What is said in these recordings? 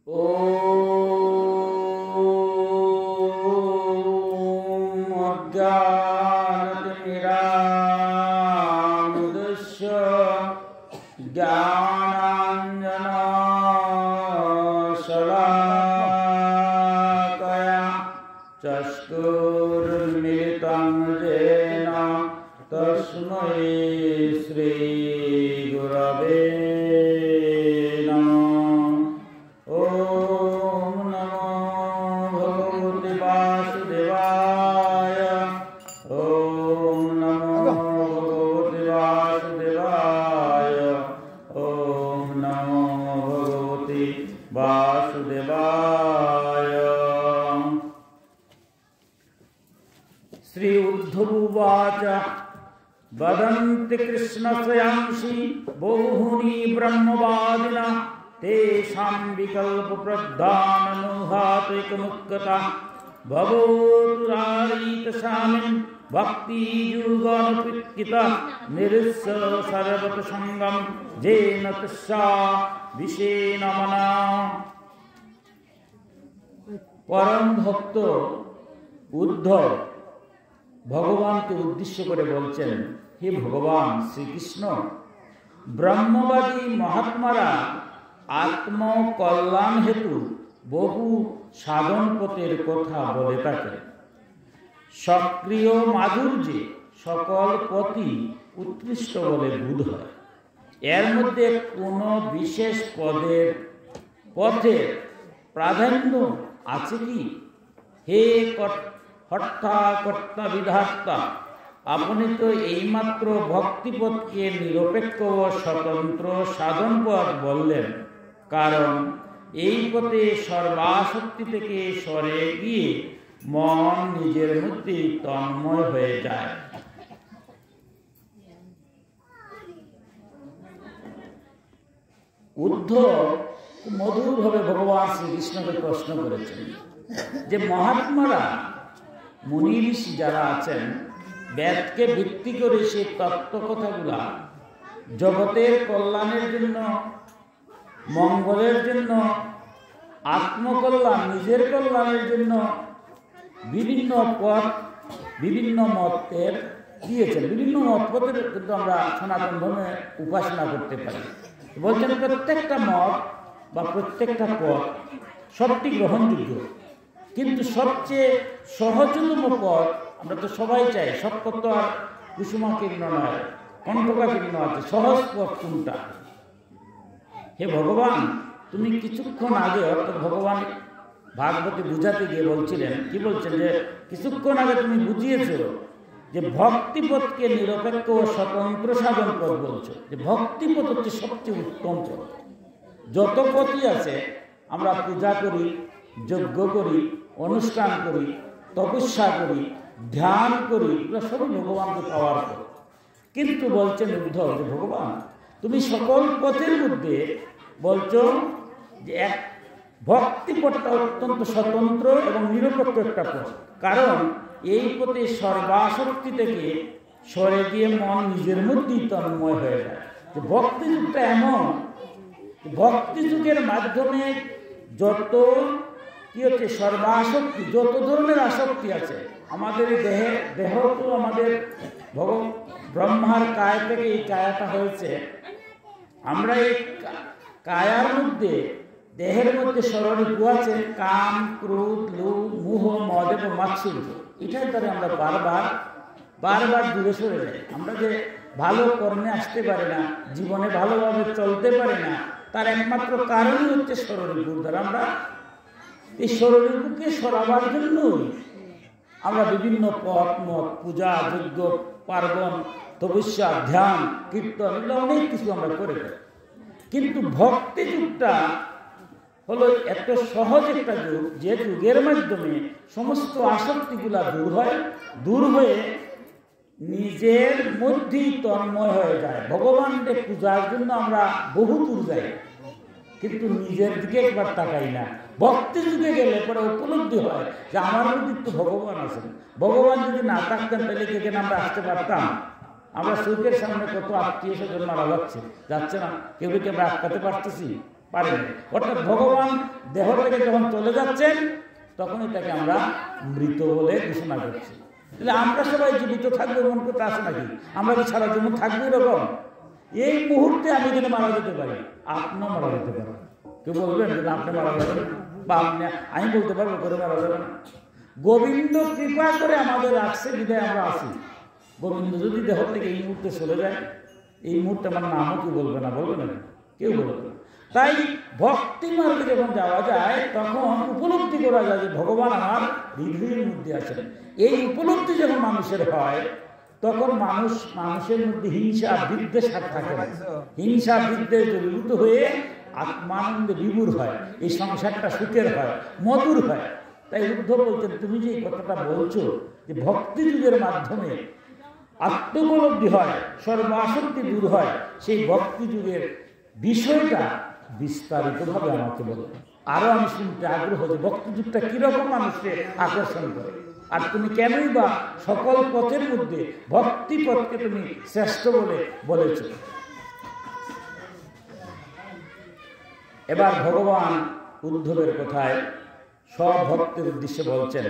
ॐ अज्ञानतिमिरान्धस्य ज्ञानाञ्जनशलाकया चक्षुरुन्मिलितं येन तस्मै श्रीगुरवे श्री उद्धवोवाच वदन्ति कृष्णस्यांसि बहुनि ब्रह्मवादिना तेषां विकल्पप्रधाननुहातैकमुक्तता भवोतुरारीतसामिन् भक्तियुगनुपित्किता निरुत्स सर्वतसङ्गं येन तस्या विषेण मना। परम भक्त उद्धव भगवान के उद्देश्य करे बोलছেন, हे भगवान श्रीकृष्ण, ब्रह्मवादी महात्मारा आत्मकल्याण हेतु बहु साधन पथेर कथा बोले थाकेन। सक्रिय माधुर्ये सकल पथই उत्कृष्ट बोले बोध হয়। এর মধ্যে কোনো বিশেষ পথের প্রাধান্য আছে কি? হে হর্তা কর্তা বিধাতা, আপনি তো এইমাত্র ভক্তিপথকে নিরপেক্ষ ও স্বতন্ত্র সাধন পথ বললেন, কারণ এই পথে সর্বাসক্তি থেকে সরে গিয়ে মন নিজের মধ্যে তন্ময় হয়ে যায়। উদ্ধব মধুরভাবে ভগবান শ্রীকৃষ্ণকে প্রশ্ন করেছেন যে মহাত্মারা মুনি ঋষি যারা আছেন বেদকে ভিত্তি করে সেই তত্ত্ব কথাগুলা জগতের কল্যাণের জন্য, মঙ্গলের জন্য, আত্মকল্যাণ, নিজের কল্যাণের জন্য বিভিন্ন পথ, বিভিন্ন মতের দিয়েছেন। বিভিন্ন মতপথের কিন্তু আমরা সনাতন ধর্মে উপাসনা করতে পারি। বলছেন প্রত্যেকটা মত বা প্রত্যেকটা পথ সবটি গ্রহণযোগ্য, কিন্তু সবচেয়ে সহজতম পথ, আমরা তো সবাই চাই, সব পথ তো আর কুসুমাকীর্ণ নয়, কণ্ঠকাকীর্ণ আছে, সহজ পথ কোনটা? হে ভগবান, তুমি কিছুক্ষণ আগে, অর্থাৎ ভগবান ভাগবতে বুঝাতে গিয়ে বলছিলেন, কি বলছেন, যে কিছুক্ষণ আগে তুমি বুঝিয়েছো যে ভক্তিপথকে নিরপেক্ষ ও স্বতন্ত্র সাধন পথ বলছো, যে ভক্তিপথ হচ্ছে সবচেয়ে উত্তম পথ। যত পথই আছে, আমরা পূজা করি, যজ্ঞ করি, অনুষ্ঠান করি, তপস্যা করি, ধ্যান করি, এগুলো সবই ভগবানকে পাওয়ার পথ। কিন্তু বলছেন উদ্ধব যে ভগবান, তুমি সকল পথের মধ্যে বলছো যে এক ভক্তিপথটা অত্যন্ত স্বতন্ত্র এবং নিরপেক্ষ একটা পথ, কারণ এই পথে সর্বাসক্তি থেকে সরে গিয়ে মন নিজের মধ্যেই তন্ময় হয়ে যায়। যে ভক্তিযুগটা এমন, ভক্তিযুগের মাধ্যমে যত কি হচ্ছে সর্বাসক্তি, যত ধরনের আসক্তি আছে আমাদের দেহ তো আমাদের ব্রহ্মার কায় থেকে এই কায়াটা হয়েছে। আমরা এই কায়ার মধ্যে, দেহের মধ্যে ষড়রিপু আছে, কাম, ক্রোধ, লোভ, মোহ, মদ এবং মাৎসর্য। এটার দ্বারা আমরা বারবার দূরে সরে যাই। আমরা যে ভালো কর্মে আসতে পারি না, জীবনে ভালোভাবে চলতে পারি না, তার একমাত্র কারণই হচ্ছে ষড়রিপুর দ্বারা। আমরা এই ষড়রিপুকে সরাবার জন্যই আমরা বিভিন্ন পথ মত, পূজা, যজ্ঞ, পার্বণ, তপস্যা, ধ্যান, কীর্তন, এগুলো অনেক কিছু আমরা করে থাকি। কিন্তু ভক্তি যুগটা হলো এত সহজ একটা যুগ, যে যুগের মাধ্যমে সমস্ত আসক্তিগুলা দূর হয়ে নিজের মধ্যেই তন্ময় হয়ে যায়। ভগবানকে পূজার জন্য আমরা বহু দূর যাই, কিন্তু নিজের দিকে একবার তাকাই না। ভক্তি যুগে গেলে পরে উপলব্ধি হয় যে আমার মধ্যে তো ভগবান আছেন। ভগবান যদি না থাকতেন তাহলে কেন আমরা আসতে পারতাম? আমরা চোখের সামনে কত আত্মীয় স্বজন মারা যাচ্ছে না, কেউ আমরা আটকাতে পারতেছি? পারেন। অর্থাৎ ভগবান দেহ থেকে যখন চলে যাচ্ছেন তখনই তাকে আমরা মৃত বলে ঘোষণা করছি। তাহলে আমরা সবাই জীবিত থাকবো এমন কথা আছে নাকি? আমরা কি সারা জীবন থাকবো এরকম? এই মুহূর্তে আমি এখানে মারা যেতে পারি, আপনিও মারা যেতে পারেন। কেউ বলবেন যে আপনি মারা যাবেন, বা আপনি, আমি বলতে পারবো করে মারা যাবেন। গোবিন্দ কৃপা করে আমাদের রাখছে বিদায় আমরা আসি। গোবিন্দ যদি দেহ থেকে এই মুহূর্তে চলে যায়, এই মুহূর্তে আমার নামও কেউ বলবে না, বলবে না, কেউ বলবে না। তাই ভক্তি মার্গে যখন যাওয়া যায় তখন উপলব্ধি করা যায় যে ভগবান আমার হৃদয়ের মধ্যে আছেন। এই উপলব্ধি যখন মানুষের হয় তখন মানুষের মধ্যে হিংসা বিদ্বেষ আর থাকে না। হিংসা বিদ্বেষ দূরীভূত হয়ে আত্মানন্দে বিভোর হয়, এই সংসারটা সুখের হয়, মধুর হয়। তাই উদ্ধব বলছেন, তুমি যে কথাটা বলছো যে ভক্তি যুগের মাধ্যমে আত্মোপলব্ধি হয়, সর্বাসক্তি দূর হয়, সেই ভক্তি যুগের বিষয়টা বিস্তারিতভাবে আমাকে বলো। আরো আমি শুনতে আগ্রহ যে ভক্তি যুগটা কিরকম মানুষকে আকর্ষণ করে, আর তুমি কেনই বা সকল পথের মধ্যে ভক্তি পথকে তুমি শ্রেষ্ঠ বলে বলেছ। এবার ভগবান উদ্ধবের কথায় সব ভক্তের উদ্দেশ্যে বলছেন,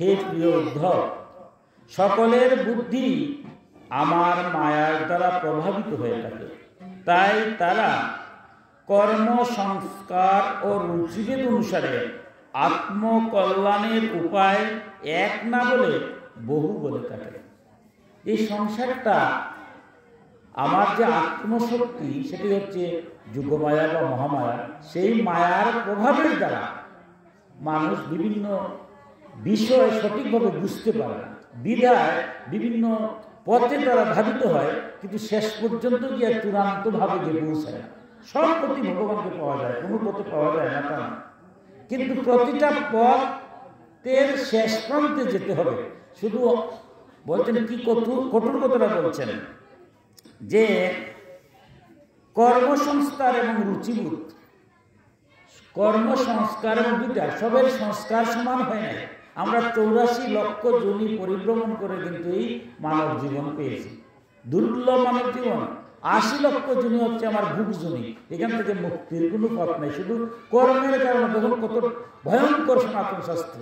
হে প্রিয় উদ্ধব, সকলের বুদ্ধি আমার মায়ার দ্বারা প্রভাবিত হয়ে থাকে। তাই তারা কর্ম সংস্কার ও রুচিভেদ অনুসারে আত্মকল্যাণের উপায় এক না বলে বহু বলে থাকে। এই সংসারটা আমার যে আত্মশক্তি, সেটি হচ্ছে যুগমায়া বা মহামায়া। সেই মায়ার প্রভাবের দ্বারা মানুষ বিভিন্ন বিষয় সঠিকভাবে বুঝতে পারে না, বিধায় বিভিন্ন পথে তারা ধাবিত হয়, কিন্তু শেষ পর্যন্ত গিয়ে চূড়ান্তভাবে গিয়ে পৌঁছায় না। সব পথে ভগবানকে পাওয়া যায়, কোনো পথে পাওয়া যায় না তা না, কিন্তু প্রতিটা পথের শেষ প্রান্তে যেতে হবে। শুধু বলছেন কি কঠোর কথাটা বলছেন যে কর্মসংস্কার এবং রুচিবোধ, কর্মসংস্কার এবং দুটা, সবের সংস্কার সমান হয় না। আমরা 84 লক্ষ যোনি পরিভ্রমণ করে কিন্তু এই মানব জীবন পেয়েছি, দুর্লভ মানব জীবন। 80 লক্ষ যোনি হচ্ছে আমার ভোগ যোনি। এখান থেকে মুক্তির কোনো পথ নেই, শুধু কর্মের কারণে। দেখুন কত ভয়ঙ্কর সনাতন শাস্ত্র।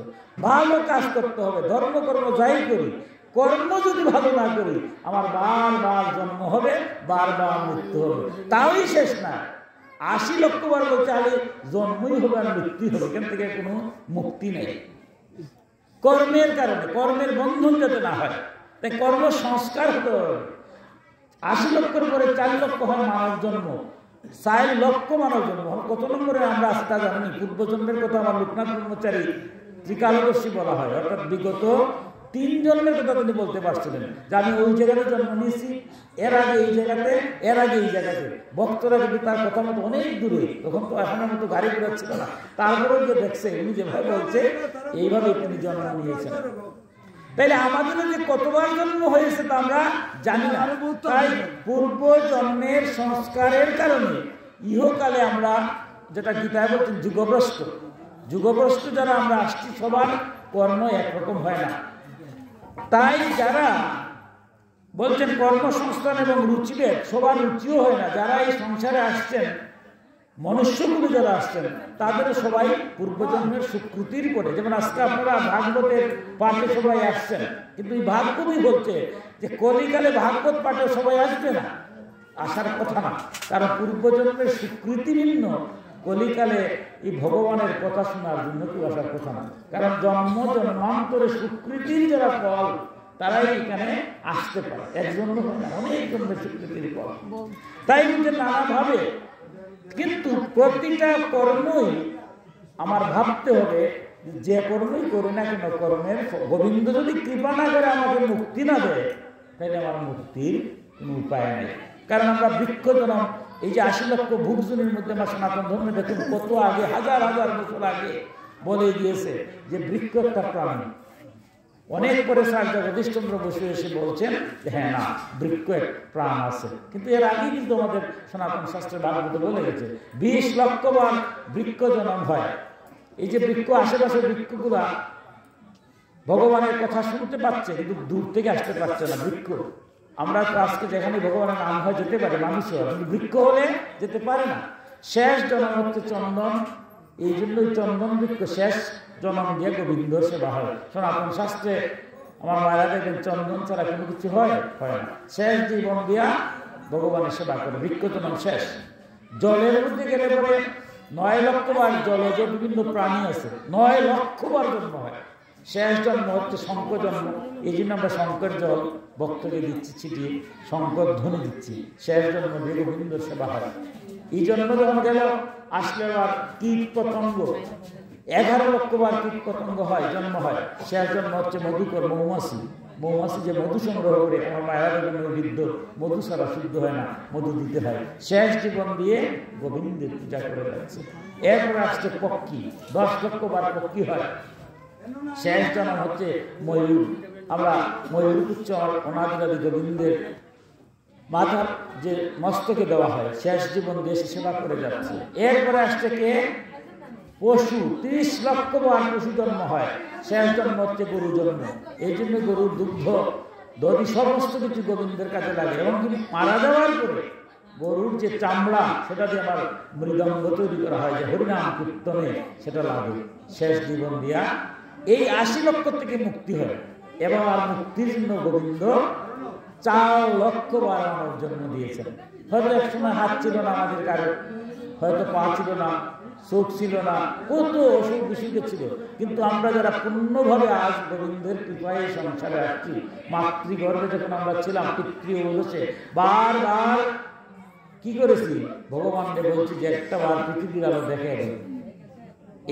ভালো কাজ করতে হবে, ধর্মকর্ম যাই করি, কর্ম যদি ভালো না করি আমার বারবার জন্ম হবে, বারবার মৃত্যু হবে, তাই শেষ না। 80 লক্ষ বার বলতে আগে জন্মই হবে আর মৃত্যু হবে, এখান থেকে কোনো মুক্তি নেই। কর্মের কারণে, কর্মের বন্ধন যাতে না হয়, তাই কর্ম সংস্কার হতে হবে। 80 লক্ষের পরে 4 লক্ষ হয় মানব জন্ম, 4 লক্ষ মানব জন্ম। কত নম্বরে আমরা আস্থা জানি? পূর্বজন্মের কথা আমার লোকনাথ ব্রহ্মচারী ত্রিকালদর্শী বলা হয়, অর্থাৎ বিগত 3 জন্মের কথা তিনি বলতে পারছিলেন যে আমি ওই জায়গাতে জন্ম নিয়েছি, এর আগে এই জায়গাতে, এর আগে এই জায়গাতে। ভক্তরা কিন্তু তার কথা মতো অনেক দূরে, তখন তো এখনের মতো গাড়ি ঘোড়া ছিল না, তারপরেও যে দেখছে উনি যেভাবে বলছে এইভাবে তিনি জন্ম নিয়েছেন। তাইলে আমাদের যে কতবার জন্ম হয়েছে তা আমরা জানি না। তাই পূর্ব জন্মের সংস্কারের কারণে ইহকালে আমরা, যেটা গীতায় বলছেন যুগভ্রষ্ট, যুগভ্রষ্ট যারা আমরা আসছি, সবার কর্ম একরকম হয় না। তাই যারা বলছেন কর্মসংস্থান এবং রুচিভেদ, সবার রুচিও হয় না। যারা এই সংসারে আসছেন, মনুষ্যগুলো যারা আসছেন, তাদের সবাই পূর্বজন্মের সুকৃতির পরে। যেমন আজকে আপনারা ভাগবতের পাঠে সবাই আসছেন, কিন্তু এই ভাগবতই বলছে যে কলিকালে ভাগবত পাঠে সবাই আসবে না, আসার কথা না, কারণ পূর্বজন্মের স্বীকৃতি ভিন্ন। কলিকালে এই ভগবানের কথা শোনার জন্য কেউ আসার কথা না, কারণ জন্ম জন্মান্তরে স্বীকৃতির যারা ফল তারাই এখানে আসতে পারে, একজন না, অনেক জন্মের স্বীকৃতির ফল। তাই বলতে নানাভাবে, কিন্তু প্রতিটা কর্মই আমার ভাবতে হবে, যে কর্মই করি না কেন কর্মের গোবিন্দ যদি কৃপা না করে আমাকে মুক্তি না দেয়, তাহলে আমার মুক্তির কোনো উপায় নেই। কারণ আমরা বৃক্ষ জনম, এই যে 80 লক্ষ ভোগজনের মধ্যে আমার সনাতন ধর্মে দেখুন কত আগে, হাজার হাজার বছর আগে বলে গিয়েছে যে বৃক্ষ একটা প্রাণী। অনেক পরে স্যার জগদীশচন্দ্র বসু এসে বলছেন যে হ্যাঁ না, বৃক্ষ এক প্রাণ আছে, কিন্তু এর আগে কিন্তু আমাদের সনাতন শাস্ত্রে ভাগবত বলে গেছে 20 লক্ষ বার বৃক্ষ জন্ম হয়। এই যে বৃক্ষ, আশেপাশে বৃক্ষগুলা ভগবানের কথা শুনতে পাচ্ছে, কিন্তু দূর থেকে আসতে পারছে না বৃক্ষ। আমরা তো আজকে যেখানে ভগবানের নাম হয় যেতে পারে মানুষও, কিন্তু বৃক্ষ হলে যেতে পারে না। শেষ জন্ম হচ্ছে চন্দন, এই জন্যই চন্দন বৃক্ষ শেষ জন্ম দিয়ে গোবিন্দ সেবা হয়। সনাতন শাস্ত্রে আমার মায়েরা দেখবেন চন্দন ছাড়া কোনো কিছু হয় না। শেষ জীবন দিয়া ভগবানের সেবা করে, বৃক্ষ জন্ম শেষ। জলের মধ্যে গেলে পরে 9 লক্ষ বার জলে যে বিভিন্ন প্রাণী আছে 9 লক্ষ বার জন্ম হয়। শেষ জন্ম হচ্ছে শঙ্খ জন্ম, এই জন্য আমরা শঙ্কর জল ভক্তকে দিচ্ছি, ছিটিয়ে শঙ্কর ধ্বনি দিচ্ছি। শেষ জন্ম দিয়ে গোবিন্দর সেবা হয়। এই জন্ম যখন গেল আসলে আবার কীট পতঙ্গ 11 লক্ষ বার কীট পতঙ্গ হয়, জন্ম হয়। শেষ জন্ম হচ্ছে মধুকর মৌমাছি। মৌমাছি যে মধু সংগ্রহ করে, আমার মায়ের জন্য বৃদ্ধ মধু ছাড়া শুদ্ধ হয় না, মধু দিতে হয়। শেষ জীবন দিয়ে গোবিন্দের পূজা করে যাচ্ছে। এরপর আসছে পক্ষী, 10 লক্ষ বার পক্ষী হয়। শেষ জন্ম হচ্ছে ময়ূর। আমরা ময়ূর উচ্চ অনাদিরাদি গোবিন্দের মাথার যে মস্তকে দেওয়া হয়, শেষ জীবন দিয়ে সেবা করে যাচ্ছে। এরপরে আসছে কে? পশু, 30 লক্ষ বার পশু জন্ম হয়। শেষ জন্ম হচ্ছে গরু জন্ম। এই জন্য গরুর দুগ্ধ, দধি সমস্ত কিছু গোবিন্দের কাজে লাগে। এবং কিন্তু মারা যাওয়ার পরে গরুর যে চামড়া, সেটা দিয়ে আবার মৃদঙ্গ তৈরি করা হয়, যে হরিনাম কীর্তনে সেটা লাগে। শেষ জীবন দিয়া এই 80 লক্ষ থেকে মুক্তি হয়। এবং আর মুক্তির জন্য গোবিন্দ 4 লক্ষ বার আমার জন্ম দিয়েছেন। হয়তো এক সময় হাত ছিল না আমাদের কারো, হয়তো পা ছিল না, চোখ ছিল না, কত অসুখ বিসুখে ছিল, কিন্তু আমরা যারা পূর্ণভাবে আজ গোবিন্দের কৃপায় সংসারে আসছি, মাতৃগর্ভে যখন আমরা ছিলাম পিতৃ বসে বারবার কি করেছি, ভগবানকে বলছি যে একটা বার পৃথিবীর আলো দেখে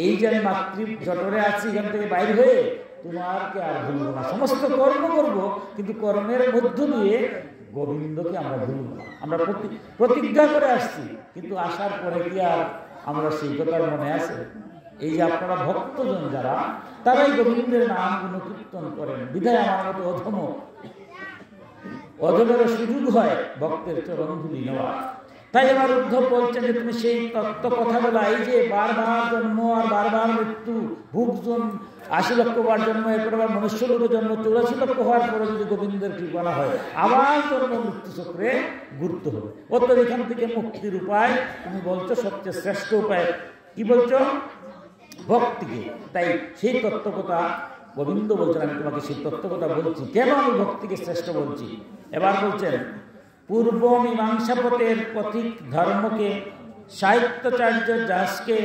এই যে আমি মাতৃ জঠরে আছি, এখান থেকে বাইরে হয়ে তোমারকে আর ভুলবো না। সমস্ত কর্ম করব, কিন্তু কর্মের মধ্য দিয়ে গোবিন্দকে আমরা ভুলব না। আমরা প্রতিজ্ঞা করে আসছি, কিন্তু আসার পরে কি আর আমরা সেই কথার মনে আছে? এই যে আপনারা ভক্তজন যারা, তারাই গোবিন্দের নাম গুণকীর্তন করেন, বিধায় আমার মতো অধমের সুযোগ হয় ভক্তের চরণধুলি নেওয়া। তাই আমার উদ্ধব বলছেন যে তুমি সেই তত্ত্ব কথা বলা, এই যে বারবার জন্ম আর বারবার মৃত্যু, ভুগজন 80 লক্ষ বার জন্ম, এরপর আবার মনুষ্য লোকের জন্ম 84 লক্ষ হওয়ার পরে যদি গোবিন্দের কৃপা হয়, আবার জন্ম মৃত্যু চক্রে ঘুরতে হবে। অতএব এখান থেকে মুক্তির উপায় তুমি বলছো সবচেয়ে শ্রেষ্ঠ উপায় কি বলছো? ভক্তিকে। তাই সেই তত্ত্ব কথা গোবিন্দ বলছেন, আমি তোমাকে সেই তত্ত্ব কথা বলছি। কেন আমি ভক্তিকে শ্রেষ্ঠ বলছি? এবার বলছেন, পূর্ব মীমাংসাপথের পথিক ধর্মকে, সাহিত্যাচার্য যাসকে,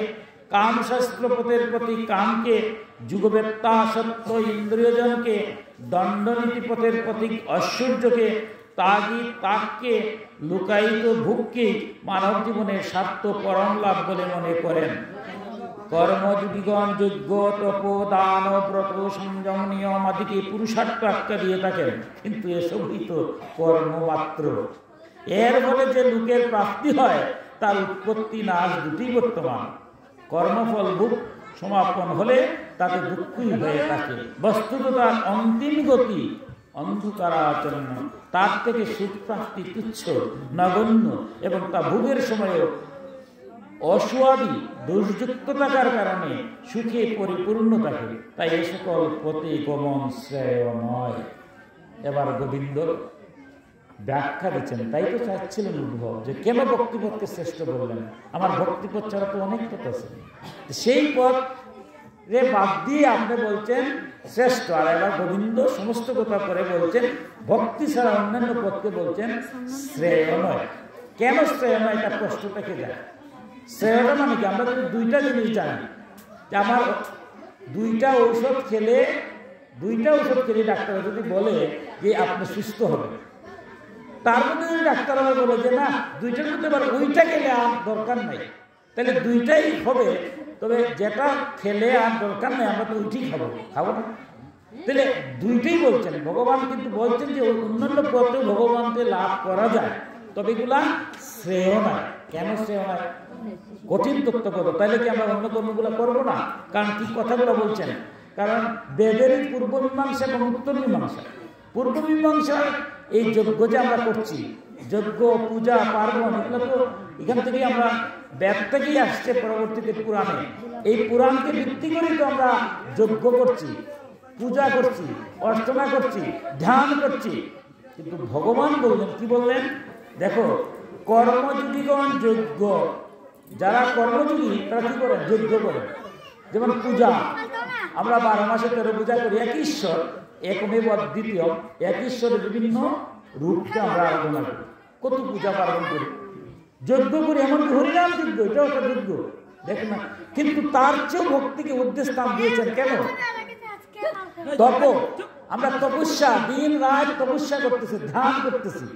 কামশাস্ত্র পথের প্রতি কামকে, যুগবেত্তা সত্য ইন্দ্রিয়জনকে, দণ্ডনীতি পথের প্রতীক ঐশ্বর্যকে, তাগি তাককে, লুকায়িত ভুককে মানব জীবনের স্বার্থ পরম লাভ বলে মনে করেন। কর্মযোগীগণ যজ্ঞ, তপ, দান, ব্রত, সংযম, নিয়ম আদিকে পুরুষার্থ আখ্যা দিয়ে থাকেন, কিন্তু এসবই তো কর্মমাত্র। এর ফলে যে লোকের প্রাপ্তি হয়, তার উৎপত্তি নাশ দুটি বর্তমান। কর্মফল ভোগ সমাপন হলে তাতে দুঃখই হয়ে থাকে। বস্তুত তার অন্তিম গতি অন্ধকারাচরণ, তার থেকে সুখ প্রাপ্তি তুচ্ছ, নগণ্য, এবং তা ভোগের সময়ও অস্বাদী দুর্যুক্ত থাকার কারণে সুখে পরিপূর্ণ থাকে। তাই এ সকল পথে গমন শ্রেয় নয়। এবার গোবিন্দ ব্যাখ্যা দিচ্ছেন। তাই তো চাচ্ছিলেন উদ্ভব যে কেন ভক্তিপথকে শ্রেষ্ঠ বললেন? আমার ভক্তিপথ ছাড়া তো অনেক পথ আছে, সেই পথ রে বাদ দিয়ে আপনি বলছেন শ্রেষ্ঠ। আর এবার গোবিন্দ সমস্ত কথা করে বলছেন ভক্তি ছাড়া অন্যান্য পথকে বলছেন শ্রেয় নয়। কেন শ্রেয় নয়, এটা প্রশ্ন থেকে যায়। শ্রেয়টা মানে কি? আমরা কিন্তু দুইটা জিনিস জানি, যে আমার দুইটা ঔষধ খেলে ডাক্তার যদি বলে যে আপনি সুস্থ হবেন, তার মধ্যে যদি ডাক্তার বলে যে না দুইটার মধ্যে আবার ওইটা খেলে আর দরকার নাই, তাহলে দুইটাই হবে। তবে যেটা খেলে আর দরকার নেই আমরা তো ওইটাই খাবো না। তাহলে দুইটাই বলছেন ভগবান, কিন্তু বলছেন যে অন্যান্য পথে ভগবানকে লাভ করা যায়, তবে এগুলা শ্রেয় নয়। কেন শ্রেয় নয়? কঠিন তত্ত্বপদ। তাহলে কি আমরা অন্য কর্মগুলো করবো না? কারণ কি কথাগুলো বলছেন? কারণ বেদের পূর্ব মীমাংসা এবং উত্তর মীমাংসা। পূর্ব মীমাংসার এই যজ্ঞ যে আমরা করছি, যজ্ঞ, পূজা, পার্বণ, এগুলো তো এখান থেকেই আমরা বেদ থেকেই আসছে, পরবর্তীতে পুরাণে। এই পুরাণকে ভিত্তি করেই তো আমরা যজ্ঞ করছি, পূজা করছি, অর্চনা করছি, ধ্যান করছি। কিন্তু ভগবান বললেন, কি বললেন? দেখো, কর্মযোগীগণ যজ্ঞ, যারা কর্মযোগী তারা কি করে? যজ্ঞ করে। যেমন পূজা, আমরা 12 মাসে 13 পূজা করি। এক ঈশ্বর, একমেব অদ্বিতীয়, এক ঈশ্বরের বিভিন্ন রূপকে আমরা আরাধনা করি। কত পূজা পার্বণ করি, যজ্ঞ করি, এমনকি হরিনাম যজ্ঞ, এটাও একটা যজ্ঞ, দেখেন না? কিন্তু তার চেয়েও ভক্তিকে উদ্দেশ্য স্থান দিয়েছেন। কেন? তপ, আমরা তপস্যা, দিন রাত তপস্যা করতেছি, ধ্যান করতেছি।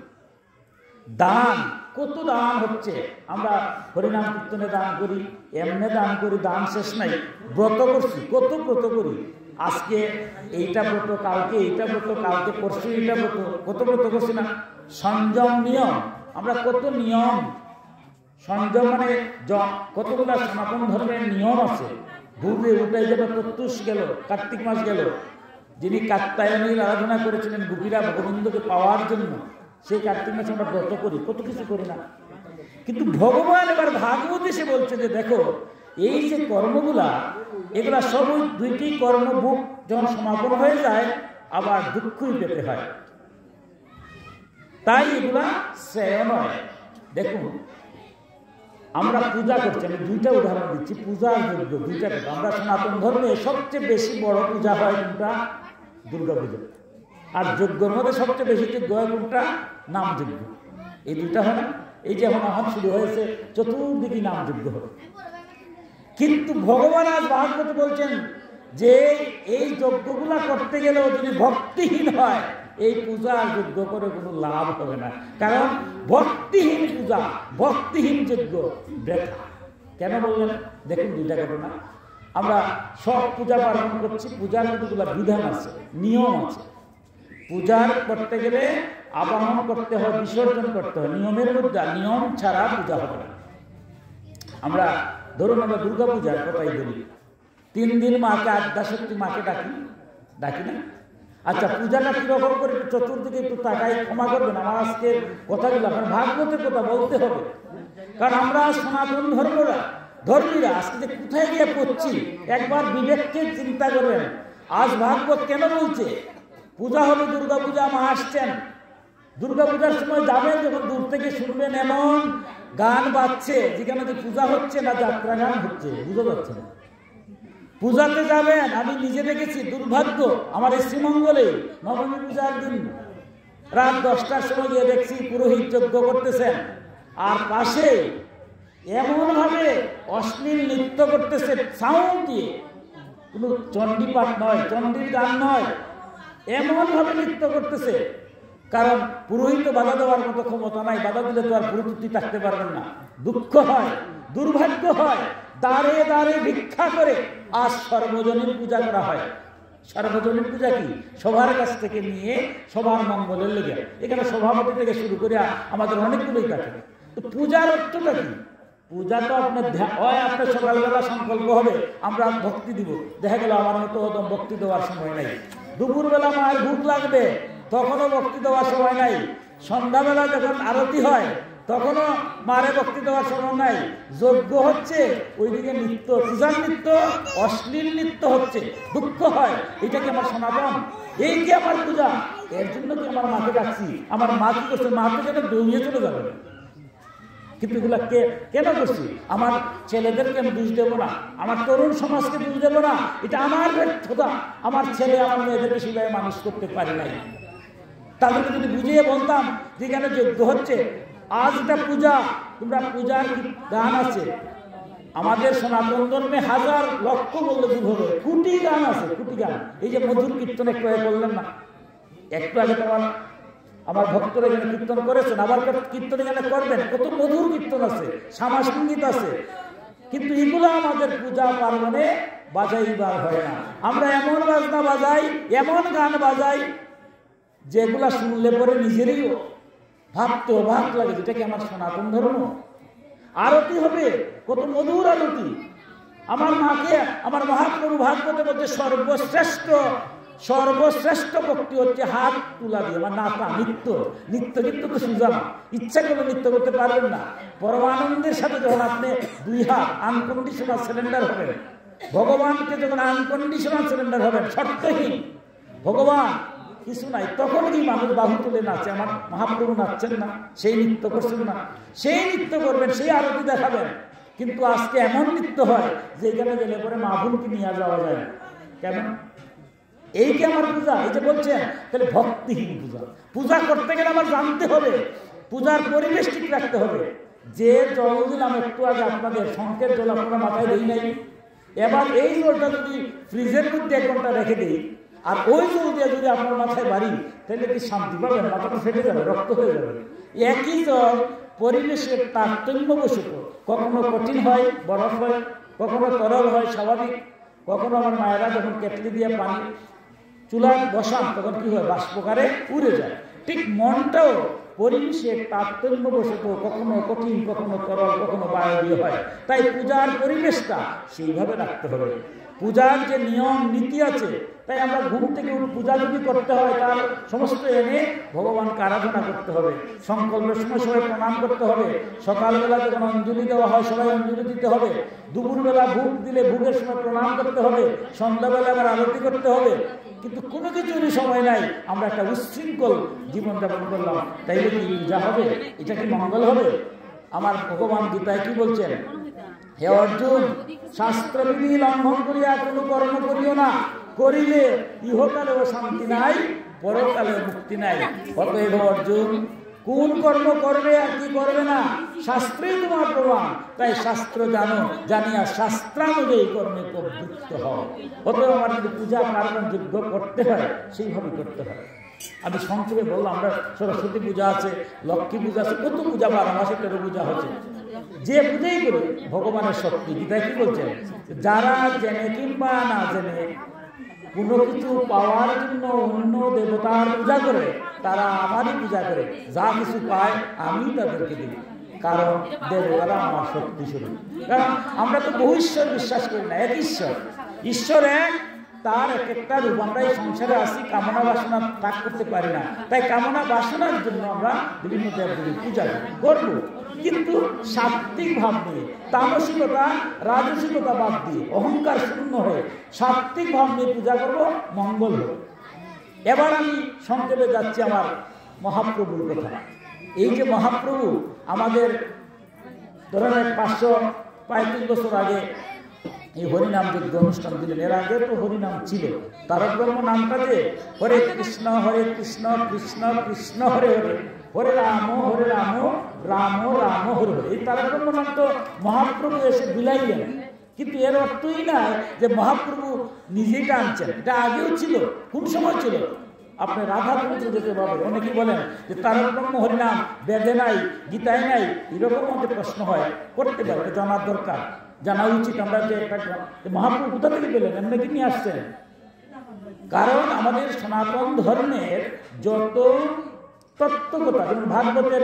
দান, কত দান হচ্ছে। আমরা হরিনাম কীর্তনে দান করি, এমনে দান করি, দান শেষ নাই। ব্রত করছি, কত ব্রত করি। আজকে এইটা ব্রত, কালকে এইটা ব্রত, কালকে পরশু এইটা ব্রত, কত ব্রত করছি না? সংযম, নিয়ম, আমরা কত নিয়ম। সংযম মানে কতগুলো সনাতন ধর্মের নিয়ম আছে। ঘুরে উঠে যাবে, প্রত্যুষ গেল, কার্তিক মাস গেল, যিনি কাত্যায়নীর আরাধনা করেছিলেন গোপীরা গোবিন্দকে পাওয়ার জন্য, সেই কার্তিক মাসে আমরা ব্রত করি, কত কিছু করি না। কিন্তু ভগবান এবার ভাগবত এসে বলছে যে দেখো, এই যে কর্মগুলা, এগুলা সব ওই 2টি কর্মভোগ যখন সমাপন হয়ে যায় আবার দুঃখই পেতে হয়, তাই এগুলা শ্রেয় নয়। দেখুন, আমরা পূজা করছি, আমি 2টা উদাহরণ দিচ্ছি, পূজা আর যজ্ঞ, 2টা কথা। আমরা সনাতন ধর্মে সবচেয়ে বেশি বড় পূজা হয় কোনটা? দুর্গা পূজা। আর যজ্ঞের মধ্যে সবচেয়ে বেশি যজ্ঞ হয় কোনটা? নাম যজ্ঞ। এই 2টা হয় না? এই যে এখন শুরু হয়েছে, চতুর্দিকে নাম যজ্ঞ হবে। কিন্তু ভগবান আজ ভাগবতে বলছেন যে এই যজ্ঞগুলা করতে গেলেও যদি ভক্তিহীন হয়, এই পূজা যজ্ঞ করে কোনো লাভ হবে না। কারণ ভক্তিহীন পূজা, ভক্তিহীন যজ্ঞ বৃথা। কেন বললেন? দেখুন 2টা ঘটনা। আমরা সব পূজা পালন করছি, পূজার কতগুলো বিধান আছে, নিয়ম আছে। পূজার করতে গেলে আবাহন করতে হয়, বিসর্জন করতে হয়, নিয়মের মধ্যে। নিয়ম ছাড়া পূজা হবে না। আমরা ধরুন, আমরা দুর্গা পূজার কথাই বলি, 3 দিন মাকে, আদ্যাশক্তি মাকে ডাকি না? আচ্ছা, পূজাটা কিরকম করে? চতুর্দিকে একটু তাকাই, ক্ষমা করবেন আমার আজকের কথাগুলো, আপনার ভাগবতের কথা বলতে হবে। কারণ আমরা সনাতন ধর্মীরা আজকে যে কোথায় গিয়ে পড়ছি, একবার বিবেককে চিন্তা করবেন। আজ ভাগবত কেন বলছে পূজা হবে, দুর্গা পূজা, মা আসছেন, দুর্গা পূজার সময় যাবেন, যখন দূর থেকে শুনবেন এমন গান বাজছে যেখানে যে পূজা হচ্ছে না, যাত্রা গান হচ্ছে, বুঝতে পারছেন? পূজাতে যাবেন, আমি নিজে দেখেছি, দুর্ভাগ্য আমার এই শ্রীমঙ্গলে নবমী পূজার দিন রাত 10টার সময় গিয়ে দেখছি পুরোহিত যজ্ঞ করতেছেন, আর পাশে এমনভাবে অশ্লীল নৃত্য করতেছে, সাউন্ড দিয়ে, কোনো চণ্ডী পাঠ নয়, চণ্ডীর গান নয়, এমনভাবে নৃত্য করতেছে। কারণ পুরোহিত বাধা দেওয়ার মতো ক্ষমতা নাই, বাধা দিলে তো আর পুরোহিত থাকতে পারবেন না। দুঃখ হয়, দুর্ভাগ্য হয়, দাঁড়ে দাঁড়ে ভিক্ষা করে আজ সর্বজনীন পূজা করা হয়। সর্বজনীন পূজা কি? সবার কাছ থেকে নিয়ে সবার মঙ্গলের লেগে। এখানে সভাপতি থেকে শুরু করে আমাদের অনেকগুলোই থাকে। তো পূজার অর্থটা কি? পূজা তো আপনার আপনার সকালবেলা সংকল্প হবে আমরা ভক্তি দিব, দেখা গেল আমার মতো ভক্তি দেওয়ার সময় নাই। দুপুরবেলা মায়ের ভুখ লাগবে, তখনও ভক্তি দেওয়ার সময় নাই। সন্ধ্যাবেলা যখন আরতি হয় তখনও মারে ভক্তি দেওয়ার সময় নাই। যজ্ঞ হচ্ছে, ওইদিকে নৃত্য, পূজার নৃত্য, অশ্লীল নৃত্য হচ্ছে, দুঃখ হয়। এটা কি আমার সনাতন? এই কি আমার পূজা? এর জন্য কি আমার মাকে ডাকছি? আমার মা কি করছে? মা তো যেন দৌড়িয়ে চলে যাবে। কিন্তু এগুলা কেন করছি? আমার ছেলেদেরকে আমি দোষ দেবো না, আমার তরুণ সমাজকে দোষ দেবো না, এটা আমার ব্যর্থতা। আমার ছেলে আমার মেয়েদেরকে সেভাবে মানুষ করতে পারে নাই। তাদেরকে যদি বুঝিয়ে বলতাম যেখানে যজ্ঞ হচ্ছে, আজ এটা পূজা, তোমরা পূজার গান আছে। আমাদের সনাতন ধর্মে হাজার লক্ষ বললে ভুল হবে, কোটি গান আছে, কোটি গান। এই যে মধুর কীর্তন একটু আগে করলেন না, একটু আগে তোমার আমার ভক্তরা এখানে কীর্তন করেছেন, আবার কীর্তন এখানে করবেন, কত মধুর কীর্তন আছে, শ্যামা সঙ্গীত আছে। কিন্তু এগুলো আমাদের পূজা পার্বণে বাজাইবার হয় না। আমরা এমন বাজনা বাজাই, এমন গান বাজাই যেগুলা শুনলে পরে নিজেরই ভাবতে অবাক লাগে, যেটা কি আমার সনাতন ধর্ম? আরতি হবে, কত মধুর আরতি। আমার মাকে আমার মহাপ্রভু ভাগবতে বলতে সর্বশ্রেষ্ঠ ভক্তি হচ্ছে হাত তুলা দিয়ে, আমার নাতা, নৃত্য কিন্তু তো সুজা না, ইচ্ছা করে নৃত্য করতে পারবেন না। পরমানন্দের সাথে যখন আপনি 2 হাত আনকন্ডিশনাল সিলিন্ডার হবেন, ভগবানকে যখন আনকন্ডিশনাল সিলিন্ডার হবেন, শর্তহীন, ভগবান কিছু নাই, তখন কি মানুষ বাহু তুলে নাচে? আমার মহাপ্রভু নাচছেন না, সেই নৃত্য করছেন না, সেই নৃত্য করবেন, সেই আরতি দেখাবেন। কিন্তু আজকে এমন নৃত্য হয় যে এখানে গেলে পরে মাহবুবকে নিয়ে যাওয়া যায় না। কেন? এই কি আমার পূজা? এই যে বলছেন, তাহলে ভক্তিহীন পূজা। পূজা করতে গেলে আমার জানতে হবে, পূজার পরিবেশ ঠিক রাখতে হবে। যে জল দিলাম একটু আগে আপনাদের, শঙ্কের জল আপনারা মাথায় দেই নাই, এবার এই জলটা যদি ফ্রিজের মধ্যে 1 ঘন্টা রেখে দিই আর ওই জল দিয়ে যদি আপনার মাথায় বাড়ি, তাহলে কি শান্তি পাবেন? মাথাটা ফেটে যাবে, রক্ত হয়ে যাবে। একই জল পরিবেশের তারতম্যবশত কখনো কঠিন হয়, বরফ হয়, কখনো তরল হয় স্বাভাবিক, কখনো আমার মায়েরা যখন কেটলি দিয়ে পানি চুলায় বসান তখন কি হয়? বাষ্পকারে উড়ে যায়। ঠিক মনটাও পরিবেশের তারতম্যবশত কখনো কঠিন, কখনো তরল, কখনো বায়বীয় হয়। তাই পূজার পরিবেশটা সেইভাবে রাখতে হবে। পূজার যে নিয়ম নীতি আছে, তাই আমরা ঘুম থেকে পূজা যদি করতে হয় তার সমস্ত এনে ভগবানকে আরাধনা করতে হবে। সংকল্পের সময় সবাই প্রণাম করতে হবে। সকালবেলা যখন অঞ্জলি দেওয়া হয় সবাই অঞ্জলি দিতে হবে। দুপুরবেলা ভোগ দিলে ভোগের সময় প্রণাম করতে হবে। সন্ধ্যাবেলা আবার আরতি করতে হবে। কিন্তু কোনো কিছুরই সময় নাই, আমরা একটা উচ্ছৃঙ্খল জীবনযাপন করলাম, তাইলে কি পূজা হবে? এটা কি মঙ্গল হবে? আমার ভগবান গীতায় কি বলছেন? হে অর্জুন, শাস্ত্রবিধি লঙ্ঘন করিয়া কোনো কর্ম করিও না, করিলে ইহকালেও শান্তি নাই, পরকালে মুক্তি নাই। অতএব অর্জুন, কোন কর্ম করবে আর কি করবে না শাস্ত্রেই তোমার প্রমাণ। তাই শাস্ত্র জানো, জানিয়া শাস্ত্রানুযায়ী কর্মে প্রবৃত্ত হও। অতএব আমার যদি পূজা পার্বণ যোগ্য করতে হয় সেইভাবে করতে হয়। আমি সংক্ষেপে বললাম, আমরা সরস্বতী পূজা আছে, লক্ষ্মী পূজা আছে, কত পূজা 12 মাসে 13 পূজা হচ্ছে। যে পূজাই করে ভগবানের শক্তি। গীতায় কি বলছেন? যারা জেনে কিংবা না জেনে কোনো কিছু পাওয়ার জন্য অন্য দেবতার পূজা করে, তারা আমারই পূজা করে। যা কিছু পায় আমি তাদেরকে দিই, কারণ দেবতারা আমার শক্তি স্বরূপ। কারণ আমরা তো বহু ঈশ্বর বিশ্বাস করি না, এক ঈশ্বর। ঈশ্বর এক, তার এক একটা রূপ। আমরা এই সংসারে আসি, কামনা বাসনা ত্যাগ করতে পারি না। তাই কামনা বাসনার জন্য আমরা বিভিন্ন দেবদেবীর পূজা করব, কিন্তু সাত্ত্বিক ভাব নিয়ে, তামসিকতা রাজসিকতা বাদ দিয়ে, অহংকার শূন্য হয়ে সাত্ত্বিক ভাব নিয়ে পূজা করব, মঙ্গল হবে। এবার আমি সংক্ষেপে যাচ্ছি আমার মহাপ্রভুর কথা। এই যে মহাপ্রভু আমাদের ধরেন 535 বছর আগে এই হরিনাম যজ্ঞ অনুষ্ঠান দিলেন। এর আগে তো হরিনাম ছিল। তারক ব্রহ্ম নামটা যে হরে কৃষ্ণ কৃষ্ণ কৃষ্ণ হরে হরে, হরে রাম রাম রাম হরে হরে। এই তারক ব্রহ্ম নাম তো মহাপ্রভু এসে বিলাইলেন, কিন্তু এর অর্থই না যে মহাপ্রভু নিজেই টানছেন। এটা আগেও ছিল। কোন সময় ছিল? আপনি রাধা পবিত্র যেতে পারবেন। অনেকেই বলেন যে তারক ব্রহ্ম হরিনাম বেদে নাই, গীতায় নাই, এরকম আমাদের প্রশ্ন হয়, করতে পারে, জানার দরকার, জানা উচিত। আমরা যে একটা মহাপ্রভু কোথা থেকে পেলেন, এমনি কি নিয়ে আসছেন? কারণ আমাদের সনাতন ধর্মের যত তত্ত্বকথা, যেমন ভাগবতের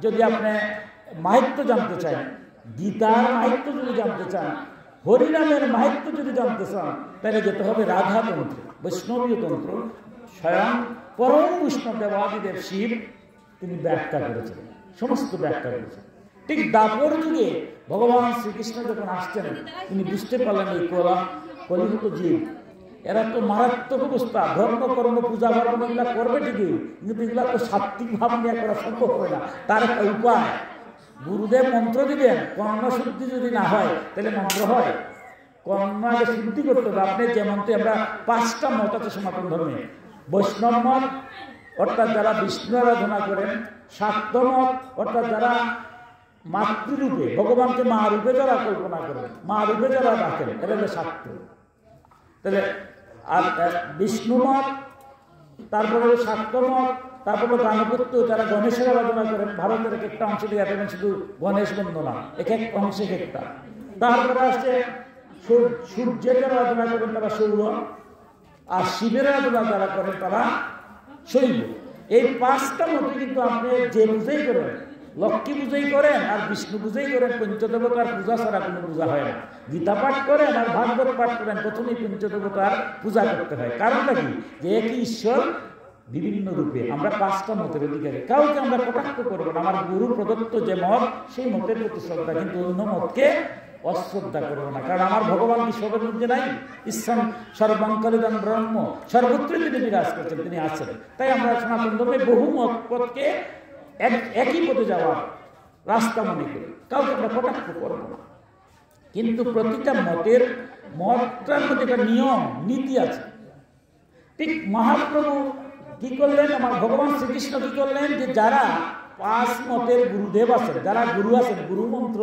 যদি আপনি মাহাত্ম্য জানতে চান, গীতার মাহাত্ম্য যদি জানতে চান, হরিনামের মাহাত্ম্য যদি জানতে চান, তাহলে যেতে হবে রাধাতন্ত্র, বৈষ্ণবীয় তন্ত্র। স্বয়ং পরম বৈষ্ণব দেবাদিদেব শিব তিনি ব্যাখ্যা করেছেন, সমস্ত ব্যাখ্যা করেছেন। ঠিক দাপর যুগে ভগবান শ্রীকৃষ্ণ যখন আসছেন, তিনি বুঝতে পারলেন এই কলিযুগ জীব, এরা তো মারাত্মক অবস্থা। ধর্ম কর্ম পূজা পার্বণ এগুলা করবে ঠিকই, কিন্তু এগুলা তো সাত্ত্বিক ভাব নিয়ে করা সম্ভব হয় না। তার একটা উপায়, গুরুদেব মন্ত্র দিবেন, কর্ণ শুদ্ধি যদি না হয় তাহলে মন্ত্র হয়। কর্ণ আগে শুদ্ধি করতে হবে। আপনি যে মন্ত্রে, আমরা 5টা মত আছে সনাতন ধর্মে। বৈষ্ণব মত অর্থাৎ যারা বিষ্ণু আরাধনা করেন, শাক্ত মত অর্থাৎ যারা মাতৃরূপে ভগবানকে মা রূপে যারা কল্পনা করেন, মা রূপে যারা রাখেন, এটা হলো শাক্ত। তাহলে আর বিষ্ণু মত, তারপরে শাক্ত মত, তারপরে গানপত্য যারা গণেশের আরাধনা করেন। ভারতের এক একটা অংশ দিয়ে দেখেন শুধু গণেশ বন্দনা, এক এক অংশে একটা। তারপরে আসছে সূর্যের যারা আরাধনা করেন তারা সৌর, আর শিবের আরাধনা যারা করেন তারা শৈব। এই 5টা মতে কিন্তু আপনি যে পূজাই করেন, লক্ষ্মী পূজাই করেন আর বিষ্ণু পূজাই করেন, পঞ্চদেবতার পূজা ছাড়া কোনো পূজা হয় না। গীতা পাঠ করেন আর ভাগবত পাঠ করেন, প্রথমেই পঞ্চদেবতার পূজা করতে হয়। কারণটা কি? যে একই ঈশ্বর বিভিন্ন রূপে। আমরা 5টা মতের অধিকারী, কাউকে আমরা কটাক্ষ করবো না। আমার গুরু প্রদত্ত যে মত, সেই মতের প্রতি শ্রদ্ধা, কিন্তু অন্য মতকে অশ্রদ্ধা করবো না। কারণ আমার ভগবান কি সবের মধ্যে নাই? ঈশ্বর সর্বাঙ্কলিদান ব্রহ্ম, সর্বত্রই তিনি বিরাজ করছেন, তিনি আছেন। তাই আমরা সনাতন ধর্মে বহু মতকে একই পথে যাওয়ার রাস্তা মনে করি, কাউকে আমরা কটাক্ষ করবো না। কিন্তু প্রতিটা মতটার মধ্যে একটা নিয়ম নীতি আছে। ঠিক মহাপ্রভু কি করলেন, আমার ভগবান শ্রীকৃষ্ণ কি করলেন, যে যারা 5 মতের গুরুদেব আছেন, যারা গুরু আছেন, গুরু মন্ত্র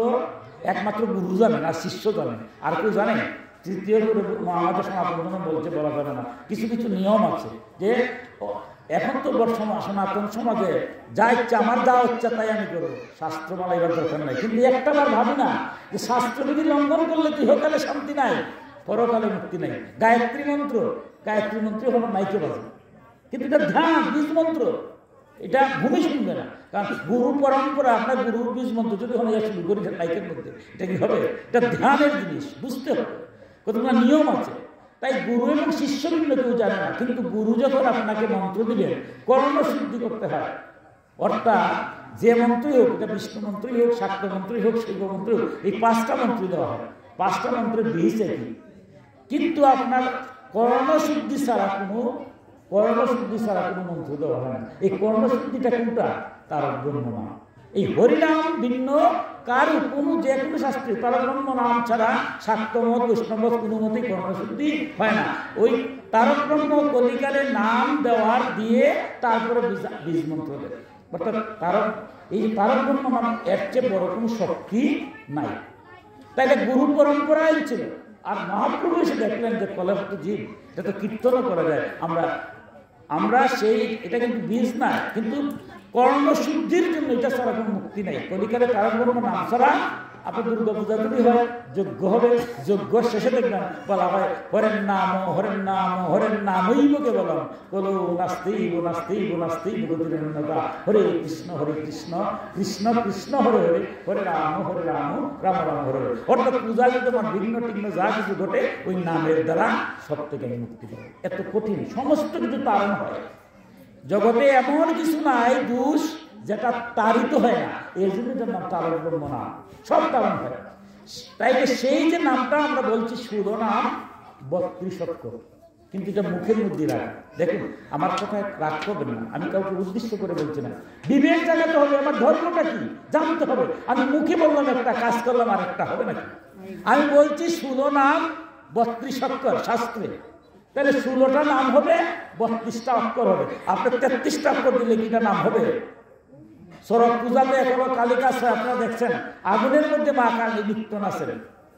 একমাত্র গুরু জানেন আর শিষ্য জানেন, আর কেউ জানে। তৃতীয় গুরু আমাদের সনাতন বলছে, বলা যাবে না। কিছু কিছু নিয়ম আছে যে এখন তো সনাতন সমাজে যা ইচ্ছা, আমার যা ইচ্ছা তাই আমি করবো, শাস্ত্র মালাইবার দরকার নাই। কিন্তু একটাবার ভাবি না যে শাস্ত্রবিধি লঙ্ঘন করলে ইহকালে শান্তি নাই, পরকালে মুক্তি নাই। গায়ত্রী মন্ত্র হলো মাইকে বাজে, কিন্তু এটা ধ্যান বীজ মন্ত্র, এটা ভূমি শুনবে না। কারণ গুরু পরম্পরা, আপনার গুরুর বীজ মন্ত্র যদি হলে শুরু করি মাইকের মধ্যে, এটা কি হবে? এটা ধ্যানের জিনিস, বুঝতে হবে, কতগুলো নিয়ম আছে। তাই গুরু এবং শিষ্য ভিন্ন কেউ জানে না, কিন্তু গুরু যখন আপনাকে মন্ত্র দিলেন, কর্মশুদ্ধি করতে হয়। অর্থাৎ যে মন্ত্রই হোক, এটা বিষ্ণু মন্ত্রই হোক, শাক্ত মন্ত্রই হোক, শৈব মন্ত্রই হোক, এই 5টা মন্ত্রই দেওয়া হয়। 5টা মন্ত্রের বীজ একই, কিন্তু আপনার কর্মশুদ্ধি ছাড়া কোনো মন্ত্র দেওয়া হয় না। এই কর্মশুদ্ধিটা কোনটা? তারক ব্রহ্ম নাম। এই হরিনাম ভিন্ন কারো কোনো যে কোনো শাস্ত্রে তারক ব্রহ্ম নাম ছাড়া শাক্তমত বৈষ্ণবমত কোনো মতেই কর্মশুদ্ধি হয় না। ওই তারক ব্রহ্ম কলিকালে নাম দেওয়ার দিয়ে তারপরে বীজ মন্ত্র দেয়। অর্থাৎ এই তারক ব্রহ্ম নাম এর চেয়ে বড় কোনো শক্তি নাই। তাইলে গুরু পরম্পরাই ছিল। আর মহাপ্রভু এসে দেখলেন যে কলহত জীব, এটা তো কীর্তনও করা যায়। আমরা এটা কিন্তু বীজ না, কিন্তু কর্মশুদ্ধির জন্য এটা ছাড়া কোনো মুক্তি নাই। কলিকালে তারক ব্রহ্ম নাম ছাড়া আপনার দুর্গা পূজা যদি হয়, যজ্ঞ হবে, যজ্ঞ শেষে দেখবেন বলা হয় হরেন নাম হইব কেবলম কলো নাস্তিব গতিরেন্দ্রতা হরে কৃষ্ণ কৃষ্ণ কৃষ্ণ হরে হরে হরে রাম রাম রাম হরে হরে। অর্থাৎ পূজা যদি আমার বিঘ্ন টিঘ্ন যা কিছু ঘটে, ওই নামের দ্বারা সব থেকে আমি মুক্তি পাবো। এত কঠিন, সমস্ত কিছু তারণ হয়। জগতে এমন কিছু নাই দোষ যেটা তারিত হয় না, এর জন্য যে নাম তারক ব্রহ্ম নাম, সব তারণ হয়। তাই সেই যে নামটা আমরা বলছি শিরোনাম 32 অক্ষর, কিন্তু এটা মুখের মধ্যে রাখা। দেখুন, আমার কথায় রাগ করবেন না, আমি কাউকে উদ্দেশ্য করে বলছি না। বিবেক জাগাতে হবে, আমার ধর্মটা কি জানতে হবে। আমি মুখে বললাম একটা, কাজ করলাম আর একটা, হবে নাকি? আমি বলছি শিরোনাম 32 অক্ষর শাস্ত্রে, তাহলে 16টা নাম হবে, 32টা অক্ষর হবে। আপনার 33টা অক্ষর দিলে কিটা নাম হবে? শরৎ পূজাতে এখনো কালিকা আপনারা দেখছেন, আগুনের মধ্যে মা কালী নিত্যন আছেন।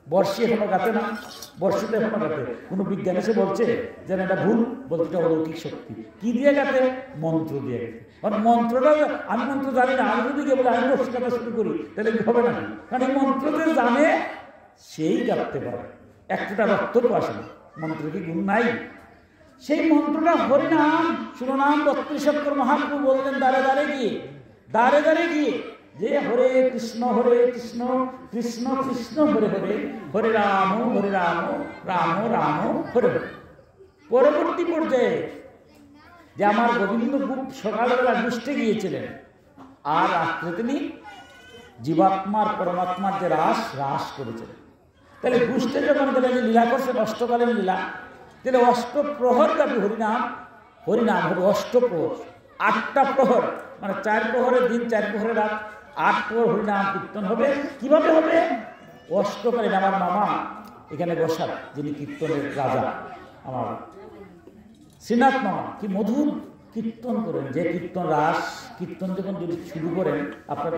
বর্ষি এখনো গাতে না, বর্ষিতে এখনো গাতে। কোনো বিজ্ঞানী সে বলছে যে এটা ভুল, বলতে এটা অলৌকিক শক্তি। কি দিয়ে গাতে? মন্ত্র দিয়ে গাতে। কারণ মন্ত্রটা, আমি মন্ত্র জানি না, আমি যদি বলে আমি বর্ষি গাতে শুরু করি, তাহলে কি হবে না? কারণ এই মন্ত্রতে জানে সেই গাতে পারে, একটা রক্ত তো আসে না। মন্ত্র কি গুণ নাই? সেই মন্ত্রটা হরিনাম, শিরোনাম 32 অক্ষর। মহাপ্রভু বললেন দ্বারে দ্বারে গিয়ে যে হরে কৃষ্ণ কৃষ্ণ কৃষ্ণ হরে হরে, হরে রাম রাম রাম হরে হরে। পরবর্তী পর্যায়ে যে আমার গোবিন্দ খুব সকালবেলা গুষ্ঠে গিয়েছিলেন, আর রাত্রে তিনি জীবাত্মার পরমাত্মার যে রাস করেছেন। তাহলে গুষ্ঠে যখন গেলে যে লীলা করছেন, অষ্টকালীন লীলা, তাহলে অষ্টপ্রহর ব্যাপী হরিনাম হবে। অষ্টপ্রহর, 8টা প্রহর, মানে 4 প্রহরের দিন, 4 প্রহরের রাত, 8 প্রহর হরিনাম কীর্তন হবে। কিভাবে হবে? অষ্টকালীন। আমার মামা এখানে বসার, যিনি কীর্তনের রাজা, আমার শ্রীনাথ মামা, কি মধুর কীর্তন করেন। যে কীর্তন যখন যদি শুরু করেন, আপনাকে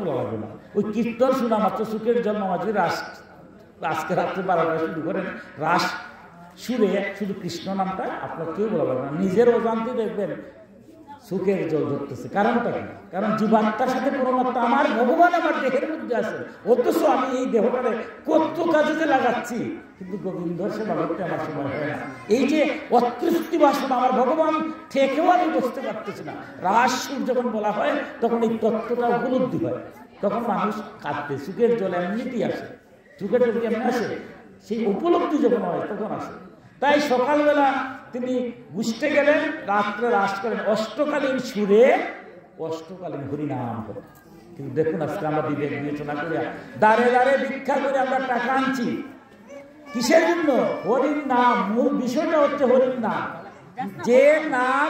বলা লাগবে না, ওই কীর্তন শোনা মাত্র সুখের জন্ম মাঝে আজকে রাত্রে 12টায় শুরু করেন রাস সুরে, শুধু কৃষ্ণ নামটা আপনার কেউ বলা লাগবে না। নিজের অজান্তে দেখবেন সুখের জল ধরতেছে। কারণটা কি? কারণ জীবাত্মার সাথে পরমাত্মা, আমার ভগবান আমার দেহের মধ্যে আছে, অথচ আমি এই দেহটারে কত কাজে যে লাগাচ্ছি, কিন্তু গোবিন্দর সেবা করতে আমার সময় হয় না। এই যে অতৃপ্তি বাসনা, আমার ভগবান থেকেও আমি বসতে পারতেছি না। রাস সুর যখন বলা হয়, তখন এই তত্ত্বটা উপলব্ধি হয়, তখন মানুষ কাঁদতে, সুখের জল এমনিতেই আসে। সুখের জল কেমন আসে? সেই উপলব্ধি যখন হয় তখন আসে। তাই সকালবেলা তিনি বুঝতে গেলেন, রাত্রে রাস করেন, অষ্টকালীন সুরে অষ্টকালীন হরিনাম করেন। কিন্তু দেখুন, আজকে আমরা বিবেক বিবেচনা করি, দ্বারে ভিক্ষা করে আমরা টাকা আনছি, কিসের জন্য? হরির নাম। মূল বিষয়টা হচ্ছে হরির নাম। যে নাম,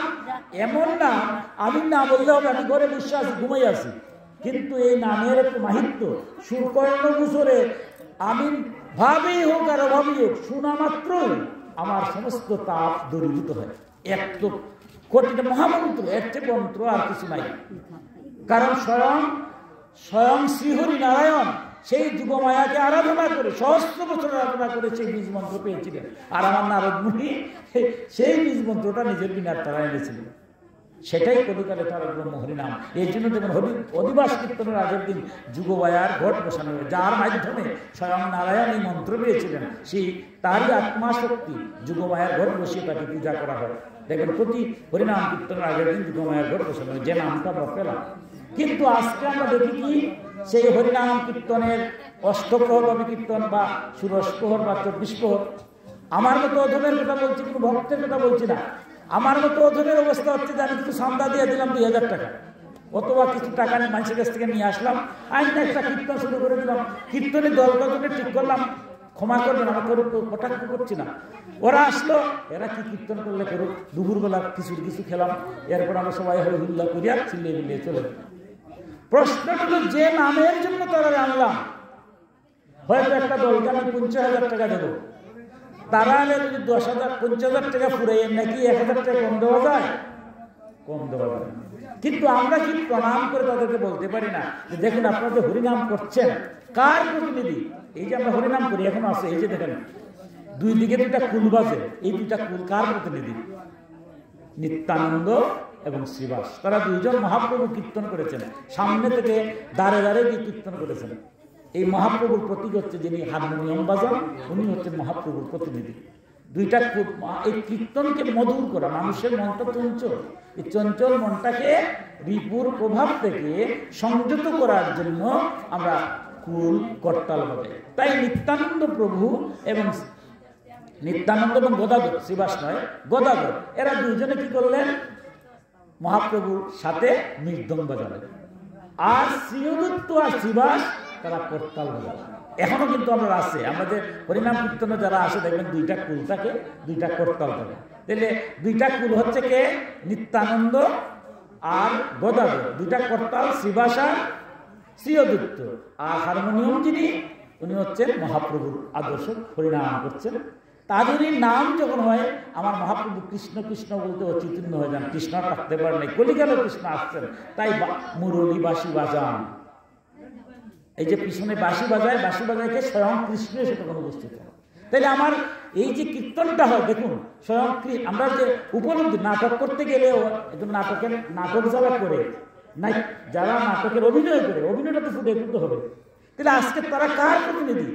এমন নাম আমি না বললে হবে, আমি ঘরে বসে আছি, ঘুমাই আছি, কিন্তু এই নামের একটু মাহিত্য সুকর্ণ গোচরে আমি ভাবেই হোক আর অভাবেই হোক শোনা মাত্রই আমার সমস্ত তাপ দূরীভূত হয়। এক তো কোটিটা মহামন্ত্র, এর চেয়ে মন্ত্র আর কিছু নাই। কারণ স্বয়ং শ্রীহরি নারায়ণ সেই যুগমায়াকে আরাধনা করে সহস্র বছর আরাধনা করে সেই বীজ মন্ত্র পেয়েছিলেন। আর আমার নারদ মুনি সেই বীজ মন্ত্রটা নিজের বিনার তারা এনেছিলেন। সেটাই কলিকালে তার ব্রহ্ম হরিনাম। এই জন্য যেমন অধিবাস কীর্তনের আগের দিন যুগমায়ার ঘট বসানো হয়, যার মাধ্যমে স্বয়ং নারায়ণ এই মন্ত্র পেয়েছিলেন, সেই তারই আত্মাশক্তি যুগমায়ার ঘট বসিয়ে তাকে পূজা করা হয়। দেখবেন প্রতি হরিনাম কীর্তনের আগের দিন যুগমায়ার ঘট বসানো হয়, যে নামটা আমরা পেলাম। কিন্তু আজকে আমরা দেখি কি সেই হরিনাম কীর্তনের অষ্টপ্রহর বা কীর্তন বা ষোড়শ প্রহর বা 24 প্রহর, আমার মতো অধমের কথা বলছি, কোনো ভক্তের কথা বলছি না, আমার মতো অধমের অবস্থা হচ্ছে যে আমি কিছু চাঁদা দিয়ে দিলাম 2000 টাকা, অথবা কিছু টাকা মানুষের কাছ থেকে নিয়ে আসলাম, আমি একটা কীর্তন শুরু করে দিলাম, কীর্তনের দলগতকে ঠিক করলাম, ক্ষমা করবেন আমার কটাক্ষ করছি না, ওরা আসলো, এরা কি কীর্তন করলে করুক, দুপুরবেলা কিছু খেলাম, এরপর আমরা সবাই হয়ে হুল্লা করিয়া চিল্লিয়ে মিলিয়ে চলে গেলাম। প্রশ্নটা হলো যে নামের জন্য তারা আনলাম, হয়তো একটা দলকে আমি 50,000 টাকা দেবো, তারা যদি 10,000 50,000 টাকা ফুরাইয়েন নাকি 1,000 টাকা কম দেওয়া যায়? কম দেওয়া যায়। কিন্তু আমরা কি প্রণাম করে তাদেরকে বলতে পারি না যে দেখুন আপনারা যে হরিনাম করছেন কার প্রতিনিধি? এই যে আমরা হরিনাম করি এখন আছে, এই যে দেখেন দুই দিকে দুইটা কুল বাজে, এই দুইটা কুল কার প্রতিনিধি? নিত্যানন্দ এবং শ্রীবাস, তারা দুইজন মহাপ্রভু কীর্তন করেছেন, সামনে থেকে দাঁড়ে দাঁড়ে গিয়ে কীর্তন করেছেন। এই মহাপ্রভুর প্রতীক হচ্ছে যিনি হারমোনিয়াম বাজান, উনি হচ্ছেন মহাপ্রভুর প্রতিনিধি। দুইটা এই কীর্তনকে মধুর করা, মানুষের মনটা চঞ্চল, এই চঞ্চল মনটাকে রিপুর প্রভাব থেকে সংযত করার জন্য আমরা কুল করতাল বাজাই। তাই নিত্যানন্দ প্রভু এবং নিত্যানন্দ এবং গদাধর, শ্রীবাস নয় গদাধর, এরা দুইজনে কি করলেন? মহাপ্রভুর সাথে মৃদঙ্গ বাজালেন। আর শ্রীদত্ত আর শ্রীবাস তারা করতাল বাজালেন। এখনো কিন্তু আমরা আছে, আমাদের হরিনাম কীর্তনে যারা আসে দেখবেন দুইটা কুল থাকে, দুইটা করতাল থাকে। তাহলে দুইটা কুল হচ্ছে কে? নিত্যানন্দ আর গদাধর, দুইটা করতাল শ্রীবাস আর শ্রীদত্ত, আর হারমোনিয়াম যিনি উনি হচ্ছেন মহাপ্রভুর আদর্শ হরিনাম করছেন। তাদেরই নাম যখন হয়, আমার মহাপ্রভু কৃষ্ণ কৃষ্ণ বলতে অচৈতন্য হয়ে যান, কৃষ্ণ থাকতে পারেন নাই, কলিকালে কৃষ্ণ আসছেন, তাই মুরলী বাঁশি বাজান। এই যে পিছনে বাঁশি বাজায়, বাঁশি বাজায়কে স্বয়ং কৃষ্ণ সেটা কোনো উপস্থিত হয়। তাইলে আমার এই যে কীর্তনটা হয় দেখুন, স্বয়ং আমরা যে উপলব্ধি, নাটক করতে গেলেও একজন নাটক যারা করে নাই, যারা নাটকের অভিনয় করে, অভিনয়টা তো ফুটে তুলতে হবে। তাহলে আজকে তারা কার প্রতিনিধি?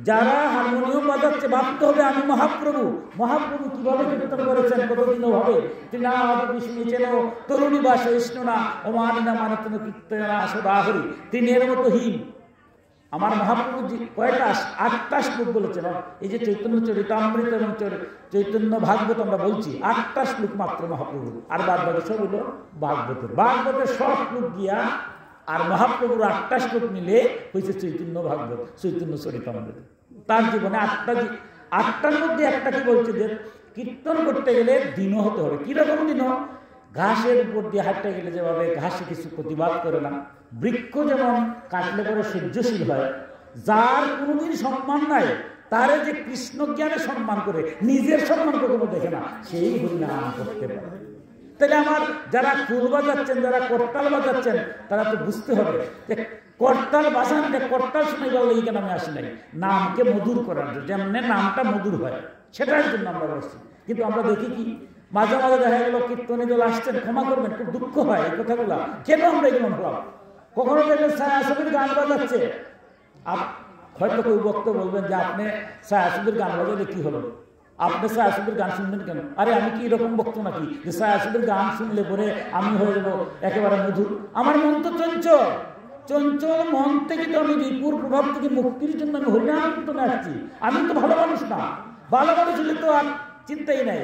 যারা হারমোনিয়াম বাজাচ্ছে ভাবতে হবে আমি মহাপ্রভু। মহাপ্রভু কিভাবে কীর্তন করেছেন, কতদিন হবে? তরুণী বা সহিষ্ণুনা অমানিনা মানতন কীর্তনা সদাহরি, তিনি এর মতো হীন। আমার মহাপ্রভু কয়টা 8টা শ্লোক বলেছেন। এই যে চৈতন্য চরিতামৃত এবং চৈতন্য ভাগবত আমরা বলছি, 8টা শ্লোক মাত্র মহাপ্রভু, আর বাদ বাকি সব হলো ভাগবতের সব শ্লোক গিয়া আর মহাপ্রভুর 8টা শ্লোক মিলে হয়েছে চৈতন্য ভাগবত, চৈতন্য চরিতামৃত। তার জীবনে 8টার মধ্যে একটা কি বলছে যে কীর্তন করতে গেলে দিনও হতে হবে। কিরকম দিনও? ঘাসের উপর দিয়ে হাঁটতে গেলে যেভাবে ঘাসে কিছু প্রতিবাদ করে না, বৃক্ষ যেমন কাটলে পরে সহ্যশীল হয়, যার কোনোদিন সম্মান নাই তারে যে কৃষ্ণ জ্ঞানে সম্মান করে, নিজের সম্মান কখনো দেখে না, সেই হরিনাম করতে পারে। তাহলে আমার যারা কুল বাজাচ্ছেন, যারা করতাল বাজাচ্ছেন, তারা তো বুঝতে হবে যে করতাল বাজান, করতাল শুনে গেলে এই কেন আমি আসি নাই, নামকে মধুর করার জন্য, যেমন নামটা মধুর হয় সেটার জন্য আমরা বসছি। কিন্তু আমরা দেখি কি মাঝে মাঝে দেখা গেল কীর্তনে দল আসছেন, ক্ষমা করবেন, খুব দুঃখ হয় এই কথাগুলো, কেন আমরা এগুলো ভাবলাম। কখনো দেখবেন ছায়াছবির গান বাজাচ্ছে, হয়তো কেউ বক্তব্য বলবেন যে আপনি ছায়াছবির গান বাজালে কি হলো, আপনি ছায়াছবির গান শুনবেন কেন? আরে আমি কি এরকম বক্তব্য নাকি যে ছায়াছবির গান শুনলে পরে আমি হয়ে যাবো একেবারে মধুর? আমার মন তো চঞ্চল, চঞ্চল মন থেকে তো আমি রিপুর প্রভাব থেকে মুক্তির জন্য আমি হরিনাম কীর্তনে আসছি। আমি তো ভালো মানুষ না, ভালো মানুষ হলে তো আর চিন্তাই নাই,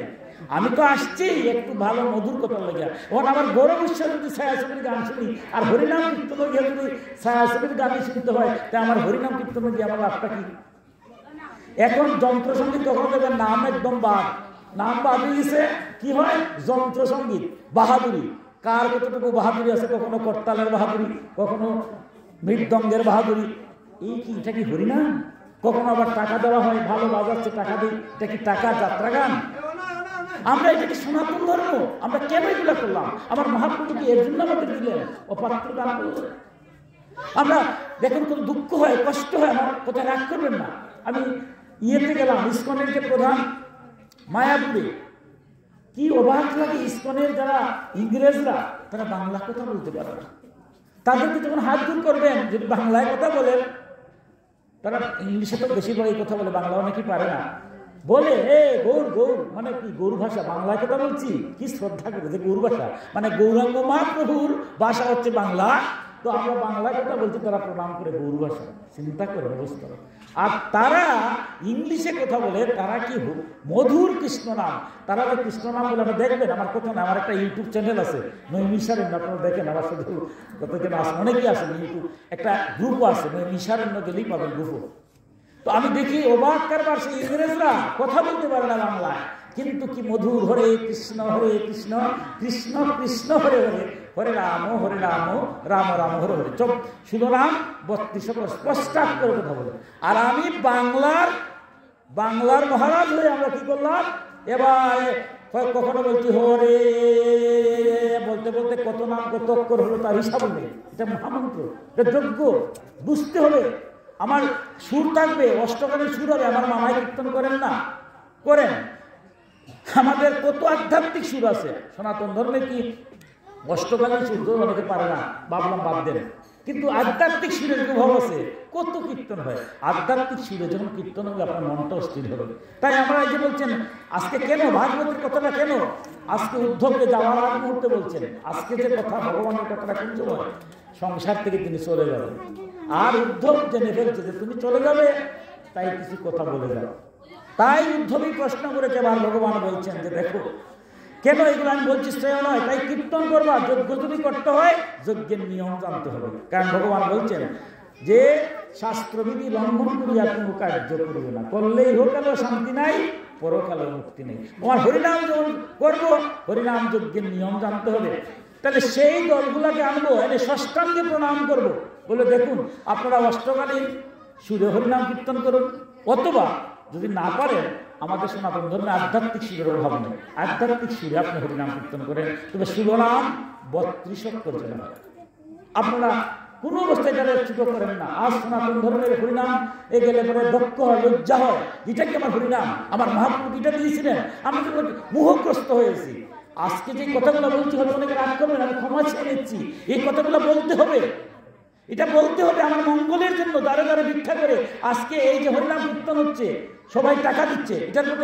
আমি তো আসছি একটু ভালো মধুর কথা লেগে। এখন আমার গৌরব ঈশ্বর যদি ছায়াছবির গান শুনি আর হরিনাম কীর্তন গিয়ে যদি ছায়াছবির গানই শুনতে হয়, তাই আমার হরিনাম কীর্তন গিয়ে আমার লাভটা কি? এখন যন্ত্রসঙ্গীত কখনো দেবেন নাম একদম নাম বাদ হয়ে গেছে, কি হয়? যন্ত্রসঙ্গীত, বাহাদুরি, কার কতটুকু বাহাদুরি আছে, কখনো করতালের বাহাদুরি, কখনো মৃদঙ্গের বাহাদুরি। এটা কি হরিনাম? কখনো আবার টাকা দেওয়া হয়, ভালো বাজাচ্ছে টাকা দিই, এটা কি টাকা যাত্রা গান? আমরা এটা কি সনাতন ধর্ম? আমরা কেন এগুলো করলাম? আমার মহাপ্রভু কি এর জন্য আমাদের দিলেন অপাত্র দান করলেন? আমরা দেখুন কত দুঃখ হয়, কষ্ট হয়, আমার কোথায় রাগ করবেন না। আমি ইয়েতে গেলাম, ইসকনের যে প্রধান মায়াপুরে, কি অবাক লাগে, ইসকনের যারা ইংরেজরা তারা বাংলা কথা বলতে পারে না। তাদেরকে যখন হাত দূর করবেন, যদি বাংলায় কথা বলেন, তারা ইংলিশে তো বেশিরভাগ কথা বলে, বাংলা অনেকেই পারে না, বলে এ গৌর গৌর, মানে কি গৌর ভাষা, বাংলায় কথা বলছি, কি শ্রদ্ধা করে যে গৌর ভাষা, মানে গৌরাঙ্গ মহাপ্রভুর ভাষা হচ্ছে বাংলা, তো আমরা বাংলায় কথা বলছি, তারা প্রণাম করে গৌর ভাষা। চিন্তা করে অবস্থা। আর তারা ইংলিশে কথা বলে, তারা কি মধুর কৃষ্ণ নাম, তারা যে কৃষ্ণ নাম বলে, আমরা দেখবেন, আমার কথা না, আমার একটা ইউটিউব চ্যানেল আছে নৈমিষারণ্য, আপনারা দেখেন, আমার সাথে কতজন আসে, অনেকেই আসেন, ইউটিউব একটা গ্রুপও আছে, নৈমিষারণ্য গেলেই পাবেন গ্রুপও। তো আমি দেখি অবাক কারবার, সেই ইংরেজরা কথা বলতে পারে না বাংলায়, কিন্তু কি মধুর হরে কৃষ্ণ কৃষ্ণ কৃষ্ণ হরে হরে, হরে রাম রাম রাম হরে হরে, চোখ শুধু নাম 32 স্পষ্ট করে কথা বলে। আর আমি বাংলার মহারাজ হয়ে আমরা কি করলাম, এবার কখনো বলছি হরে, বলতে বলতে কত নাম কত অক্ষর হলো তার হিসাব নেই। এটা মহামন্ত্র, এটা যজ্ঞ, বুঝতে হবে। আমার সুর থাকবে, অষ্টগানের সুর হবে। আমার মামাই কীর্তন করেন না? করেন। আমাদের কত আধ্যাত্মিক সুর আছে সনাতন ধর্মে, কি অষ্টগানের সুর তো অনেকে পারে না, ভাবলাম বাদ দেন, কিন্তু আধ্যাত্মিক সুরের প্রভাব আছে, কত কীর্তন হয়। আধ্যাত্মিক সুরে যখন কীর্তন হবে, আপনার মনটা স্থির হবে। তাই আমরা এই যে বলছেন আজকে কেন ভাগবতের কথাটা, কেন আজকে উদ্ধবকে যাওয়ার আগ মুহূর্তে বলছেন, আজকে যে কথা ভগবানের কথাটা কোন সময়, সংসার থেকে তিনি চলে যাবেন। আর উদ্ধব জেনে ফেলছে যে তুমি চলে যাবে, তাই কিছু কথা বলে যাও। তাই উদ্ধবই প্রশ্ন করেছে, আর ভগবান বলছেন যে দেখো কেন এগুলো আমি বলছি, শ্রেয় নয়, তাই কীর্তন করবা, যজ্ঞ যদি করতে হয় যজ্ঞের নিয়ম জানতে হবে। কারণ ভগবান বলছেন যে শাস্ত্রবিধি লঙ্ঘন করিয়া কোনো কার্য করিবে না, করলেই হোকালেও শান্তি নাই, পরকালেও মুক্তি নেই। তোমার হরিনাম যখন করবো, হরিনাম যজ্ঞের নিয়ম জানতে হবে। তাহলে সেই দলগুলাকে আনবো, এনে ষষ্ঠাঙ্গে প্রণাম করবো, বলে দেখুন আপনারা অষ্টকালীন সুরে হরিনাম কীর্তন করুন, অথবা যদি না পারেন, আমাদের সনাতন ধর্মে আধ্যাত্মিক সুরের অভাব নেই, আধ্যাত্মিক সুরে আপনি হরিনাম কীর্তন করেন, তবে শিবনাম 32 অক্ষর যেন হয়। আপনারা কোনো অবস্থায় যারা ছোট করেন না। আজ সনাতন ধর্মের হরিনাম এ গেলে পরে দক্ষ হয়, লজ্জা হয়, এটা কি আমার হরিনাম, আমার মহাপ্রভু এটা দিয়েছিলেন, আমি তো মোহগ্রস্ত হয়েছি। আজকে যে কথাগুলো বলছি হয়তো অনেকে রাগ করবেন, আমি ক্ষমা চেয়ে নিচ্ছি। এই কথাগুলো বলতে হবে, এটা বলতে হবে আমার মঙ্গলের জন্য। দ্বারে দ্বারে ভিক্ষা করে আজকে এই যে হরিনাম কীর্তন হচ্ছে, সবাই টাকা দিচ্ছে, এটার প্রতি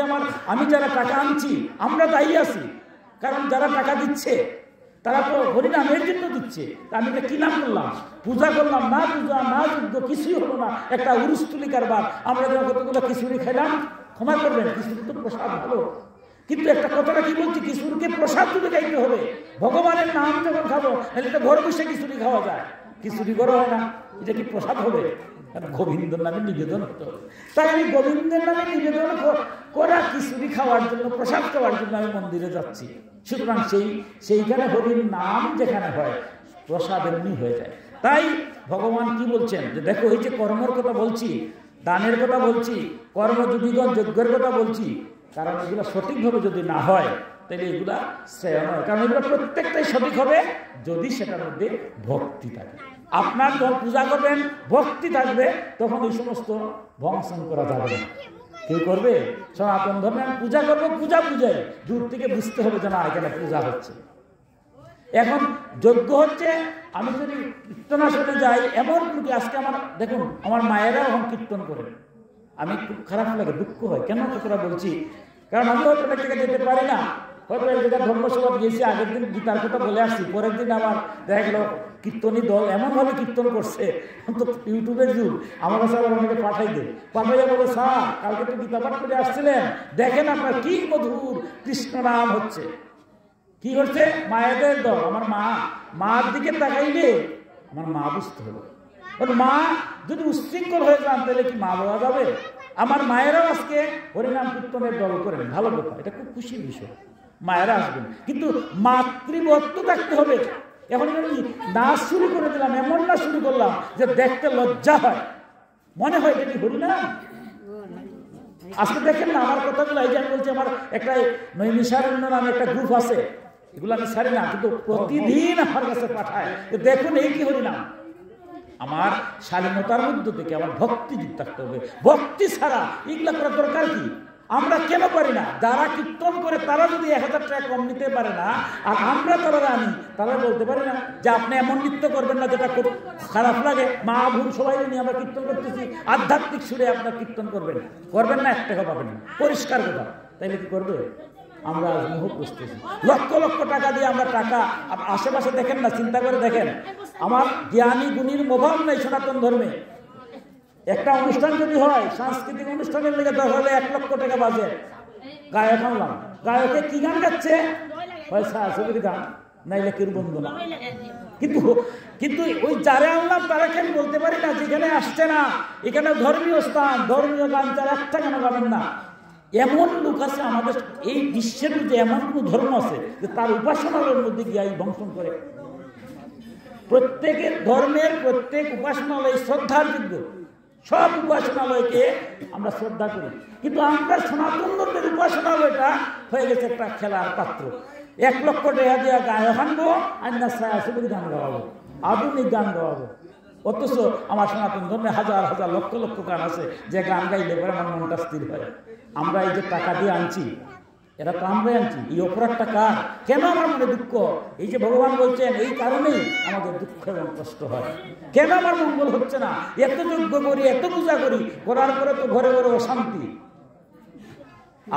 আমি যারা টাকা আনছি আমরা দায়ী আছি। কারণ যারা টাকা দিচ্ছে তারা তো হরিনামের জন্য দিচ্ছে। আমি এটা কি নাম করলাম, পূজা করলাম না, পূজা না যুদ্ধ কিছুই হলো না, একটা উরুস্তুলি কারবার। আমরা যখন কতগুলো খিচুড়ি খেলাম, ক্ষমা করবেন, খিচুড়ি তো প্রসাদ ভালো, কিন্তু একটা কথাটা কি বলছি, খিচুড়িকে প্রসাদ তুলে খাইতে হবে। ভগবানের নাম যখন খাবো, তাহলে ঘর বসে খিচুড়ি খাওয়া যায়, খিচুড়ি করা হয় না, এটা কি প্রসাদ হবে? গোবিন্দর নামে নিবেদন হতো। তাই আমি গোবিন্দের নামে নিবেদন করা খিচুড়ি খাওয়ার জন্য, প্রসাদ খাওয়ার জন্য আমি মন্দিরে যাচ্ছি। সুতরাং সেইখানে হরির নাম যেখানে হয়, প্রসাদ এমনি হয়ে যায়। তাই ভগবান কি বলছেন যে দেখো, এই যে কর্মের কথা বলছি, দানের কথা বলছি, কর্মযোগীগণ যজ্ঞের কথা বলছি, কারণ এগুলো সঠিকভাবে যদি না হয় তাহলে এগুলা শ্রেয় নয়। কারণ এগুলো প্রত্যেকটাই সঠিক হবে যদি সেটার মধ্যে ভক্তি থাকে। আপনার যখন পূজা করবেন ভক্তি থাকবে, তখন এই সমস্ত ভংসন করা যাবে না। কেউ করবে সনাতন ধর্মে আমি পূজা করবো, পূজায় দূর থেকে বুঝতে হবে যে না, এখানে পূজা হচ্ছে। এখন যজ্ঞ হচ্ছে, আমি যদি কীর্তনাসনে যাই, এমন কি আজকে আমার দেখুন, আমার মায়েরা এখন কীর্তন করে, আমি খুব খারাপ লাগে, দুঃখ হয়। কেন কথাটা বলছি, কারণ আমি হয়তো অনেক জায়গায় যেতে পারি না, হয়তো এক জায়গায় ধর্মসভা গিয়েছি, আগের দিন গীতার কথা বলে আসছি, পরের দিন আমার দেখা গেল কীর্তনী দল এমনভাবে কীর্তন করছে, তো ইউটিউবের যুগ, আমার কাছে আবার অনেকে পাঠাইয়া বলে স্যার কালকে তো গীতা পাঠ করে আসছিলেন, দেখেন আপনার কি মধুর কৃষ্ণ নাম হচ্ছে। কি করছে মায়েদের দল, আমার মার দিকে তাকাইলে আমার মা বুঝতে হবে। মা যদি উচ্ছৃঙ্খল হয়ে যান তাহলে কি মা বলা যাবে? আমার মায়েরাও আজকে হরিনাম কীর্তনের দল করেন, ভালো কথা, এটা খুব খুশির বিষয়। মায়েরা আসবেন, কিন্তু মাতৃবত্ব থাকতে হবে। এখন আমি নাচ শুরু করে দিলাম, এমন না শুরু করলাম যে দেখতে লজ্জা হয়, মনে হয় এটা কি হরিনাম। আজকে দেখেন না আমার কথাগুলো, এই যে আমি বলছি আমার একটা নৈমিষারণ্য নামে একটা গ্রুপ আছে, এগুলো আমি ছাড়ি না, কিন্তু প্রতিদিন আমার কাছে পাঠায় দেখুন এই কি হরিনাম। আমার শালীনতার মধ্য থেকে আমার ভক্তি যুক্ত থাকতে হবে, ভক্তি ছাড়া এগুলা করার দরকার কি? আমরা কেন পারি না? যারা কীর্তন করে তারা যদি 1000 টাকা কম নিতে পারে না, আর আমরা তারা আনি, তারা বলতে পারে না যে আপনি এমন নৃত্য করবেন না যেটা খুব খারাপ লাগে, মা বোন সবাই নিয়ে আমরা কীর্তন করতেছি, আধ্যাত্মিক সুরে আপনার কীর্তন করবেন, করবেন না, 1 টাকা পাবেন না, পরিষ্কার কথা। তাইলে কি করবে? আমরা মোহ বুঝতেছি, লক্ষ লক্ষ টাকা দিয়ে আমরা টাকা আশেপাশে দেখেন না, চিন্তা করে দেখেন, আমার জ্ঞানী গুণীর অভাব নেই সনাতন ধর্মে। একটা অনুষ্ঠান যদি হয়, সাংস্কৃতিক অনুষ্ঠানের লেগে ধর হলে 1 লক্ষ টাকা বাজে, গায়ক আনলাম, গায়কে কি গান গাচ্ছে? পয়সা ছবির গান, নাইলে কির বন্ধনা। কিন্তু ওই যারা আনলাম তারা কেন বলতে পারি না যেখানে আসছে না, এখানে ধর্মীয় স্থান, ধর্মীয় গান তারা একটা কেন গাবেন না? এমন লোক আছে আমাদের এই বিশ্বের মধ্যে, এমন কোন ধর্ম আছে যে তার উপাসনালয়ের মধ্যে গিয়ে দংশন করে। প্রত্যেকের ধর্মের প্রত্যেক উপাসনালয় শ্রদ্ধার যোগ্য, সব উপাসনালয়কে আমরা শ্রদ্ধা করি, কিন্তু আমরা সনাতন ধর্মের উপাসনালয়টা হয়ে গেছে একটা খেলার পাত্র। 1 লক্ষ টাকা দিয়ে গায়ক আনবো, আন্না ছায়াছবির গান গাওয়াবো, আধুনিক গান গাওয়াবো। অথচ আমার সনাতন ধর্মে হাজার হাজার লক্ষ লক্ষ গান আছে যে গান গাইলে পরে আমার মনটা স্থির হয়। আমরা এই যে টাকা দিয়ে আনছি, এরা তো আমরাই আনছি, এই অপরাধটা কার? কেন আমার মনে দুঃখ? এই যে ভগবান বলছেন এই কারণেই আমাদের দুঃখ এবং কষ্ট হয়। কেন আমার মঙ্গল হচ্ছে না? এত যজ্ঞ করি, এত পূজা করি, করার পরে তো ঘরে ঘরে অশান্তি।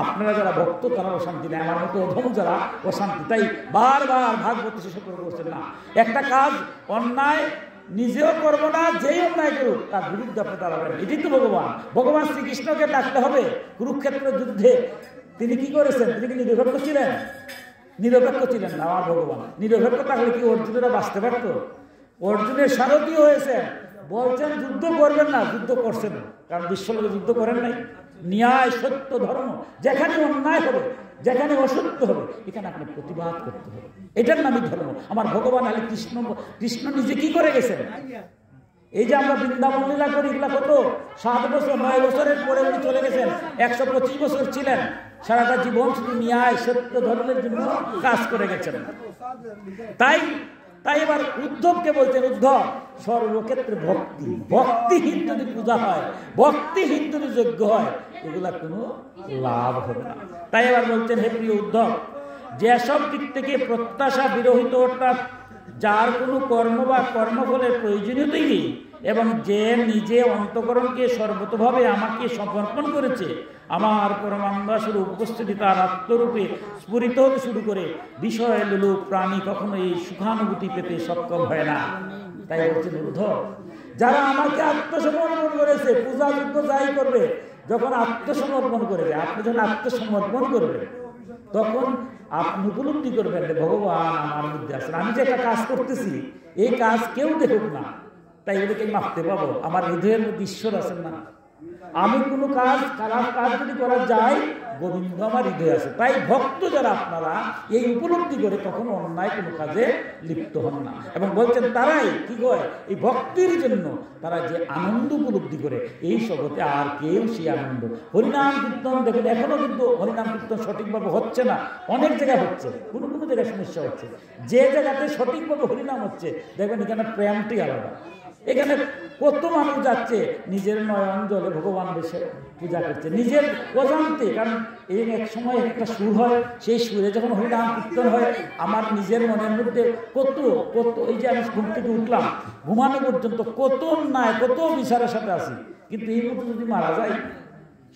আপনারা যারা ভক্ত তারা অশান্তি নেই, আমার মতো অধম যারা অশান্তি। তাই বারবার ভাগবত সতর্ক করছেন না, একটা কাজ অন্যায় নিজেও করবো না, যেই অন্যায় করুক তার বিরুদ্ধে আপনি দাঁড়াবেন। এটি তো ভগবান শ্রীকৃষ্ণকে ডাকতে হবে কুরুক্ষেত্রের যুদ্ধে। তিনি কি করেছেন? তিনি কি নিরপেক্ষ ছিলেন? নিরপেক্ষ ছিলেন না। আমার ভগবান নিরপেক্ষ থাকলে কি অর্জুনেরা বাঁচতে পারত? অর্জুনের সারথি হয়েছে, বলছেন যুদ্ধ করবেন না, যুদ্ধ করছেন, কারণ বিশ্বলোকে যুদ্ধ করেন নাই। ন্যায় সত্য ধর্ম, যেখানে অন্যায় হবে, যেখানে অসত্য হবে, এখানে আপনি প্রতিবাদ করতে হবে, এটার নামই ধর্ম। আমার ভগবান আলী কৃষ্ণ নিজে কি করে গেছেন? এই যে আমরা বৃন্দাবন লীলা করি, এগুলা কত 7 বছর 9 বছরের পরে উনি চলে গেছেন, 125 বছর ছিলেন, সারাটা জীবন শুধু ন্যায় সত্য ধর্মের জন্য কাজ করে গেছেন। তাই এবার উদ্ধবকে বলছেন, উদ্ধব সর্বক্ষেত্রে ভক্তিহীন যদি পূজা হয়, ভক্তিহীন যদি যজ্ঞ হয়, এগুলা কোনো লাভ হবে না। তাই এবার বলছেন, হে প্রিয় উদ্ধব, যেসব দিক থেকে প্রত্যাশা বিরহিত, অর্থাৎ যার কোনো কর্ম বা কর্মফলের প্রয়োজনীয়তাই নেই, এবং যে নিজে অন্তঃকরণকে সর্বতভাবে আমাকে সমর্পণ করেছে, আমার পরমানন্দস্বরূপ উপস্থিতি তার আত্মরূপে স্ফুরিত হতে শুরু করে, বিষয় লোলুপ প্রাণী কখনো এই সুখানুভূতি পেতে সক্ষম হয় না। তাই বলছেন, উদ্ধব, যারা আমাকে আত্মসমর্পণ করেছে, পূজা যজ্ঞ যাই করবে, যখন আত্মসমর্পণ করবে, আপনি যখন আত্মসমর্পণ করবেন, তখন আপনি উপলব্ধি করবেন যে ভগবান আমার মধ্যে আছেন। আমি যে একটা কাজ করতেছি, এই কাজ কেউ দেখুক না, তাই ওদেরকে মাপতে পাবো আমার হৃদয়ের মধ্যে ঈশ্বর আছেন না। আমি কোনো খারাপ কাজ যদি করা যায়, গোবিন্দ আমার হৃদয়ে আছে। তাই ভক্ত যারা আপনারা এই উপলব্ধি করে কখনো অন্যায় কোনো কাজে লিপ্ত হন না। এবং বলছেন তারাই কি করে, এই ভক্তির জন্য তারা যে আনন্দ উপলব্ধি করে, এই জগতে আর কেউ সেই আনন্দ। হরিনাম কীর্তন দেখুন, এখনো কিন্তু হরিনাম কীর্তন সঠিকভাবে হচ্ছে না, অনেক জায়গায় হচ্ছে, কোনো জায়গায় সমস্যা হচ্ছে। যে জায়গাতে সঠিকভাবে হরিনাম হচ্ছে, দেখবেন এখানে প্রেমটি আলাদা। এখানে কত মানুষ যাচ্ছে নিজের নয়ন জলে ভগবান বেশে পূজা করছে, নিজের অজান্তে। কারণ এই এক সময় একটা সুর হয়, সেই সুরে যখন হরিনাম কীর্তন হয়, আমার নিজের মনের মধ্যে কত এই যে আমি ঘুম থেকে উঠলাম, ঘুমানো পর্যন্ত কত অন্যায়, কত বিচারের সাথে আছি, কিন্তু এই মতো যদি মারা যায়,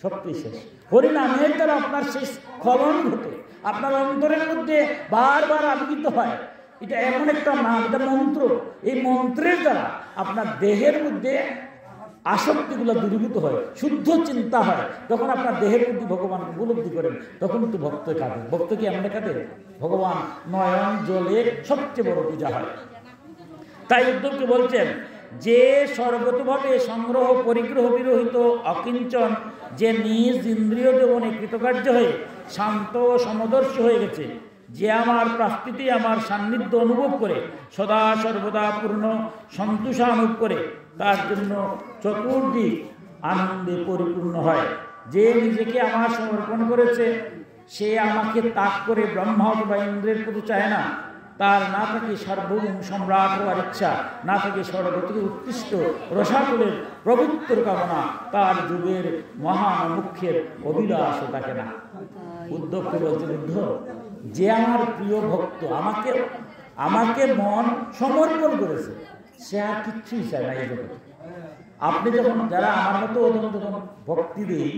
সবটাই শেষ। হরিনামের দ্বারা আপনার শেষ স্খলন ঘটে, আপনার অন্তরের মধ্যে বারবার আবির্ভূত হয়। এটা এমন একটা নাম, এটা মন্ত্র। এই মন্ত্রের দ্বারা আপনার দেহের মধ্যে আসক্তিগুলো দূরীভূত হয়, শুদ্ধ চিন্তা হয়, তখন আপনার দেহের মধ্যে ভগবান উপলব্ধি করেন, তখন তো ভক্ত কাঁদে। ভক্ত কি এমন কাঁদে? ভগবান নয়ন জলের সবচেয়ে বড় পূজা হয়। তাই উদ্ধবকে বলছেন, যে সর্বতভাবে সংগ্রহ পরিগ্রহ বিরহিত অকিঞ্চন, যে নিজ ইন্দ্রিয় দেবনে কৃতকার্য হয়ে শান্ত সমদর্শী হয়ে গেছে, যে আমার প্রাপ্তিতে আমার সান্নিধ্য অনুভব করে সদা সর্বদা পূর্ণ সন্তোষানুভব করে, তার জন্য চতুর্দিক আনন্দে পরিপূর্ণ হয়। যে নিজেকে আমার সমর্পণ করেছে, সে আমাকে ত্যাগ করে ব্রহ্মা অথবা ইন্দ্রের প্রতি চায় না। তার না থাকে সার্বভৌম সম্রাট হওয়ার ইচ্ছা, না থাকে সর্বত্র উৎকৃষ্ট রসাকুলের প্রভুত্বর কামনা, তার যুগের মহান মুখ্যের অভিলাষও থাকে না। উদ্ধবকে বলছে, বুদ্ধ, যে আমার প্রিয় ভক্ত আমাকে মন সমর্পণ করেছে, সে আর কিচ্ছুই চায় না এই জগতে। আপনি যখন যারা আমার মতো যখন ভক্তি দিই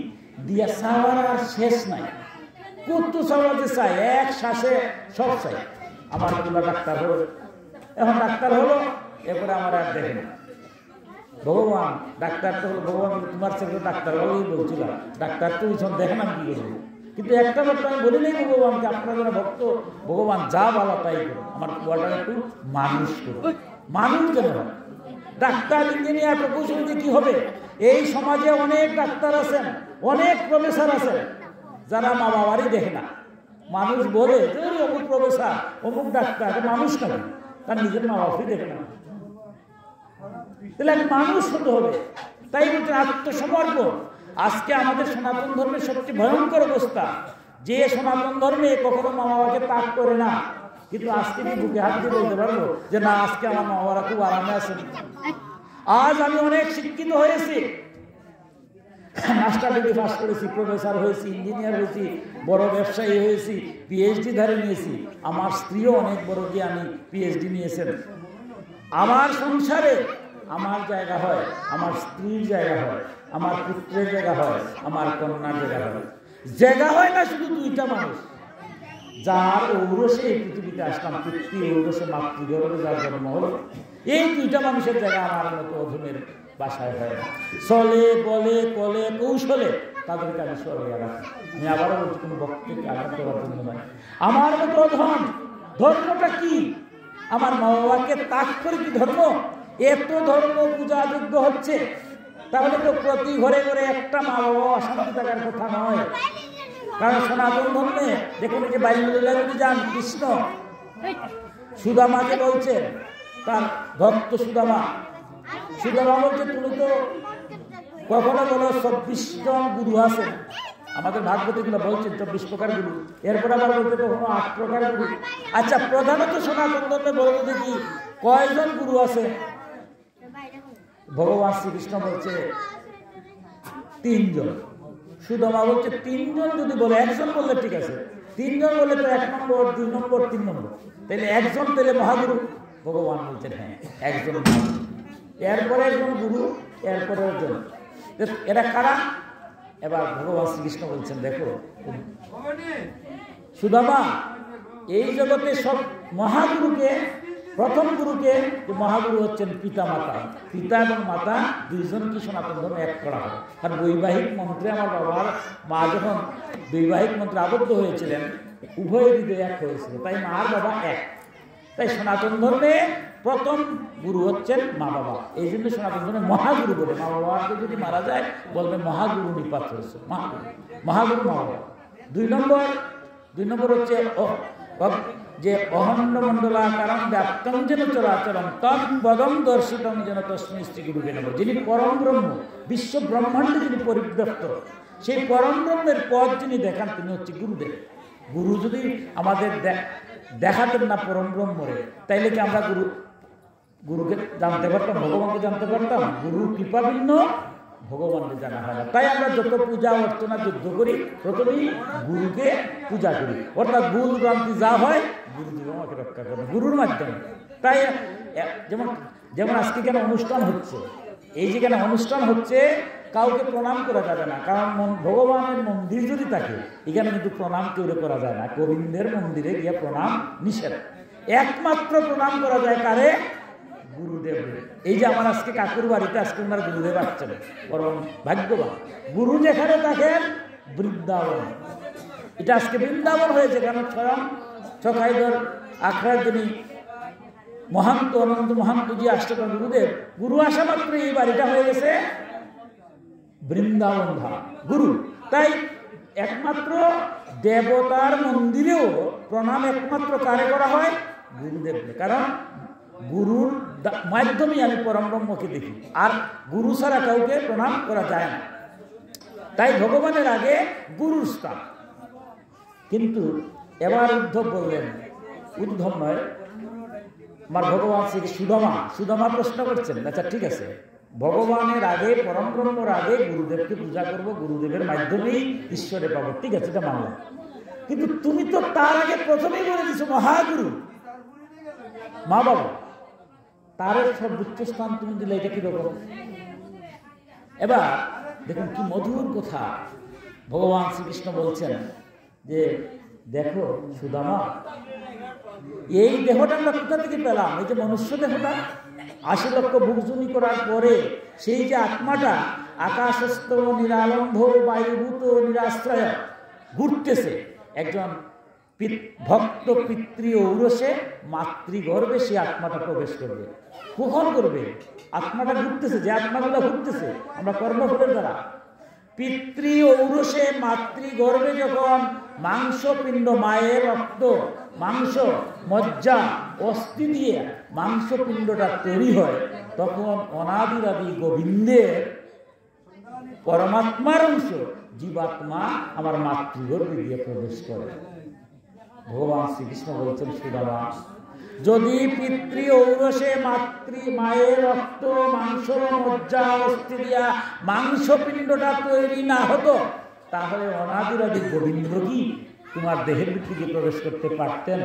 দিয়া চাওয়ার আর শেষ নাই, কত চাওয়াতে চাই, এক শ্বাসে সব চাই। আমার কিংবা ডাক্তার হলো, এখন ডাক্তার হলো, এরপরে আমার আর দেখে না। ভগবান ডাক্তার তো হলো, ভগবান তোমার ছেলে ডাক্তার হলেই বলছিলাম, ডাক্তার তো ওইসব দেখে না কি করবো। কিন্তু একটা ব্যাপার আমি বলি নাই ভগবানকে, আপনারা যারা ভক্ত, ভগবান যা বলা তাই করো, আমার বলাটা একটু মানুষ করো। মানুষ কেন হয়? ডাক্তার, ইঞ্জিনিয়ার, প্রকৌশলী কি হবে? এই সমাজে অনেক ডাক্তার আছেন, অনেক প্রফেসর আছেন, যারা মা বাবারই দেখে না। মানুষ বলে যে অমুক প্রফেসর, অমুক ডাক্তার, মানুষ কেন? তার নিজের মা বাবাই দেখে না। তাহলে মানুষ হতে হবে। তাই বলছেন আত্মসমর্পণ। আজকে আমাদের সনাতন ধর্মের সবচেয়ে ভয়ঙ্কর অবস্থা, যে সনাতন ধর্মে কখনো মা বাবাকে ত্যাগ করে না। কিন্তু আজকে আমি বুকে হাত দিয়ে বলতে পারবো যে না, আজকে আমার মা বাবারা খুব আরামে আছেন। আজ আমি অনেক শিক্ষিত হয়েছি, মাস্টার ডিগ্রি পাস করেছি, প্রফেসর হয়েছি, ইঞ্জিনিয়ার হয়েছি, বড় ব্যবসায়ী হয়েছি, পিএইচডি ধারে নিয়েছি। আমার স্ত্রীও অনেক বড় জ্ঞানী, পিএইচডি নিয়েছেন। আমার সংসারে আমার জায়গা হয়, আমার স্ত্রীর জায়গা হয়, আমার পুত্রের জায়গা হয়, আমার কন্যার জায়গা হয়। জায়গা হয় না শুধু দুইটা মানুষ, যার ঔরসে এই পৃথিবীতে আসলাম, পিতৃ ঔরসে মাতৃগর্ভে যার জন্ম হলো, এই দুইটা মানুষের জায়গা আমার মতো অধমের বাসায় হয় না। চলে বলে কলে কৌশলে তাদেরকে আমি সরিয়ে রাখি। আমি আবারও বলছি, কোনো বক্তব্যকে আঘাত দেওয়ার জন্য নয়। আমার মতো অধম, ধর্মটা কি? আমার মা বাবাকে ত্যাগ করে কি ধর্ম? এত ধর্ম পূজাযোগ্য হচ্ছে, তাহলে তো প্রতি ঘরে ঘরে একটা মা বাবা অশান্তি থাকার কথা নয়। কারণ সনাতন ধর্মে দেখুন, যে বাল্যলীলা যদি যান, কৃষ্ণ সুদামাকে বলছে, তার ভক্ত সুদামা বলছে, তুমি তো কখনো বলো 24 জন গুরু আছে, আমাদের ভাগবতীগুলো বলছেন 24 প্রকার গুরু, এরপর আবার বলতে কখনো 8 প্রকার গুরু। আচ্ছা, প্রধানত সনাতন ধর্মে বলতে দেখি কয়জন গুরু আছে? ভগবান শ্রীকৃষ্ণ বলছে 3 জন। সুদামা বলছে 3 জন যদি বলে, 1 জন বললে ঠিক আছে, 3 জন বলে তো 1 নম্বর, 2 নম্বর, 3 নম্বর, তাহলে 1 জন পেলে মহাগুরু। ভগবান বলছেন হ্যাঁ, 1 জন, এরপরে 1 জন গুরু, এরপরে 1 জন। এরা কারা? এবার ভগবান শ্রীকৃষ্ণ বলছেন, দেখো সুদামা, এই জগতে সব মহাগুরুকে, প্রথম গুরুকে, মহাগুরু হচ্ছেন পিতা মাতা, পিতা এবং মাতা দুইজনকে সনাতন ধর্মে এক করা হয়। আর বৈবাহিক মন্ত্রে আমার বাবার মা যখন বৈবাহিক মন্ত্রে আবদ্ধ হয়েছিলেন, উভয়ের হৃদয় এক হয়েছিল, তাই মা আর বাবা এক। তাই সনাতন ধর্মে প্রথম গুরু হচ্ছেন মা বাবা, এই জন্য সনাতন ধর্মে মহাগুরু বলে। মা বাবাকে যদি মারা যায় বলবে মহাগুরু নিপাত হয়েছে, মহাগুরু মা বাবা। 2 নম্বর হচ্ছে যে অহণ্ড মণ্ডলাকারং ব্যাপ্তং যেন চরাচরম তদ্বদং দর্শিতং যেন তস্মিং শ্রী গুরুবে নমঃ। যিনি পরম ব্রহ্ম, বিশ্ব ব্রহ্মাণ্ডে যিনি পরিব্যাপ্ত, সেই পরম ব্রহ্মের পথ যিনি দেখান, তিনি হচ্ছে গুরুদেব। গুরু যদি আমাদের দেখাতেন না পরম ব্রহ্মরে, তাইলে কি আমরা গুরুকে জানতে পারতাম, ভগবানকে জানতে পারতাম? গুরুর কৃপা ভিন্ন ভগবানকে জানা হয় না। তাই আমরা যত পূজা অর্চনা যুদ্ধ করি, প্রথমেই গুরুকে পূজা করি, অর্থাৎ ভুল ভ্রান্তি যা হয় গুরুদেব আমাকে রক্ষা করেন গুরুর মাধ্যমে। তাই যেমন আজকে কেন অনুষ্ঠান হচ্ছে, এই যে কেন অনুষ্ঠান হচ্ছে, কাউকে প্রণাম করা যাবে না, কারণ ভগবানের মন্দির যদি থাকে, এখানে কিন্তু প্রণাম কেউ করা যায় না। গোবিন্দের মন্দিরে গিয়ে প্রণাম নিষেধ। একমাত্র প্রণাম করা যায় কারে? গুরুদেব। এই যে আমার আজকে কাকুর বাড়িতে আজকে ওনার গুরুদেব আসছেন, পরম ভাগ্যবান। গুরু যেখানে থাকেন বৃন্দাবন, এটা আজকে বৃন্দাবন হয়েছে, কারণ স্বয়ং ছকাইদর আখড়ার যিনি মহান্ত অনন্ত মহান্তজি আসছে গুরুদেব, গুরু আসা মাত্র এই বাড়িটা হয়ে গেছে বৃন্দাবন ধাম, গুরু। তাই একমাত্র দেবতার মন্দিরেও প্রণাম একমাত্র কারে করা হয়? গুরুদেবকে। কারণ গুরুর মাধ্যমে আমি পরম ব্রহ্মকে দেখি, আর গুরু ছাড়া কাউকে প্রণাম করা যায় না। তাই ভগবানের আগে গুরুর স্থান। কিন্তু এবার উদ্ধব বললেন, উদ্ধব নয়, আমার ভগবান শ্রী সুদামা প্রশ্ন করছেন, আচ্ছা ঠিক আছে, ভগবানের আগে পরম ব্রহ্মর আগে গুরুদেবকে পূজা করব, গুরুদেবের মাধ্যমেই ঈশ্বরে পাবো, ঠিক আছে, এটা মানলাম। কিন্তু তুমি তো তার আগে প্রথমেই বলে দিছো মহাগুরু মা বাবা, তার সর্বোচ্চ স্থান তুমি দিলে, এটা কিরকম? এবার দেখুন কি মধুর কথা ভগবান শ্রীকৃষ্ণ বলছেন যে দেখো সুদামা, এই দেহটা আমরা কোথা থেকে পেলাম? এই যে মনুষ্য দেহটা ৮০ লক্ষ ভুগজুনি করার পরে সেই যে আত্মাটা আকাশস্থ নিরালম্ভ বায়ুভূত নিরাশ্রয় ঘুরতেছে, একজন ভক্ত পিতৃ ঔরসে মাতৃগর্ভে সে আত্মাটা প্রবেশ করবে। কখন করবে? আত্মাটা ঘুরতেছে, যে আত্মাগুলো ঘুরতেছে আমরা কর্মফলের দ্বারা, পিতৃ ঔরসে মাতৃগর্ভে যখন মাংসপিণ্ড, মায়ের রক্ত, মাংস, মজ্জা, অস্থি দিয়ে মাংসপিণ্ডটা তৈরি হয়, তখন অনাদিরাদি গোবিন্দের পরমাত্মার অংশ জীবাত্মা আমার মাতৃগর্ভে দিয়ে প্রবেশ করে। ভগবান শ্রীকৃষ্ণ বলছেন সুদামা, যদি পিতৃ ঔরসে মায়ের রক্ত, মাংস, মজ্জা, অস্থি দিয়া মাংসপিণ্ডটা তৈরি না হতো, তাহলে অনাদিরাদি গোবিন্দ কি তোমার দেহের ভিতরে প্রবেশ করতে পারতেন?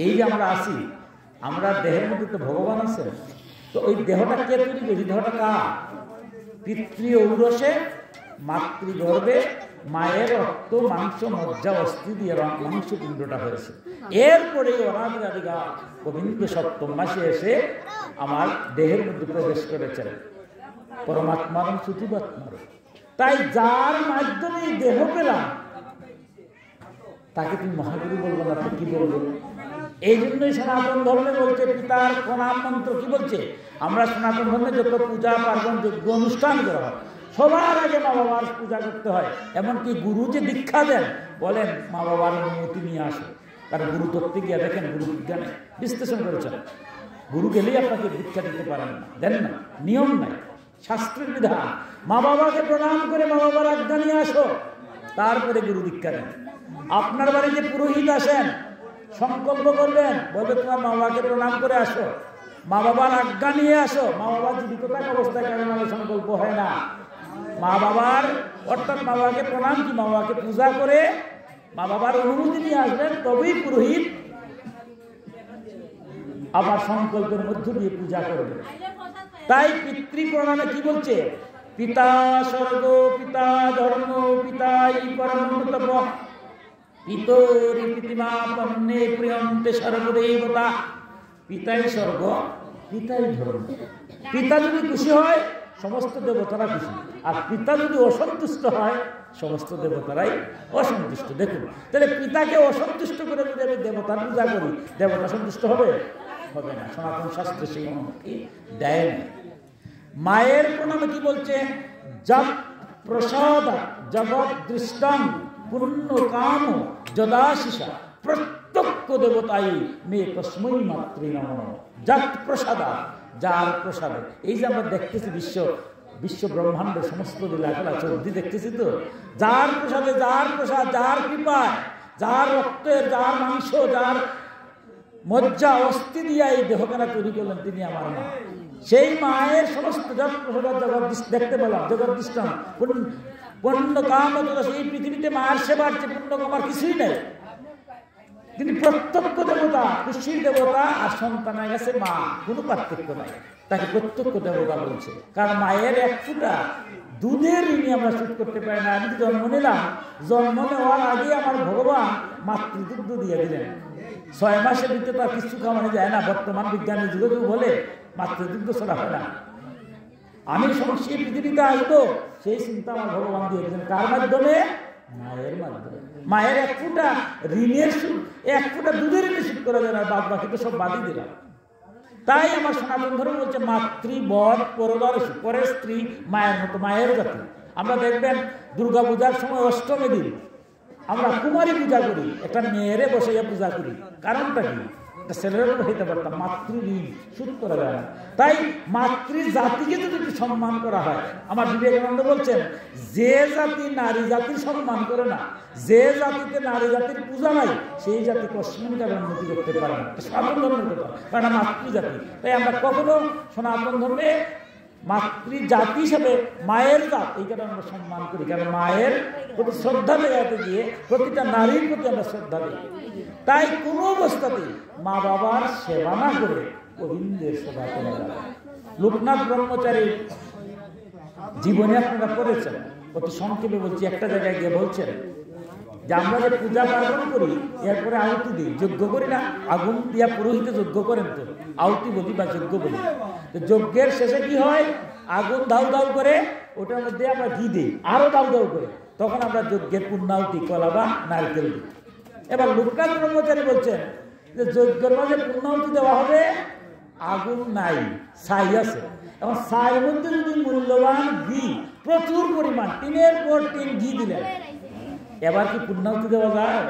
এই যে আমরা আছি, আমরা দেহের মধ্যে তো ভগবান আছেন, তো ওই দেহটা কে তৈরি করেছে? দেহটা কার? পিতৃ ঔরসে মাতৃগর্ভে মায়ের রক্ত, মাংস, মজ্জা, অস্থি দিয়ে মাংসপিণ্ডটা হয়েছে। এরপরে অনাদিরাদিগা গোবিন্দ সপ্তম মাসে এসে আমার দেহের মধ্যে প্রবেশ করেছেন, পরমাত্মার অংশ জীবাত্মার। তাই যার মাধ্যমে দেহ পেলাম তাকে তুমি মহাগুরু বলবো না, তো কি বলবো? এই জন্যই সনাতন ধর্মে বলছে পিতার প্রণাম মন্ত্র। কি বলছে? আমরা সনাতন ধর্মে যত পূজা পার্বণ যজ্ঞ অনুষ্ঠান করা হয়, সবার আগে মা বাবার পূজা করতে হয়। এমনকি গুরু যে দীক্ষা দেন, বলেন মা বাবার অনুমতি নিয়ে আসে। কারণ গুরু তত্ত্বে গিয়ে দেখেন, গুরু বিজ্ঞানে বিশ্লেষণ করেছেন, গুরু গেলেই আপনাকে দীক্ষা দিতে পারেন না, দেন না, নিয়ম নাই, শাস্ত্রের বিধান। মা বাবাকে প্রণাম করে মা বাবার আজ্ঞা নিয়ে আসো, তারপরে গুরু দীক্ষা দেন। আপনার বাড়িতে পুরোহিত আসেন, সংকল্প করবেন, বলবে তোমার মা বাবাকে প্রণাম করে আসো, মা বাবার আজ্ঞা নিয়ে আসো। মা বাবার জীবিত থাকা অবস্থায় কেন সংকল্প হয় না? মা বাবার অর্থাৎ মা বাবাকে প্রণাম কি, মা বাবাকে পূজা করে মা বাবার অনুমতি নিয়ে আসবেন, তবেই পুরোহিত আবার সংকল্পের মধ্য দিয়ে পূজা করবে। তাই পিতৃ প্রণামে কি বলছে? পিতা স্বর্গ, পিতা ধর্ম, পিতাই পরমতপ, পিতরি প্রীতিমা পন্নে প্রিয়ন্তে সর্বদেবতা। পিতাই স্বর্গ, পিতাই ধর্ম। পিতা যদি খুশি হয় সমস্ত দেবতারা খুশি, আর পিতা যদি অসন্তুষ্ট হয় সমস্ত দেবতারাই অসন্তুষ্ট। দেখুন, তাহলে পিতাকে অসন্তুষ্ট করে যদি আমি দেবতার পূজা করি, দেবতা সন্তুষ্ট হবে? হবে না। সনাতন শাস্ত্রে সেই অনুমতি দেয় না। মায়ের প্রণামে কি বলছে? যৎ প্রসাদ জগৎ দৃষ্টং পূর্ণ কাম যদাশিষা প্রত্যক্ষ দেবতাই মে তস্মৈ মাতৃ নমঃ। যৎ প্রসাদা, যার প্রসাদে। এই যে আমরা দেখতেছি বিশ্ব ব্রহ্মাণ্ডের সমস্ত লীলাখেলা চর্দি দেখতেছি, তো যার প্রসাদে, যার প্রসাদ, যার কৃপায়, যার রক্তের, যার মাংস, যার মজ্জা, অস্থি দিয়া এই দেহখানা তৈরি করলেন, তিনি আমার মা। সেই মায়ের সমস্ত জগৎ দেখতে পেলাম, জগৎ দৃষ্টান পূর্ণ কাম। এই পৃথিবীতে মায়ের সেবার চেয়ে পূর্ণ কামার কিছুই নেই। তিনি প্রত্যক্ষ দেবতা, খুশির দেবতা, আর সন্তানের কাছে মা, কোনো পার্থক্য নাই। তাকে প্রত্যক্ষ দেবতা বলছে। কারণ মায়ের এক ফোঁটা দুধের ঋণী আমরা শোধ করতে পারি না। আমি জন্ম নিলাম, জন্ম নেওয়ার আগে আমার ভগবান মাতৃদুগ্ধ দিয়ে দিলেন। 6 মাসের ভিতরে তার কিছু খাওয়ানো যায় না। বর্তমান বিজ্ঞানের যুগে কেউ বলে মাতৃদুগ্ধ ছাড়া হয় না। আমি সমস্যা পৃথিবীতে আসবো, সেই চিন্তা আমার ভগবান দিয়ে দিলেন। কার মাধ্যমে? মায়ের মাধ্যমে। মায়ের এক ফোঁটা ঋণের সুদ, এক ফোঁটা দুধের ঋণের সুদ করা যায় না, বাদ বাকি তো সব বাদই দিলাম। তাই আমার সনাতন ধর্ম বলছে মাতৃবধ পরদর্শী, পরের স্ত্রী মায়ের মতো, মায়ের জাতি। আমরা দেখবেন দুর্গা পূজার সময় অষ্টমী দিন আমরা কুমারী পূজা করি, একটা মেয়েরে বসাইয়া পূজা করি। কারণটা কি? ছেলেরা হইতে পারতাম, মাতৃঋণ শোধ করা যায় না। তাই মাতৃ জাতিকে যদি একটু সম্মান করা হয়, আমার বিবেকানন্দ বলছেন, যে জাতি নারী জাতির সম্মান করে না, যে জাতিতে নারী জাতির পূজা নাই, সেই জাতি কশ্মিনকার উন্নতি করতে পারে না। সনাতন ধর্মের কথা, কারণ মাতৃজাতি। তাই আমরা কখনো সনাতন ধর্মে মাতৃ জাতি হিসাবে মায়ের জাত, এই কারণে আমরা সম্মান করি, কারণ মায়ের প্রতি শ্রদ্ধা দেখাতে গিয়ে প্রতিটা নারীর প্রতি আমরা শ্রদ্ধা দিই। তাই কোনো অবস্থাতেই মা বাবার সেবা না করে গোবিন্দের সেবা করা যাবে। লোকনাথ ব্রহ্মচারীর জীবনে আপনারা পড়েছেন, অতি সংক্ষেপে বলছি, একটা জায়গায় গিয়ে বলছেন যে আমরা যে পূজা পার্বণ করি এরপরে আহুতি দিই, যজ্ঞ করি না, আগুন দিয়া পুরোহিতে যজ্ঞ করেন, তো আহুতি বলি বা যজ্ঞ বলি। তো যজ্ঞের শেষে কি হয়? আগুন দাউ দাউ করে, ওটার মধ্যে আমরা ঘি দিই, আরো দাউ দাউ করে, তখন আমরা যজ্ঞের পূর্ণাহুতি কলা বা নারকেল দিই। এবার লোকনাথ ব্রহ্মচারী বলছেন যে যজ্ঞের মাঝে পূর্ণাহুতি দেওয়া হবে, আগুন নাই, ছাই আছে। এবং ছাইয়ের মধ্যে যদি মূল্যবান ঘি, প্রচুর পরিমাণ, টিনের পর টিন ঘি দিলেন, এবার কি পূর্ণাহুতি দেওয়া যায়?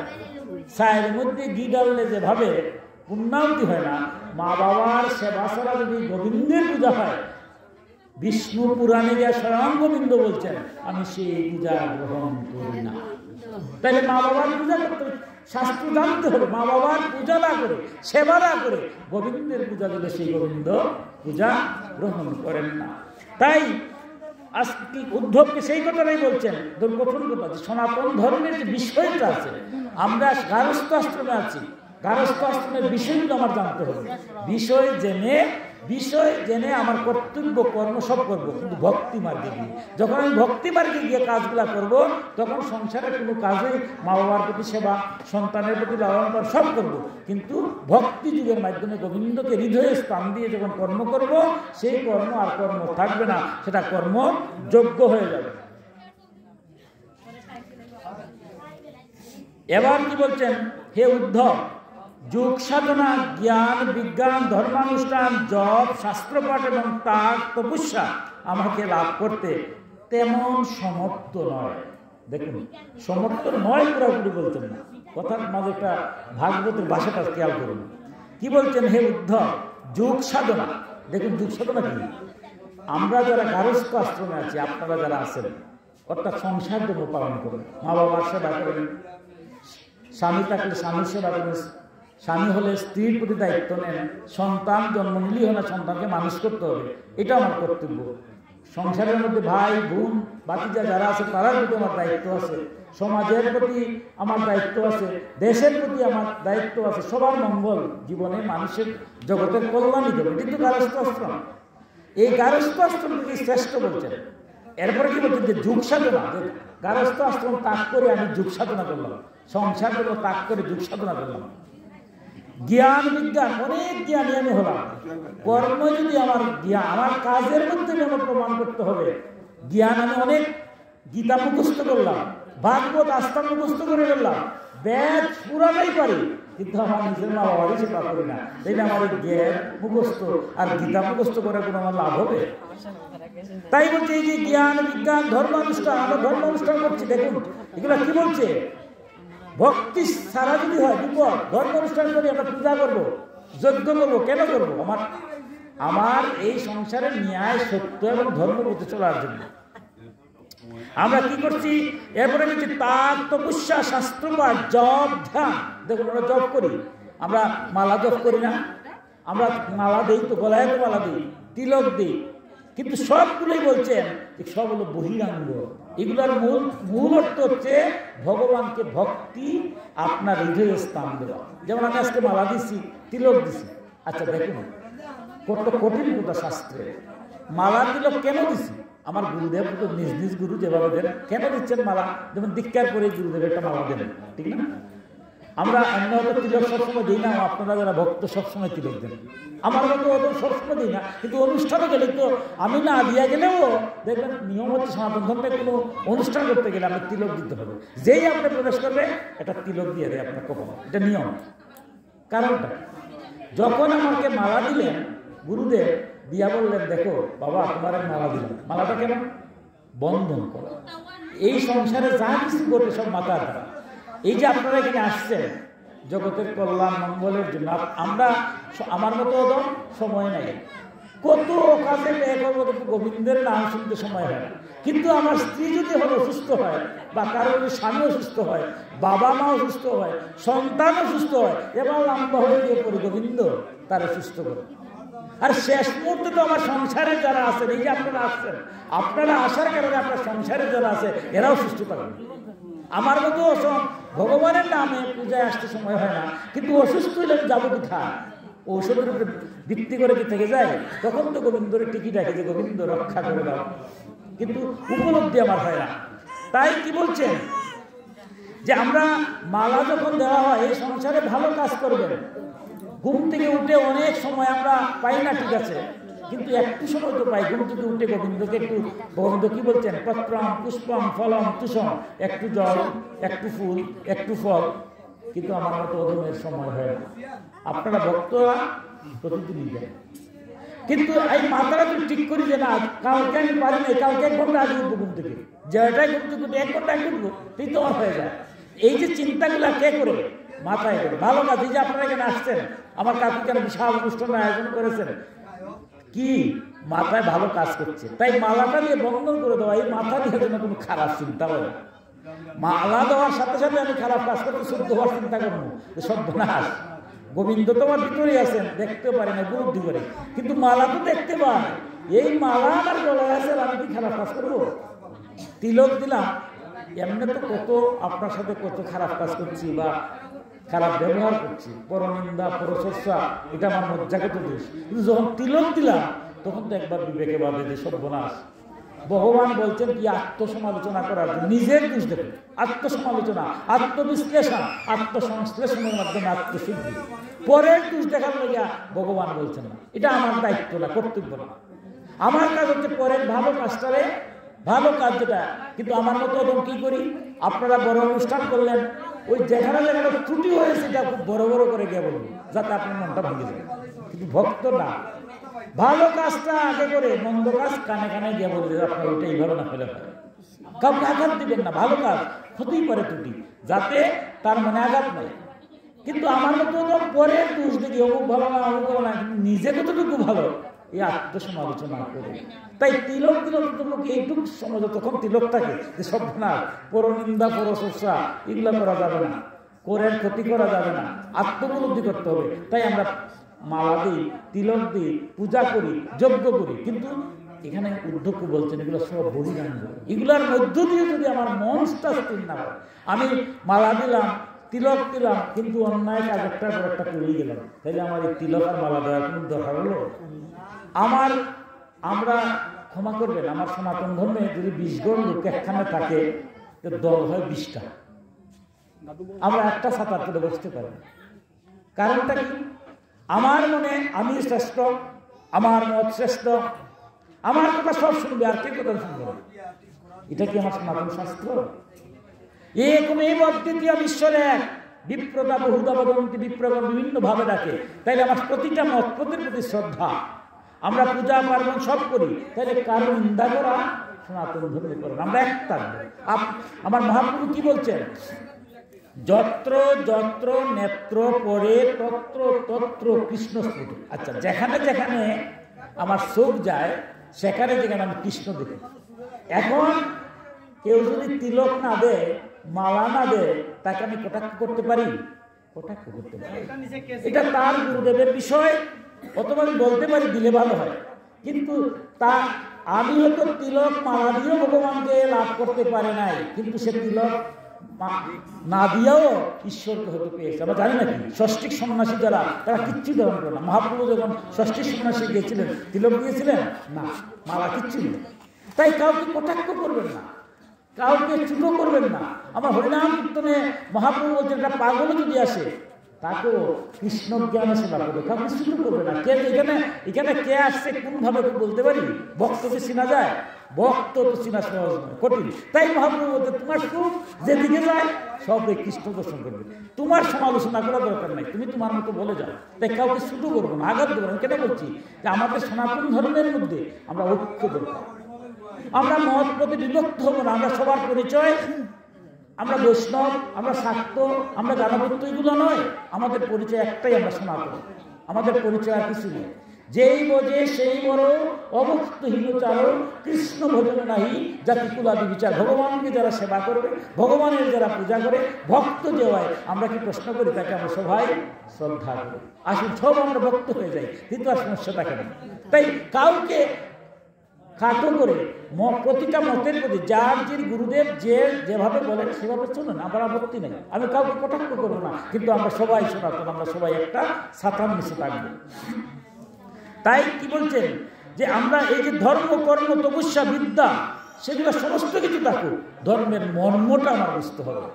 ছাইয়ের মধ্যে ঘি ডাললে যেভাবে পূর্ণাহুতি হয় না, মা বাবার সেবা ছাড়া যদি গোবিন্দের পূজা হয়, বিষ্ণু পুরাণে গিয়ে স্বয়ং গোবিন্দ বলছেন, আমি সেই পূজা গ্রহণ করি না। তাহলে মা বাবার পূজা করতে শাস্ত্র জানতে হবে। মা বাবার পূজা না করে, সেবা না করে গোবিন্দের পূজা দিলে সেই গোবিন্দ পূজা গ্রহণ করেন না। তাই আজকে উদ্ধবকে সেই কথাটাই বলছেন, দুর্গঠন কথা, যে সনাতন ধর্মের যে বিষয়টা আছে, আমরা গারস্থ আশ্রমে আছি, গারস্থ আশ্রমের বিষয়গুলো আমার জানতে হবে। বিষয় জেনে আমার কর্তব্য কর্ম সব করবো, কিন্তু ভক্তি মার্গে গিয়ে। যখন আমি ভক্তি মার্গে গিয়ে কাজগুলা করব, তখন সংসারের কোনো কাজে মা বাবার প্রতি সেবা, সন্তানের প্রতি লালন পালন সব করবো, কিন্তু ভক্তি যুগের মাধ্যমে গোবিন্দকে হৃদয়ে স্থান দিয়ে যখন কর্ম করব, সেই কর্ম আর কর্ম থাকবে না, সেটা কর্ম যোগ্য হয়ে যাবে। এবার কি বলছেন? হে উদ্ধব, যোগ সাধনা, জ্ঞান, বিজ্ঞান, ধর্মানুষ্ঠান, জপ, শাস্ত্রপাঠ এবং তার তপস্যা আমাকে লাভ করতে তেমন সমর্থ নয়। দেখুন, সমর্থ নয় পুরোপুরি বলছেন না, কথার মাঝে একটা ভাগবতের ভাষাটা খেয়াল করুন। কি বলছেন? হে উদ্ধব, যোগ সাধনা। দেখুন, যোগ সাধনা কি? আমরা যারা গারস্থ আশ্রমে আছি, আপনারা যারা আছেন, অর্থাৎ সংসার ধর্ম পালন করেন, মা বাবার সেবা করেন, স্বামী থাকলে স্বামীর সেবা করেন, স্বামী হলে স্ত্রীর প্রতি দায়িত্ব নেন, সন্তান জন্ম নিলেই হলে সন্তানকে মানুষ করতে হবে, এটা আমার কর্তব্য। সংসারের মধ্যে ভাই বোন বাতিজা যারা আছে তারার প্রতি আমার দায়িত্ব আছে, সমাজের প্রতি আমার দায়িত্ব আছে, দেশের প্রতি আমার দায়িত্ব আছে, সবার মঙ্গল, জীবনে মানুষের জগতের কল্যাণই দেবে। কিন্তু গারস্থ আশ্রম, এই গারস্থ আশ্রম থেকে শ্রেষ্ঠ বলছেন। এরপরে কি বলছেন? যে যুগ সাধনা, গারস্থ আশ্রম ত্যাগ করে আমি যুগ সাধনা করলাম, সংসার করবো ত্যাগ করে যুগ সাধনা করলাম। জ্ঞান বিজ্ঞান, অনেক জ্ঞানী আমি হলাম, কর্ম যদি আমার জ্ঞান, আমার কাজের মধ্যে আমার প্রমাণ করতে হবে। জ্ঞান আমি অনেক, গীতা মুখস্থ করলাম, ভাগবত আস্থা মুখস্থ করে ফেললাম, বেদ পুরাটাই পারি, কিন্তু আমার নিজের মা বাবারই সেটা করি না। তাই না? আমার জ্ঞান মুখস্থ আর গীতা মুখস্থ করে কোনো আমার লাভ হবে? তাই বলছে এই যে জ্ঞান বিজ্ঞান ধর্মানুষ্ঠান, আমরা ধর্মানুষ্ঠান করছি, দেখুন এগুলো কি বলছে? ভক্তি ছাড়া যদি হয় বিপদ। ধর্ম অনুষ্ঠান করি, আমরা পূজা করবো, যজ্ঞ করবো, কেন করবো? আমার এই সংসারের ন্যায়, সত্য এবং ধর্ম পথে চলার জন্য আমরা কি করছি? এরপরে বলছি তার তপস্যা, শাস্ত্রপাঠ, জপ, ধ্যান। দেখুন, আমরা জপ করি, আমরা মালা জপ করি না, আমরা মালা দিই তো, গলায় তো মালা দিই, তিলক দিই, কিন্তু সবগুলোই বলছেন সব হলো বহিরাঙ্গ। এগুলোর মূল অর্থ হচ্ছে ভগবানকে ভক্তি, আপনার হৃদয়ে স্থান দেওয়া। যেমন আমি আজকে মালা দিচ্ছি, তিলক দিছি, আচ্ছা দেখুন কত কঠিন কথা শাস্ত্রে। মালা তিলক কেন দিছি? আমার গুরুদেব তো নিজ নিজ গুরু যেভাবে দেন, কেন দিচ্ছেন মালা? যেমন দীক্ষার পরে গুরুদেব একটা মালা দেন, ঠিক না? আমরা অন্য হয়তো তিলক সবসময় দিই না, আপনারা যারা ভক্ত সবসময় তিলক দেন, আমার মতো ওদের সবসময় দিই না, কিন্তু অনুষ্ঠানে গেলে তো আমি না দিয়া গেলেও দেখবেন নিয়ম হচ্ছে সনাতন ধর্মে কোনো অনুষ্ঠান করতে গেলে আপনি তিলক দিতে হবে। যেই আপনি প্রবেশ করবে একটা তিলক দিয়ে দেয় আপনার কপালে, এটা নিয়ম। কারণটা, যখন আমাকে মালা দিলেন গুরুদেব, দিয়া বললেন দেখো বাবা তোমার মালা দিলেন, মালাটা কেন? বন্ধন করা। এই সংসারে যা কিছু ঘটে সব মাথার দ্বারা। এই যে আপনারা এখানে আসছেন জগতের কল্যাণ মঙ্গলের জন্য, আমরা আমার মতো ওদের সময় নাই, কত কাজে ব্যয় করবো, কিন্তু গোবিন্দের নাম শুনতে সময় হয় না। কিন্তু আমার স্ত্রী যদি হলো অসুস্থ হয়, বা কারো যদি স্বামী অসুস্থ হয়, বাবা মা অসুস্থ হয়, সন্তান অসুস্থ হয়, এবার লম্বা হয়ে গিয়ে পড়ি গোবিন্দ তারা সুস্থ করে। আর শেষ মুহূর্তে তো আমার সংসারে যারা আছেন, এই যে আপনারা আসছেন, আপনারা আসার কারণে আপনার সংসারে যারা আছে এরাও সুস্থ থাকবে। আমার মতো ভগবানের নামে পূজায় আসতে সময় হয় না, কিন্তু অসুস্থ হলে আমি যাবো কোথায়? ঔষধের উপরে ভিত্তি করে কি থেকে যায়? তখন তো গোবিন্দর টিকিট রাখে যে গোবিন্দ রক্ষা করে দাও, কিন্তু উপলব্ধি আমার হয় না। তাই কি বলছেন যে আমরা মালা যখন দেওয়া হয়, এই সংসারে ভালো কাজ করবেন। ঘুম থেকে উঠে অনেক সময় আমরা পাই না, ঠিক আছে, কিন্তু একটু সময় তো পাই। ঘুম থেকে উঠে গোবিন্দকে একটু, গোবিন্দ কি বলছেন, পত্রম পুষ্পম ফলম তুষম, একটু জল, একটু ফুল, একটু ফল। কিন্তু আমার মতো অধমের সময় হয় না। আপনারা ভক্তরা প্রতিদিনই দেন, কিন্তু এই মাথাটা তো ঠিক করি যে না, কালকে আমি পারি না, কালকে 1 ঘন্টা আগে উঠবো ঘুম থেকে, যেটাই ঘুম থেকে 1 ঘন্টা আগে উঠবো, তুই তো হয়ে যায়। এই যে চিন্তাগুলা কে করে? মাথায় করে। ভালো কাজ, এই যে আপনারা এখানে আসছেন, আমার কাকু কেন বিশাল অনুষ্ঠানের আয়োজন করেছেন, কি মাথায় ভালো কাজ করছে। তাই মালাটা দিয়ে বন্ধন করে দেওয়া, এই মাথা দিয়ে যেন কোনো খারাপ চিন্তা হয়। মালা দেওয়ার সাথে সাথে আমি খারাপ কাজ করতে শুদ্ধ হওয়ার চিন্তা করবো, সব নাশ। গোবিন্দ তো আমার ভিতরেই আছেন, দেখতে পারি না বুদ্ধি করে, কিন্তু মালা তো দেখতে পাই। এই মালা আমার গলায় আছে, আমি কি খারাপ কাজ করবো? তিলক দিলাম, এমনি তো কত আপনার সাথে কত খারাপ কাজ করছি বা খারাপ ব্যবহার করছি, পরনিন্দা পরচর্চা, এটা আমার মজ্জাগত দোষ। কিন্তু যখন তিলক দিলাম তখন তো একবার বিবেকে বাদে যে সর্বনাশ। ভগবান বলছেন কি আত্মসমালোচনা করার জন্য, নিজের দোষ দেখুন, আত্মসমালোচনা, আত্মবিশ্লেষণ, আত্মসংশ্লেষণের মাধ্যমে আত্মশুদ্ধি। পরের দোষ দেখার লেগে ভগবান বলছেন না, এটা আমার দায়িত্ব না, কর্তব্য না। আমার কাজ হচ্ছে পরের ভালো কাজটারে, ভালো কাজ যেটা। কিন্তু আমার মতো এখন কি করি, আপনারা বড় অনুষ্ঠান করলেন, ওই যেখানে যেখানে ত্রুটি হয়েছে এটা খুব বড় বড় করে গিয়ে বলবো, যাতে আপনার মনটা ভেঙে যায়। কিন্তু ভক্ত না, ভালো কাজটা আগে করে, মন্দ কাজ কানে কানে গিয়ে বলে যে আপনার ওইটা এইভাবে না ফেলে হয়। কাউকে আঘাত দিবেন না, ভালো কাজ হতেই পারে ত্রুটি, যাতে তার মনে আঘাত নেই। কিন্তু আমার মতো পরের দোষ দেখি, অমুক ভালো না, অমুক ভালো না, নিজে কতটুকু ভালো, এই আত্মসমালোচনা করে। তাই তিলক দিল তোমাকে এইটুকু সমাজ, তখন তিলক থাকে যে সব না, পরনিন্দা পরচর্চা এগুলো করা যাবে না, কোরের ক্ষতি করা যাবে না, আত্মোপলব্ধি করতে হবে। তাই আমরা মালা দিই, তিলক দিই, পূজা করি, যজ্ঞ করি। কিন্তু এখানে উদ্ধক্ষ বলছেন এগুলো সব বলিদান, এগুলোর মধ্য দিয়ে যদি আমার মনটা স্থির না হয়, আমি মালা দিলাম, তিলক দিলাম, কিন্তু অন্যায় কাজ একটার পর একটা করেই গেলাম, তাইলে আমার এই তিলক আর মালা দেওয়ার কোনো দরকার হলো? আমরা ক্ষমা করবেন, আমার সনাতন ধর্মে যদি 20 জন লোক একখানে থাকে, দল হয় 20টা। আমরা একটা ছাতার তুলে বসতে পারি। কারণটা কি? আমার মনে আমি শ্রেষ্ঠ, আমার মত শ্রেষ্ঠ, আমার কথা সব শুনবে, আর কে কথা শুনবে? এটা কি আমার সনাতন শাস্ত্র? একমেব অদ্বিতীয় ঈশ্বর এক, বিপ্রদা বহুদা বদন্তি, বিপ্রগণ বিভিন্ন ভাবে ডাকে। তাইলে আমার প্রতিটা মত প্রতি শ্রদ্ধা, আমরা পূজা পার্বণ সব করি, তাইলে কারো নিন্দা করা সনাতন ধর্মে করেন, আমরা এক থাকবো। আমার মহাপ্রভু কি বলছেন? যত্র যত্র নেত্র পরে তত্র তত্র কৃষ্ণ স্ফুট। আচ্ছা, যেখানে যেখানে আমার চোখ যায়, সেখানে যেখানে আমি কৃষ্ণ দেখি। এখন কেউ যদি তিলক না দেয়, মালা না দেয়, তাকে আমি কটাক্ষ করতে পারি? কটাক্ষ করতে পারি, এটা তার গুরুদেবের বিষয়। অথবা আমি বলতে পারি দিলে ভালো হয়, কিন্তু তা আমি হয়তো তিলক মালা দিয়েও ভগবানকে লাভ করতে পারে নাই, কিন্তু সে তিলক না দিয়েও ঈশ্বরকে হয়তো পেয়েছে। আমরা জানি নাকি ষষ্ঠিক সন্ন্যাসী যারা, তারা কিচ্ছু ধারণ করে না। মহাপ্রভু যখন ষষ্ঠিক সন্ন্যাসী গিয়েছিলেন, তিলক দিয়েছিলেন না, মালা কিচ্ছু নেই। তাই কাউকে কটাক্ষ করবেন না, কাউকে ছোটো করবেন না। আমার হরিনাম কীর্তনে মহাপ্রভু বলছেন, একটা পাগল যদি আসে তাকেও কৃষ্ণ জ্ঞানে সেবা করবে, কাউকে ছোটো করবে না। কে এখানে কে আসছে কোনভাবে বলতে পারি? ভক্তকে চেনা যায়? ভক্ত তো চেনা সহজ নয়, কঠিন। তাই মহাপ্রভু বলতে, তোমার সুখ যেদিকে যায় সবে কৃষ্ণ দর্শন করবে, তোমার সমালোচনা করা দরকার নাই, তুমি তোমার মতো বলে যাও। তাই কাউকে ছোটো করবো না, আঘাত দেবো না। কেন বলছি? যে আমাদের সনাতন ধর্মের মধ্যে আমরা ঐক্য দরকার। আমরা মত পথে বিভক্ত হব না। আমরা সবার পরিচয়, আমরা বৈষ্ণব, আমরা শাক্ত, আমরা গানভক্ত, এগুলো নয়। আমাদের পরিচয় একটাই, আমরা সনাতন। আমাদের পরিচয় আর কিছু নেই। যেই বোঝে সেই বড়, অভক্তহীনচার কৃষ্ণ ভজন নাহি জাতি কুলাদি বিচার। ভগবানকে যারা সেবা করবে, ভগবানের যারা পূজা করে, ভক্ত যে হয়, আমরা কি প্রশ্ন করি তাকে আমরা সবাই শ্রদ্ধা করি। আসুন সব আমরা ভক্ত হয়ে যাই, কিন্তু আর সমস্যা থাকে না। তাই কাউকে খাটো করে প্রতিটা মতের প্রতি যার যে গুরুদেব যেভাবে বলেন সেভাবে চলুন, আমার আপত্তি নেই। আমি কাউকে কটাক্ষ করবো না, কিন্তু আমরা সবাই সনাতন, আমরা সবাই একটা ছাতার নিচে থাকবো। তাই কি বলছেন যে আমরা এই যে ধর্ম, কর্ম, তপস্যা, বিদ্যা, সেগুলো সমস্ত কিছু থাকুক, ধর্মের মর্মটা আমার বুঝতে হবে।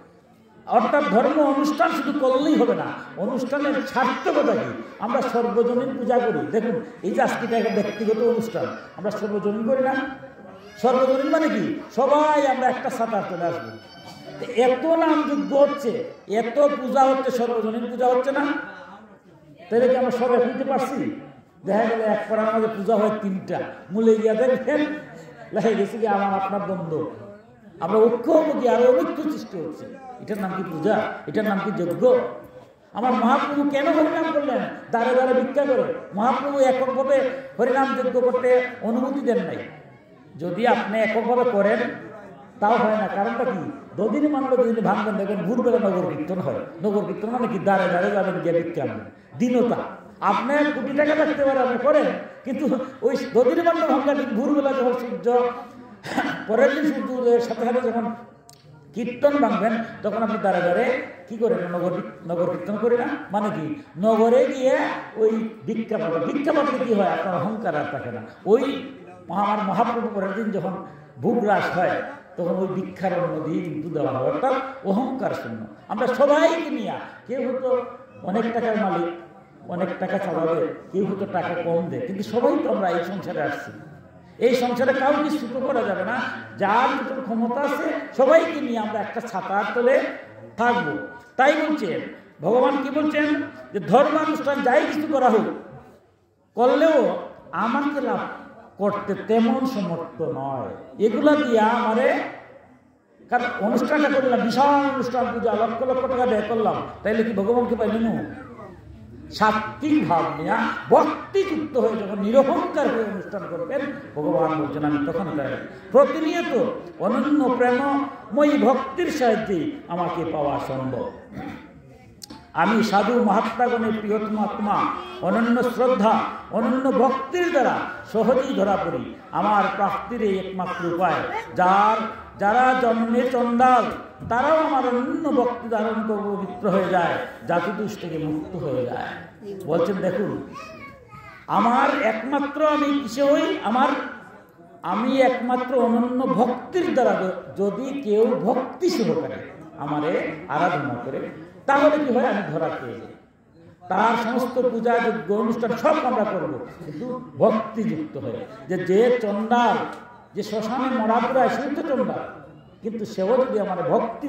অর্থাৎ ধর্ম অনুষ্ঠান শুধু করলেই হবে না, অনুষ্ঠানের সার্থকতা কি? আমরা সর্বজনীন পূজা করি। দেখুন, এই যে আজকে একটা ব্যক্তিগত অনুষ্ঠান, আমরা সর্বজনীন করি না? সর্বজনীন মানে কি? সবাই আমরা একটা ছাতার চলে আসবো। এত নামযজ্ঞ হচ্ছে, এত পূজা হচ্ছে, সর্বজনীন পূজা হচ্ছে না? তাহলে কি আমরা সবাই বুঝতে পারছি? দেখা গেলে এক পড়ার মাঝে পূজা হয় 3টা, মূলে গিয়া দেখেন লেখা গেছে কি আমার আপনার দ্বন্দ্ব। আমরা ঐক্য হবো কি? আরো ঐক্য সৃষ্টি হচ্ছে। এটার নাম কি পূজা? এটার নাম কি যজ্ঞ? আমার মহাপ্রভু কেন হরিনাম করলেন? দ্বারে দ্বারে ভিক্ষা করে। মহাপ্রভু এককভাবে হরিনাম যজ্ঞ করতে অনুমতি দেন নাই। যদি আপনি এককভাবে করেন তাও হয় না। কারণটা কি? দুদিন মানলে দুদিন ভাঙবেন। দেখবেন ভোরবেলা নগর কীর্তন হয়। নগর কীর্তন মানে কি? দ্বারে দ্বারে যাবেন, গিয়ে ভিক্ষা আনবেন। দিনতা আপনার কোটি টাকা থাকতে পারে, আপনি করেন, কিন্তু ওই দুদিন মানলে ভাঙবেন। ভোরবেলা যখন সূর্য, পরের দিন সূর্য উদয়ের সাথে সাথে যখন কীর্তন ভাঙবেন, তখন আপনি দ্বারে দ্বারে কি করেন? নগর কীর্তন করি না? মানে কি? নগরে গিয়ে ওই ভিক্ষা পাবেন। ভিক্ষা পাবলে কি হয়? আপনার অহংকার আর থাকে না। ওই আমার মহাপ্রভু পরের দিন যখন ভোগরাস হয়, তখন ওই ভিক্ষার নদী কিন্তু দেওয়া হয়, অর্থাৎ অহংকার শূন্য। আমরা সবাইকে নিয়ে, কেউ হতো অনেক টাকার মালিক, অনেক টাকা চালাবে, কেউ হতো টাকা কম দেয়, কিন্তু সবাই তো আমরা এই সংসারে আসছি। এই সংসারে কাউকে ছোট করা যাবে না। যার যত ক্ষমতা আছে সবাইকে নিয়ে আমরা একটা ছাতার তলে থাকবো। তাই বলছেন ভগবান, কি বলছেন? যে ধর্মানুষ্ঠান যাই কিছু করা হোক, করলেও আমাকে লাভ করতে তেমন সমর্থ নয়। এগুলা দিয়া আমারে, কারণ অনুষ্ঠানটা করলাম, বিশাল অনুষ্ঠান, পূজা, লক্ষ লক্ষ টাকা ব্যয় করলাম, তাইলে কি ভগবানকে পাইলেন? সাত্বিক ভাব নিয়ে ভক্তিযুক্ত হয়ে যখন নিরহংকার হয়ে অনুষ্ঠান করবেন, ভগবান বলছেন আমি তখন তাই প্রতিনিয়ত অনন্য প্রেমময়ী ভক্তির সাহায্যে আমাকে পাওয়া সম্ভব। আমি সাধু মহাত্মাগণের প্রিয়তম আত্মা, অনন্য শ্রদ্ধা, অনন্য ভক্তির দ্বারা সহজেই ধরা পড়ি। আমার প্রাপ্তির এই একমাত্র উপায়। যারা জন্মে চণ্ডাল, তারাও আমার অনন্য ভক্তি ধারণ করে পবিত্র হয়ে যায়, জাতিদোষ থেকে মুক্ত হয়ে যায়। বলছেন দেখুন, আমার একমাত্র আমি কিসে হই? আমি একমাত্র অনন্য ভক্তির দ্বারা, যদি কেউ ভক্তি সহকারে আমারে আরাধনা করে, তাহলে কি হয়? আমি ধরা পেয়ে যাই। তার সমস্ত পূজা, যজ্ঞ, অনুষ্ঠান সব আমরা করবো, কিন্তু ভক্তিযুক্ত হয়ে। যে চণ্ডাল, যে শ্মশানে মরা পুরায়, সে তো চণ্ডাল, কিন্তু সেও যদি আমার ভক্তি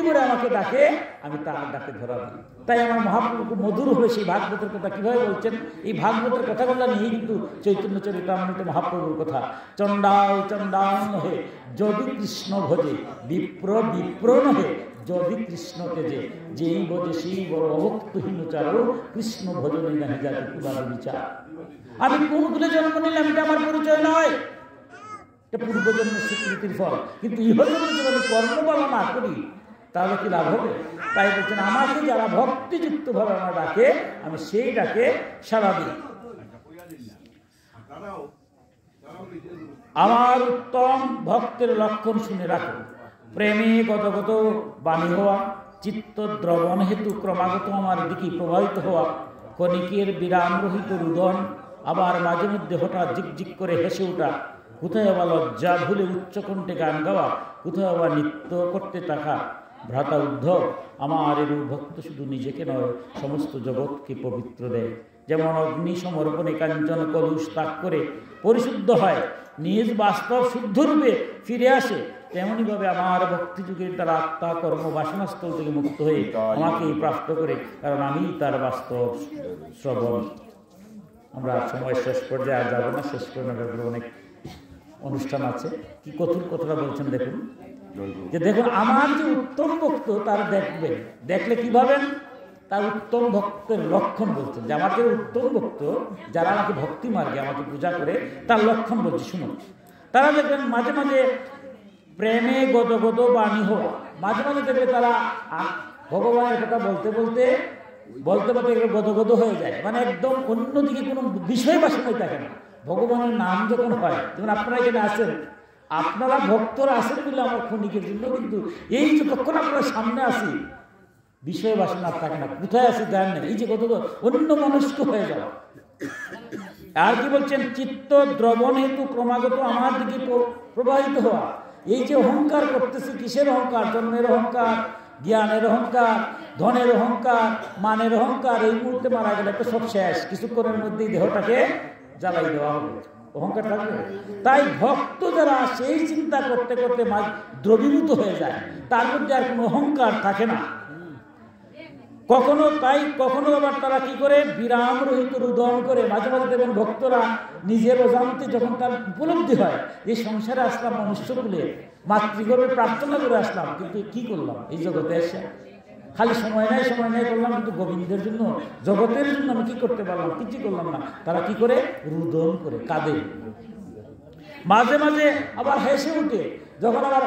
ভরে আমাকে ডাকে, আমি তার ডাকে ধরা দিই। তাই আমার মহাপ্রভু মধুর হয়ে সেই ভাগবতের কথা কিভাবে বলছেন? এই ভাগবতের কথাগুলো নিয়েই কিন্তু চৈতন্য চরিতামৃত মহাপ্রভুর কথা। চণ্ডাল চণ্ডাল নহে যদি কৃষ্ণ ভজে, বিপ্র বিপ্র নহে যদি কৃষ্ণ তেজে, যেই বোঝে সেই বড় অভক্তহীন চারো, কৃষ্ণ ভজনে নাহি জাতি কুলার বিচার। আমি কোন কুলে জন্ম নিলাম এটা আমার পরিচয় নয়, এটা পূর্বজন্মের স্বীকৃতির ফল। কিন্তু ইহজন্মে যদি আমি কর্মবালা না করি, তাহলে কি লাভ হবে? তাই বলছেন আমাকে যারা ভক্তিযুক্তভাবে আমার ডাকে, আমি সেই ডাকে সাড়া দিই। আমার উত্তম ভক্তের লক্ষণ শুনে রাখো। প্রেমে গতগত বাণী হওয়া, চিত্ত দ্রবণ হেতু ক্রমাগত আমার দিকে প্রবাহিত হওয়া, ক্ষণিকের বিরাম রহিত রুদন, আবার মাঝে মধ্যে হঠাৎ ঝিকঝিক করে হেসে ওঠা, কোথায় আবার লজ্জা ভুলে উচ্চকণ্ঠে গান গাওয়া, কোথায় আবার নৃত্য করতে থাকা, ভ্রাতা উদ্ধব আমার এরূপ ভক্ত শুধু নিজেকে নয়, সমস্ত জগৎকে পবিত্র দেয়। যেমন অগ্নি সমর্পণে কাঞ্চন কলুষ ত্যাগ করে পরিশুদ্ধ হয়, নিজ বাস্তব শুদ্ধরূপে ফিরে আসে, তেমনিভাবে আমার ভক্তিযুগের দ্বারা আত্মা কর্ম বাসনাস্থল থেকে মুক্ত হয়ে আমাকেই প্রাপ্ত করে, কারণ আমি তার বাস্তব শ্রবণ। আমরা সময় শেষ পর্যায়ে আর যাবো না, শেষ করে নেব অনেক অনুষ্ঠান আছে, কি কথাটা বলছেন দেখুন, যে দেখুন আমার যে উত্তম ভক্ত তার দেখবেন, দেখলে কি ভাবেন, তার উত্তম ভক্তের লক্ষণ বলছেন, যে আমার যে উত্তম ভক্ত যারা আমাকে ভক্তি মার্গে আমাকে পূজা করে তার লক্ষণ বলছে শুনুন। তারা দেখবেন মাঝে মাঝে প্রেমে গদগদ বাণী হওয়া, মাঝে মাঝে দেখবে তারা ভগবানের কথা বলতে বলতে গদগদ হয়ে যায়, মানে একদম অন্যদিকে কোনো বিষয় বাসনায় থাকে না। ভগবানের নাম যখন হয়, যখন আপনারা এখানে আসেন, আপনারা ভক্তরা আসেন বলে আমার ক্ষণিকের জন্য, কিন্তু এই যতক্ষণ আপনারা সামনে আসি বিষয় বাসনা থাকে না, কোথায় আসি জানেন না, এই যে গদগদ অন্য মনস্ক হয়ে যাওয়া। আর কি বলছেন, চিত্ত দ্রবণ হেতু ক্রমাগত আমার দিকে প্রবাহিত হওয়া। এই যে অহংকার করতেছি, কিসের অহংকার, জন্মের অহংকার, জ্ঞানের অহংকার, ধনের অহংকার, মানের অহংকার, এই মুহূর্তে মারা গেলে তো সব শেষ, কিছুক্ষণের মধ্যেই দেহটাকে জ্বালাই দেওয়া হবে, অহংকার থাকবে। তাই ভক্ত যারা সেই চিন্তা করতে করতে দ্রবীভূত হয়ে যায়, তার মধ্যে আর কোনো অহংকার থাকে না কখনো। তাই কখনো আবার তারা কি করে, বিরাম রহিত রুদন করে। মাঝে মাঝে দেখবেন ভক্তরা নিজের অজান্তে যখন তার উপলব্ধি হয় এই সংসারে আসলাম, মনুষ্যকুলে মাতৃগর্ভে প্রার্থনা করে আসলাম, কিন্তু কি করলাম এই জগতে এসে, খালি সময় নাই করলাম, কিন্তু গোবিন্দের জন্য জগতের জন্য আমি কি করতে পারলাম, কিছু করলাম না। তারা কি করে, রুদন করে, কাঁদে। মাঝে মাঝে আবার হেসে উঠে, যখন আবার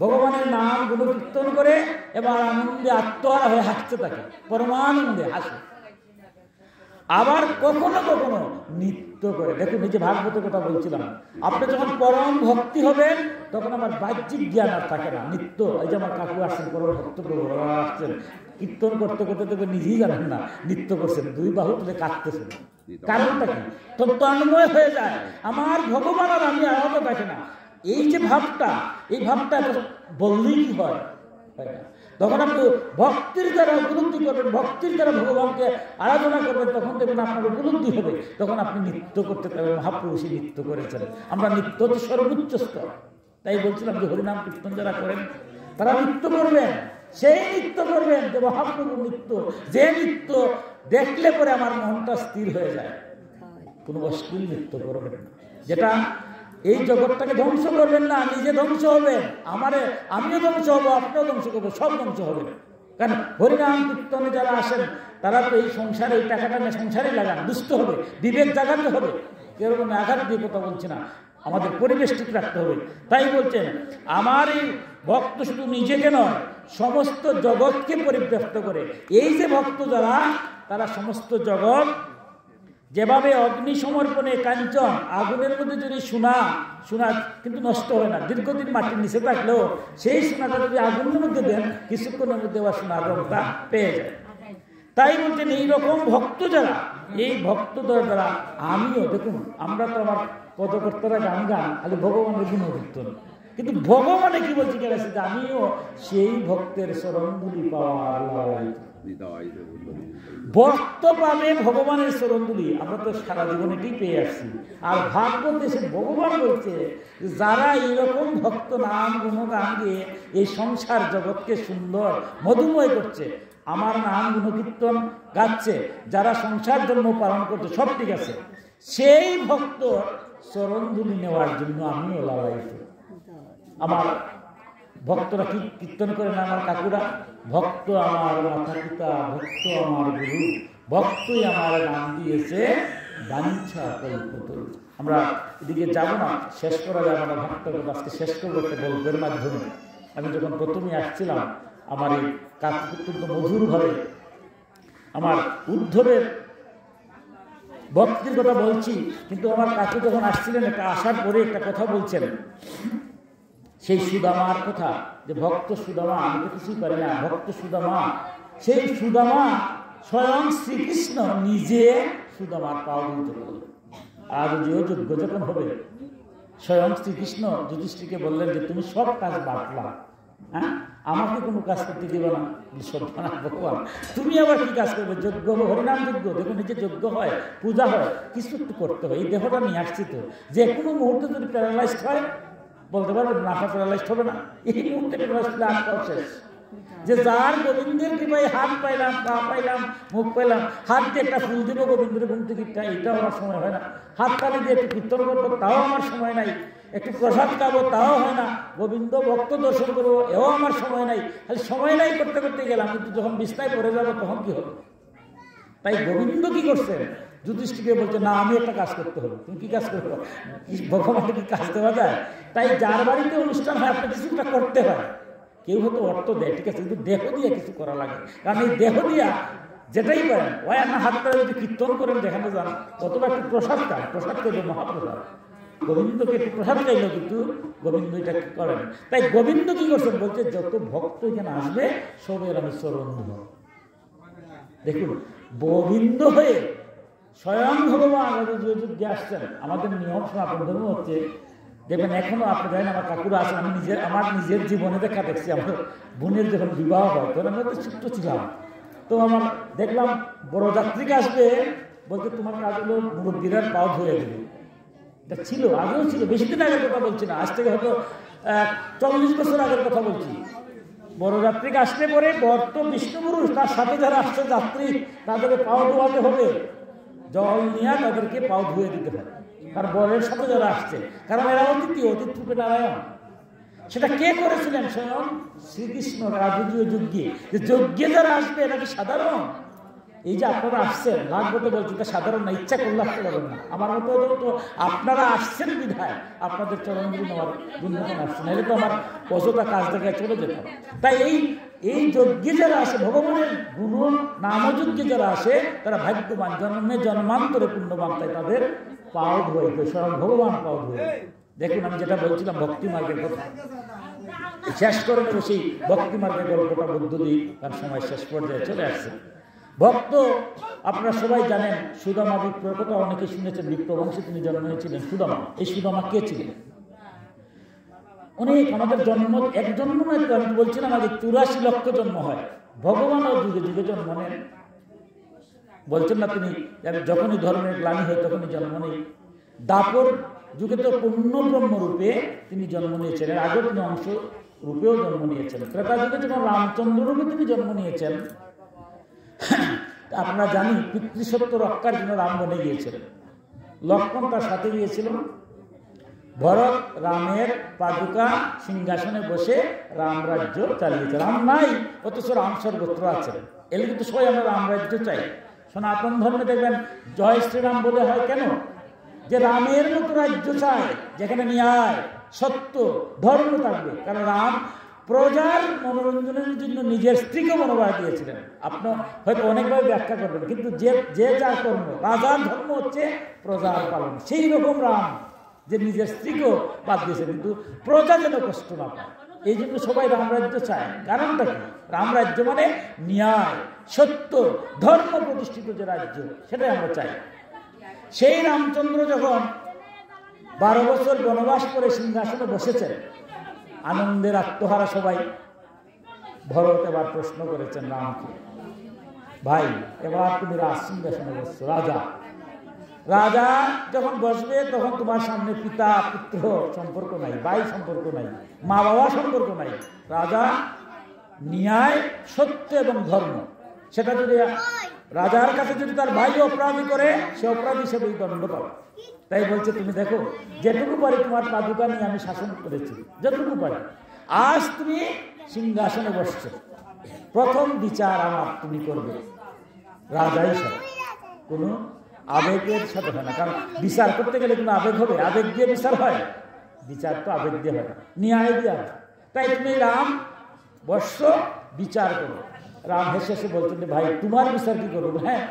ভগবানের নাম গুণ কীর্তন করে এবার আনন্দে আত্মহারা হয়ে হাসতে থাকে, পরমানন্দে হাসে। আবার কখনো কখনো নৃত্য করে। দেখুন এই যে ভাগবতের কথা বলছিলাম, আপনি যখন পরম ভক্তি হবেন তখন আমার বাহ্যিক জ্ঞান আর থাকে না, নৃত্য। এই যে আমার কাকু আসছেন, পরম ভক্ত আসছেন, কীর্তন করতে করতে দেখবেন নিজেই জানেন না নৃত্য করছেন, দুই বাহু তুলে কাঁদতেছেন। কারণটা কি, তন্ময় হয়ে যায়, আমার ভগবান আর আমি আলাদা থাকে না। এই যে ভাবটা, এই ভাবটা বললেই কি হয় না। তখন আপনি ভক্তির দ্বারা উপলব্ধি করবেন, ভক্তির দ্বারা ভগবানকে আরাধনা করবেন, তখন দেখবেন আপনার উপলব্ধি হবে, তখন আপনি নৃত্য করতে পারবেন। মহাপুরুষই নৃত্য করেছেন, আমরা নৃত্য হচ্ছে সর্বোচ্চ স্তর। তাই বলছিলাম যে হরিনাম কীর্তন যারা করেন তারা নৃত্য করবেন, সেই নৃত্য করবেন যে মহাপ্রভুর নৃত্য, যে নৃত্য দেখলে পরে আমার মনটা স্থির হয়ে যায়। কোনো অশ্লীল নৃত্য করবেন না, যেটা এই জগৎটাকে ধ্বংস করবেন না, নিজে ধ্বংস হবেন, আমিও ধ্বংস হবো, আপনিও ধ্বংস করবেন, সব ধ্বংস হবে। কারণ হরিনাম কীর্তনে যারা আসেন তারা তো এই সংসারে, এই টাকাটা না সংসারেই লাগান, দুষ্ট হবে, বিবেক জাগাতে হবে। কেরকম আঘাত দিয়ে কথা বলছে না, আমাদের পরিবেশ ঠিক রাখতে হবে। তাই বলছেন আমার এই ভক্ত শুধু নিজেকে নয় সমস্ত জগৎকে পরিব্যক্ত করে। এই যে ভক্ত যারা, তারা সমস্ত জগৎ, যেভাবে অগ্নি সমর্পণে কাঞ্চন, আগুনের মধ্যে যদি সোনা কিন্তু নষ্ট হয় না, দীর্ঘদিন মাটির নিচে থাকলেও সেই সোনাটা যদি আগুনের মধ্যে দেন কিছুক্ষণের মধ্যে আবার সোনার রংটা পেয়ে যায়। তাই বলছেন এইরকম ভক্ত যারা, এই ভক্ত দ্বারা আমিও, দেখুন আমরা তো আমার পদকর্তারা গান খালি ভগবানের গুণ কীর্তন, কিন্তু ভগবানে কি বলছে গেছে যে আমিও সেই ভক্তের চরণধুলি পাওয়ার ভক্ত পাবে ভগবানের চরণধুলি। আমরা তো সারা জীবনে কি পেয়ে আসছি, আর ভাগবত দেশে ভগবান বলছে যারা এইরকম ভক্ত নাম গুণগান দিয়ে এই সংসার জগৎকে সুন্দর মধুময় করছে, আমার নাম গুণকীর্তন গাচ্ছে, যারা সংসার জন্ম পালন করছে, সব ঠিক আছে, সেই ভক্ত চরণধুলি নেওয়ার জন্য আমিও লালায়িত। আমার ভক্তরা কি কীর্তন করে না, আমার কাকুরা, ভক্ত আমার মাতা পিতা, ভক্ত আমার গুরু, ভক্তই আমার নাম দিয়েছে বাঞ্ছা কল্পতরু। আমরা এদিকে যাব না, শেষ করা যাবে না ভক্তকে, আজকে শেষ করবো একটা গল্পের মাধ্যমে। আমি যখন প্রথমে আসছিলাম, আমার এই কাকু অত্যন্ত মধুরভাবে আমার উদ্ধবের ভক্তির কথা বলছি, কিন্তু আমার কাকু যখন আসছিলেন একটা আসার পরে একটা কথা বলছেন, সেই সুদামার কথা, যে ভক্ত সুদামা, আমি তো কিছুই পারি না, ভক্ত সুদামা, সেই সুদামা স্বয়ং শ্রীকৃষ্ণ নিজে সুদামার পাও ধুতে বললেন। আর যে যোগ্য যখন হবে, স্বয়ং শ্রীকৃষ্ণ যুধিষ্ঠিরকে বললেন যে তুমি সব কাজ বাটলা, হ্যাঁ, আমাকে কোনো কাজ করতে দেবে না। সব ভগবান তুমি আবার কি কাজ করবে, যজ্ঞ হরিনাম যজ্ঞ, দেখুন এই যে যজ্ঞ হয়, পূজা হয়, কিছু একটু করতে হয়। এই দেহটা নিয়ে আসছি তো, যে কোনো মুহূর্তে যদি প্যারালাইজড হয় বলতে পারবেন মাথা প্যারালাইজড হবে না, এই মুহূর্তে প্যারালাইজড হলে আটকাও শেষ। যে যার গোবিন্দের কৃপায় হাত পাইলাম, পা পাইলাম, মুখ পাইলাম, হাত দিয়ে একটা ফুল দিব গোবিন্দের ঘুম থেকে, এটাও আমার সময় হয় না, হাত তালি দিয়ে একটু কীর্তন করবো তাও আমার সময় নাই, একটু প্রসাদ খাবো তাও হয় না, গোবিন্দ ভক্ত দর্শন করবো এও আমার সময় নাই, খালি সময় নাই করতে করতে গেলাম, কিন্তু যখন বিস্তায় পড়ে যাবো তখন কি হবে? তাই গোবিন্দ কি করছেন, যুধিষ্ঠিরকে বলছে না আমি একটা কাজ করতে হবে। তুমি কি কাজ করবো? ভগবানকে কি কাজ দেওয়া যায়? তাই যার বাড়িতে অনুষ্ঠান হয় আপনার কিছুটা করতে হয়। কেউ হয়তো অর্থ দেয়, ঠিক আছে, কিন্তু দেহ দিয়ে কিছু করা লাগে। কারণ এই দেহ দিয়া যেটাই করেন, ওই আপনার হাত তারা যদি কীর্তন করেন যেখানে যান, অথবা একটু প্রসাদ খান, প্রসাদ খেলে মহাপ্রসাদ। গোবিন্দকে একটু প্রসাদ চাইল, কিন্তু গোবিন্দ এটা করেন। তাই গোবিন্দ কি করছেন বলছে, যত ভক্ত এখানে আসবে সবের আমি চরণ ধরব। দেখুন, গোবিন্দ হয়ে স্বয়ং ভগবান যুদ্ধে আসছেন। আমাদের নিয়ম সনাতন ধর্ম হচ্ছে, দেখবেন এখনো আপনি জানেন, আমার কাকুরা আছেন, আমি আমার নিজের জীবনে দেখা দেখছি। আমার বোনের যখন বিবাহ হয় তখন আমরা তো ছোট্ট ছিলাম, তো আমার দেখলাম বড় যাত্রীকে আসবে, বলতে তোমার কাজ হলো মুরব্বীরা পাও ধুয়ে দেবে। এটা ছিল, আগেও ছিল, বেশি দিন আগের কথা বলছি না, আজ থেকে হয়তো 40 বছর আগের কথা বলছি। বড় যাত্রীকে আসলে পরে বর তো বিষ্ণুপুরুষ, তার সাথে যারা আসছে যাত্রী তাদেরকে পাও ধোয়াতে হবে, জল নিয়ে তাদেরকে পাও ধুয়ে দিতে হবে। আর বরের সাথে যারা আসছে, কারণ এরা অতিথি, অতিথি রূপে নারায়ণ। সেটা কে করেছিলেন? স্বয়ং শ্রীকৃষ্ণ রাজকীয় যজ্ঞে। যে যজ্ঞে যারা আসবে এটা কি সাধারণ? এই যে আপনারা আসছেন, ভাগবতে বলছি এটা সাধারণ না, ইচ্ছা করলে আসতে পারবেন না। আমার মতো তো আপনারা আসছেন বিধায় আপনাদের চরণগুলি নেওয়ার গুণগত আসছেন, এলে তো আমার অযথা কাজ দেখায় চলে যেতাম। তাই এই যজ্ঞে যারা আসে, ভগবানের গুণ নামযজ্ঞে যারা আসে, তারা ভাগ্যবান, জন্মে জন্মান্তরে পুণ্যবান। তাই তাদের পাও ধোয়াইতে স্বয়ং ভগবান পাও ধোয়। দেখুন, আমি যেটা বলছিলাম ভক্তি মার্গের কথা, শেষ করে নেব সেই ভক্তি মার্গের গল্পটা মধ্য দিয়ে, তার সময় শেষ পর্যায়ে চলে আসছে। ভক্ত আপনারা সবাই জানেন, সুদামা বিপ্রর কথা অনেকে শুনেছেন। বিপ্র বংশে তিনি জন্ম হয়েছিলেন সুদামা। এই সুদামা কে ছিলেন? অনেক আমাদের জন্ম এক জন্ম নয় তো, আমি বলছিলাম আগে 84 লক্ষ জন্ম হয়। ভগবানও যুগে যুগে জন্ম নেন। বলছেন না তিনি, যখনই ধর্মের গ্লানি হয় তখনই জন্ম নেই। দাপর যুগে তো পূর্ণ ব্রহ্ম রূপে তিনি জন্ম নিয়েছেন, এর আগে তিনি অংশ রূপেও জন্ম নিয়েছেন। ত্রেতা যুগে যখন রামচন্দ্র রূপে তিনি জন্ম নিয়েছেন, আপনারা জানি পিতৃসত্য রক্ষার জন্য রাম বনে গিয়েছিলেন। লক্ষ্মণ তার সাথে গিয়েছিলেন। ভরত রামের পাদুকা সিংহাসনে বসে রাম রাজ্য চালিয়েছে। রাম নাই, অথচ রাম সর্বত্র আছেন। এর কিন্তু সবাই আমরা রাম রাজ্য চাই। সনাতন ধর্মে দেখবেন জয় শ্রীরাম বলে হয় কেন? যে রামের মতো রাজ্য চায়, যেখানে ন্যায় সত্য ধর্ম থাকবে। কারণ রাম প্রজার মনোরঞ্জনের জন্য নিজের স্ত্রীকে মনোভাব দিয়েছিলেন। আপনার হয়তো অনেকভাবে ব্যাখ্যা করবেন, কিন্তু যে যার কর্ম, রাজার ধর্ম হচ্ছে প্রজার পালন। সেই রকম রাম যে নিজের স্ত্রীকেও বাদ দিয়েছেন, কিন্তু প্রজা যেন কষ্ট না পায়, এই জন্য সবাই রামরাজ্য চায়। কারণটা কি? রামরাজ্য মানে ন্যায় সত্য ধর্ম প্রতিষ্ঠিত যে রাজ্য, সেটাই আমরা চাই। সেই রামচন্দ্র যখন 12 বছর বনবাস করে সিংহাসনে বসেছেন, আনন্দের আত্মহারা সবাই। ভরত এবার প্রশ্ন করেছেন রামকে, ভাই এবার তুমি রাজ সিংহাসনে বসছো, রাজা যখন বসবে তখন তোমার সামনে পিতা পুত্র সম্পর্ক নাই, ভাই সম্পর্ক নাই, মা বাবা সম্পর্ক নাই। রাজা ন্যায় সত্য এবং ধর্ম, সেটা যদি রাজার কাছে যদি তার ভাই অপরাধী করে, সে অপরাধী হিসেবেই দণ্ড পাবে। তাই বলছে তুমি দেখো, যেটুকু পারি তোমার পাদুকা নিয়ে আমি শাসন করেছি, যতটুকু পারি। আজ তুমি সিংহাসনে বসছো, প্রথম বিচার আমার তুমি করবে রাজা হিসাবে, কোনো আবেগের সাথে হয় না। কারণ বিচার করতে গেলে কোনো আবেগ হবে? আবেগ দিয়ে বিচার হয়? বিচার তো আবেগ দিয়ে হয় না, ন্যায় দিয়ে হয়। তাই তুমি রাম বর্ষ বিচার করো। রাম হেসে হেসে বলছেন, ভাই তোমার বিচার কি করবো? হ্যাঁ,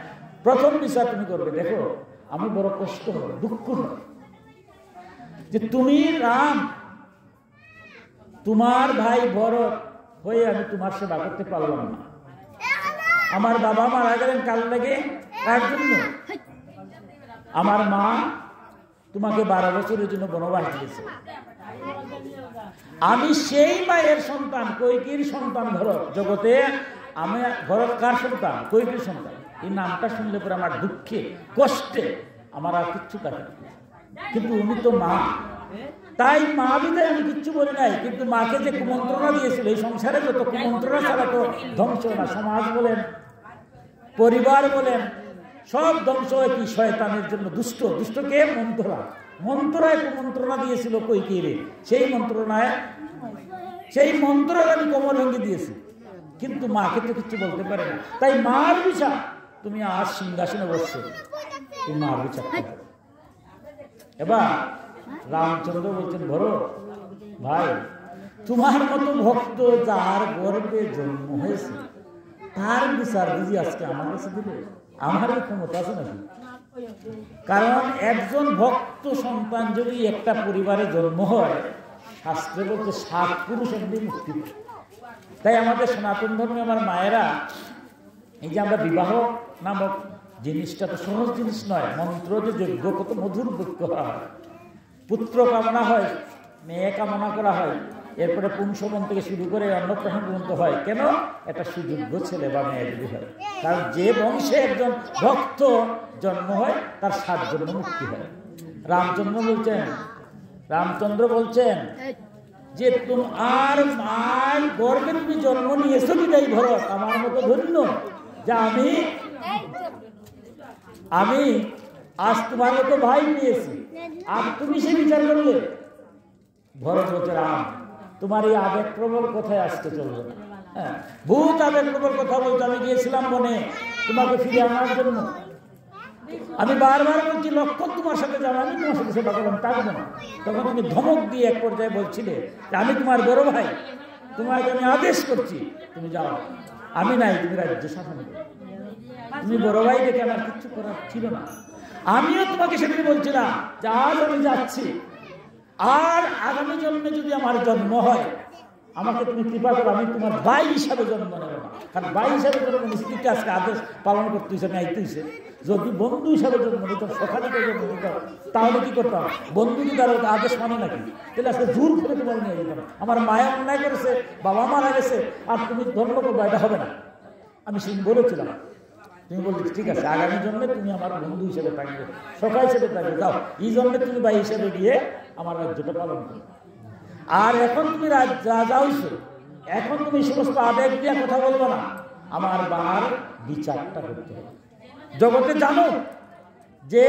প্রথম বিচার তুমি করবে। দেখো আমি বড় কষ্ট হবে, দুঃখ হয় যে তুমি রাম, তোমার ভাই ভরত হয়ে আমি তোমার সেবা করতে পারলাম না। আমার বাবা মারা গেলেন কাল লাগে, কার জন্য? আমার মা তোমাকে 12 বছরের জন্য বনবাস দিয়েছে। আমি সেই মায়ের সন্তান, কৈকেয়ীর সন্তান ভরত। জগতে আমি ভরত কার সন্তান? কৈকেয়ীর সন্তান। এই নামটা শুনলে পরে আমার দুঃখে কষ্টে আমার আর কিচ্ছু কাটে না। কিন্তু উনি তো মা, তাই মা বিদায় আমি কিচ্ছু বলি নাই। কিন্তু মাকে যে কুমন্ত্রণা দিয়েছিল, এই সংসারে যত কুমন্ত্রণা ছাড়া তো ধ্বংস না। সমাজ বলেন, পরিবার বলেন, সব ধ্বংস হয় কি? শয়তানের জন্য। দুষ্ট কে? মন্ত্রণা। মন্ত্রণায় মন্ত্রণা দিয়েছিল কৈকেয়ীরে, সেই মন্ত্রের আমি কোমর ভেঙে দিয়েছি, কিন্তু মাকে তো কিছু বলতে পারে না। তাই মার বিচার, তুমি আজ সিংহাসনে বসছো, তুমি মার বিচার করো। এবার রামচন্দ্র বলছেন, ভরত ভাই, তোমার মতো ভক্ত যার গর্ভে জন্ম হয়েছে তার বিচার বুঝি আজকে আমার কাছে দিলে? আমার ক্ষমতা আছে নাকি? কারণ একজন ভক্ত সন্তান যদি একটা পরিবারে জন্ম হয়, শাস্ত্রে বলতে 7 পুরুষ এমনি মুক্তি। তাই আমাদের সনাতন ধর্মে আমার মায়েরা, এই যে আমরা বিবাহ নামক জিনিসটা তো সহজ জিনিস নয়, মন্ত্র যে যজ্ঞ কত মধুর বক্ত হয়, পুত্র কামনা হয়, মেয়ে কামনা করা হয়, এরপরে পুংসমন থেকে শুরু করে অন্নপ্রাশন পর্যন্ত হয়। কেন? একটা সুযোগ্য ছেলে বা মেয়ে যদি হয়, কারণ যে বংশে একজন ভক্ত জন্ম হয় তার 7 জন্ম মুক্তি হয়। রামচন্দ্র বলছেন যে তোমার মার গর্ভে তুমি জন্ম নিয়েছো বিদায় ভরত, আমার মতো ধন্য যে আমি আজ তোমার মতো ভাই পেয়েছি, আর তুমি সে বিচার করলে? ভরত বলছে, রাম তোমার এই আবেগপ্রবল কথায় আসতে চলবে না। হ্যাঁ, ভূত আবেগপ্রবল কথা বলতে, আমি গিয়েছিলাম বনে তোমাকে ফিরে আনার জন্য, আমি বারবার বলছি লক্ষণ তোমার সাথে যাবো, আমি তোমার সাথে সেবা করলাম, থাকবো না। তখন তুমি ধমক দিয়ে এক পর্যায়ে বলছিলে যে আমি তোমার বড় ভাই, তোমাকে আমি আদেশ করছি তুমি যাও, আমি নাই, তুমি রাজ্য শাসন করো। তুমি বড় ভাই দেখে আমার কিচ্ছু করার ছিল না। আমিও তোমাকে সেদিন বলছিলাম যে আজ আমি যাচ্ছি, আর আগামী জন্মে যদি আমার জন্ম হয় আমাকে তুমি কৃপা করো, আমি তোমার ভাই হিসাবে জন্ম নেব না। কারণ ভাই হিসাবে জন্ম স্ত্রীকে আজকে আদেশ পালন করতে হয়েছে, আইতে হয়েছে। যদি বন্ধু হিসাবে জন্ম নিতাম, সখালিকে জন্ম নিতাম, তাহলে কি করতাম? বন্ধু কি তার আদেশ মানে নাকি? তাহলে আজকে জোর করে তোমার নিয়ে যেতাম। আমার মায়া অন্যায় করেছে, বাবা মারা গেছে, আর তুমি ধর্ম করবো, এটা হবে না। আমি সেদিন বলেছিলাম, তুমি বলছো ঠিক আছে, আগামী জন্মে তুমি আমার বন্ধু হিসেবে থাকবে, সখা হিসেবে থাকবে, যাও এই জন্মে তুমি ভাই হিসেবে গিয়ে আমার রাজ্যটা পালন করো। আর এখন তুমি রাজা হইছো, এখন তুমি সমস্ত আবেগ দিয়ে কথা বলবো না, আমার বার বিচারটা করতে হবে। জগতে জানো যে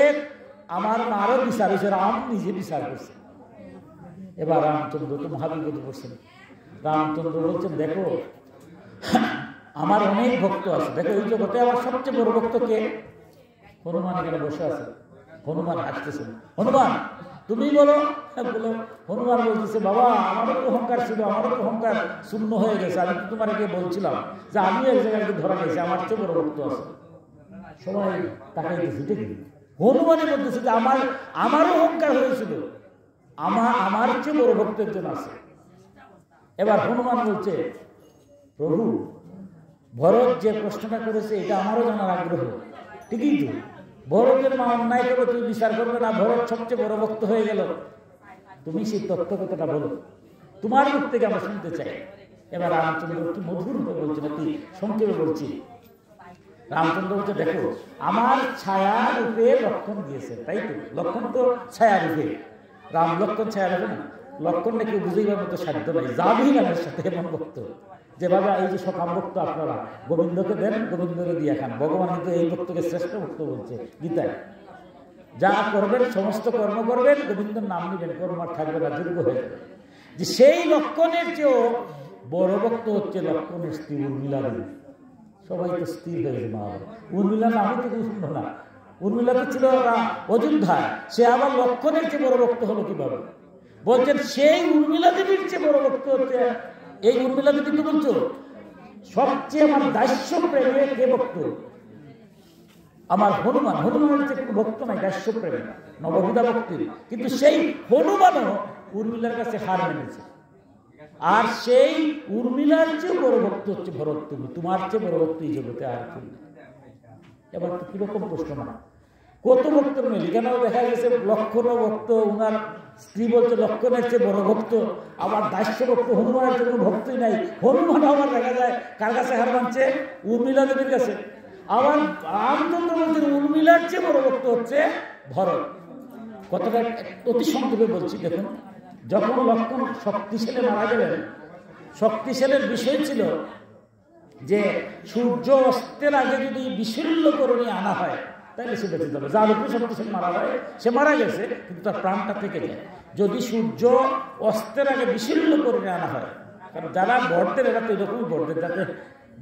আমার মারও বিচার হয়েছে, রাম নিজে বিচার করছে। এবার রামচন্দ্র তো মহাবিপদে পড়ছেন। রামচন্দ্র বলছেন, দেখো আমার অনেক ভক্ত আছে, দেখো এই জগতে আমার সবচেয়ে বড় ভক্ত কে? হনুমান এখানে বসে আছে। হনুমান হাসতেছে, হনুমান তুমি বলো। হনুমান বলতেছে, বাবা আমারও তো অহংকার ছিল, আমারও তো অহংকার শূন্য হয়ে গেছে। আমি তো তোমার আগে বলছিলাম যে আমি এক জায়গায় ধরা গেছি, আমার চেয়ে বড় ভক্ত আছে। সবাই তাকাইতেছে, দেখি হনুমানই বলতেছে যে আমারও অহংকার হয়েছিল, আমার চেয়ে বড় ভক্ত একজন আছে। এবার হনুমান বলছে, প্রভু ভরত যে প্রশ্নটা করেছে এটা আমারও জানার আগ্রহ। ঠিকই তো, ভরতের মা অন্যায় করে তুই বিচার করবে না, ভরত সবচেয়ে বড় ভক্ত হয়ে গেল, তুমি সেই তথ্য কথাটা বলো, তোমার মুখ থেকে আমরা শুনতে চাই। এবার রামচন্দ্র একটু মধুর বলছে, নাকি সংক্ষেপে বলছি। রামচন্দ্র বলছে, দেখো আমার ছায়া রূপে লক্ষণ দিয়েছে, তাই তো? লক্ষণ তো ছায়া রূপে, রাম লক্ষণ ছায়া রূপে না। লক্ষণ নাকি বুঝেইবার মতো সাধ্য নাই, যাবি নামের সাথে এমন ভক্ত, যেভাবে এই যে সকাম ভক্ত আপনারা গোবিন্দকে দেন, গোবিন্দকে দিয়ে খান। ভগবান কিন্তু এই ভক্তকে শ্রেষ্ঠ ভক্ত বলছে গীতায়, যা করবেন সমস্ত কর্ম করবেন, গোবিন্দর নাম নেবেন, কর্ম আর থাকবে না, যোগ্য হয়ে যাবে। যে সেই লক্ষণের চেয়েও বড় ভক্ত হচ্ছে লক্ষণের স্ত্রী উর্মিলা দেবী। সবাই তো স্থির হয়েছে, মা উর্মিলার নামই তো শুনবো না। উর্মিলা তো ছিল অযোধ্যায়, সে আবার লক্ষণের চেয়ে বড় ভক্ত হলো কিভাবে? বলছেন সেই উর্মিলা দেবীর চেয়ে বড় ভক্ত হচ্ছে এই উর্মিলা দেবী। তো বলছো সবচেয়ে আমার দাস্য প্রেমে কে ভক্ত? আমার হনুমান। হনুমানের চেয়ে কোনো ভক্ত নাই দাস্য প্রেমে, নববিধা ভক্তির। কিন্তু সেই হনুমানও উর্মিলার কাছে হার মেনেছে। আর সেই উর্মিলার চেয়ে বড় ভক্ত হচ্ছে ভরত, তুমি, তোমার চেয়ে বড় ভক্ত এই জগতে আর কি। এবার তো কিরকম প্রশ্ন না, কত ভক্তর মেলি কেন? দেখা গেছে লক্ষণও ভক্ত, উনার স্ত্রী বলছে লক্ষণের চেয়ে বড় ভক্ত, আবার দাস্য ভক্ত, হনুমানের চেয়ে কোনো ভক্তই নাই। হনুমান আবার দেখা যায় কার কাছে হার মানছে? উর্মিলা দেবীর কাছে। আবার রামচন্দ্র বলছেন উর্মিলার চেয়ে বড় ভক্ত হচ্ছে ভরত। কথাটা অতি সংক্ষেপে বলছি, দেখুন যখন লক্ষণ শক্তিশালী মারা গেলেন, শক্তিশালীর বিষয় ছিল যে সূর্য অস্তের আগে যদি বিশল্যকরণী আনা হয় তাহলে সে বেঁচে যাবে। যার উপরে শক্তিশালী মারা যায় সে মারা গেছে, কিন্তু তার প্রাণটা থেকে যায়। যদি সূর্য অস্তের আগে বিশিল্য করে আনা হয়, কারণ যারা বড়দের এরা তো এরকমই বড়দের, যাতে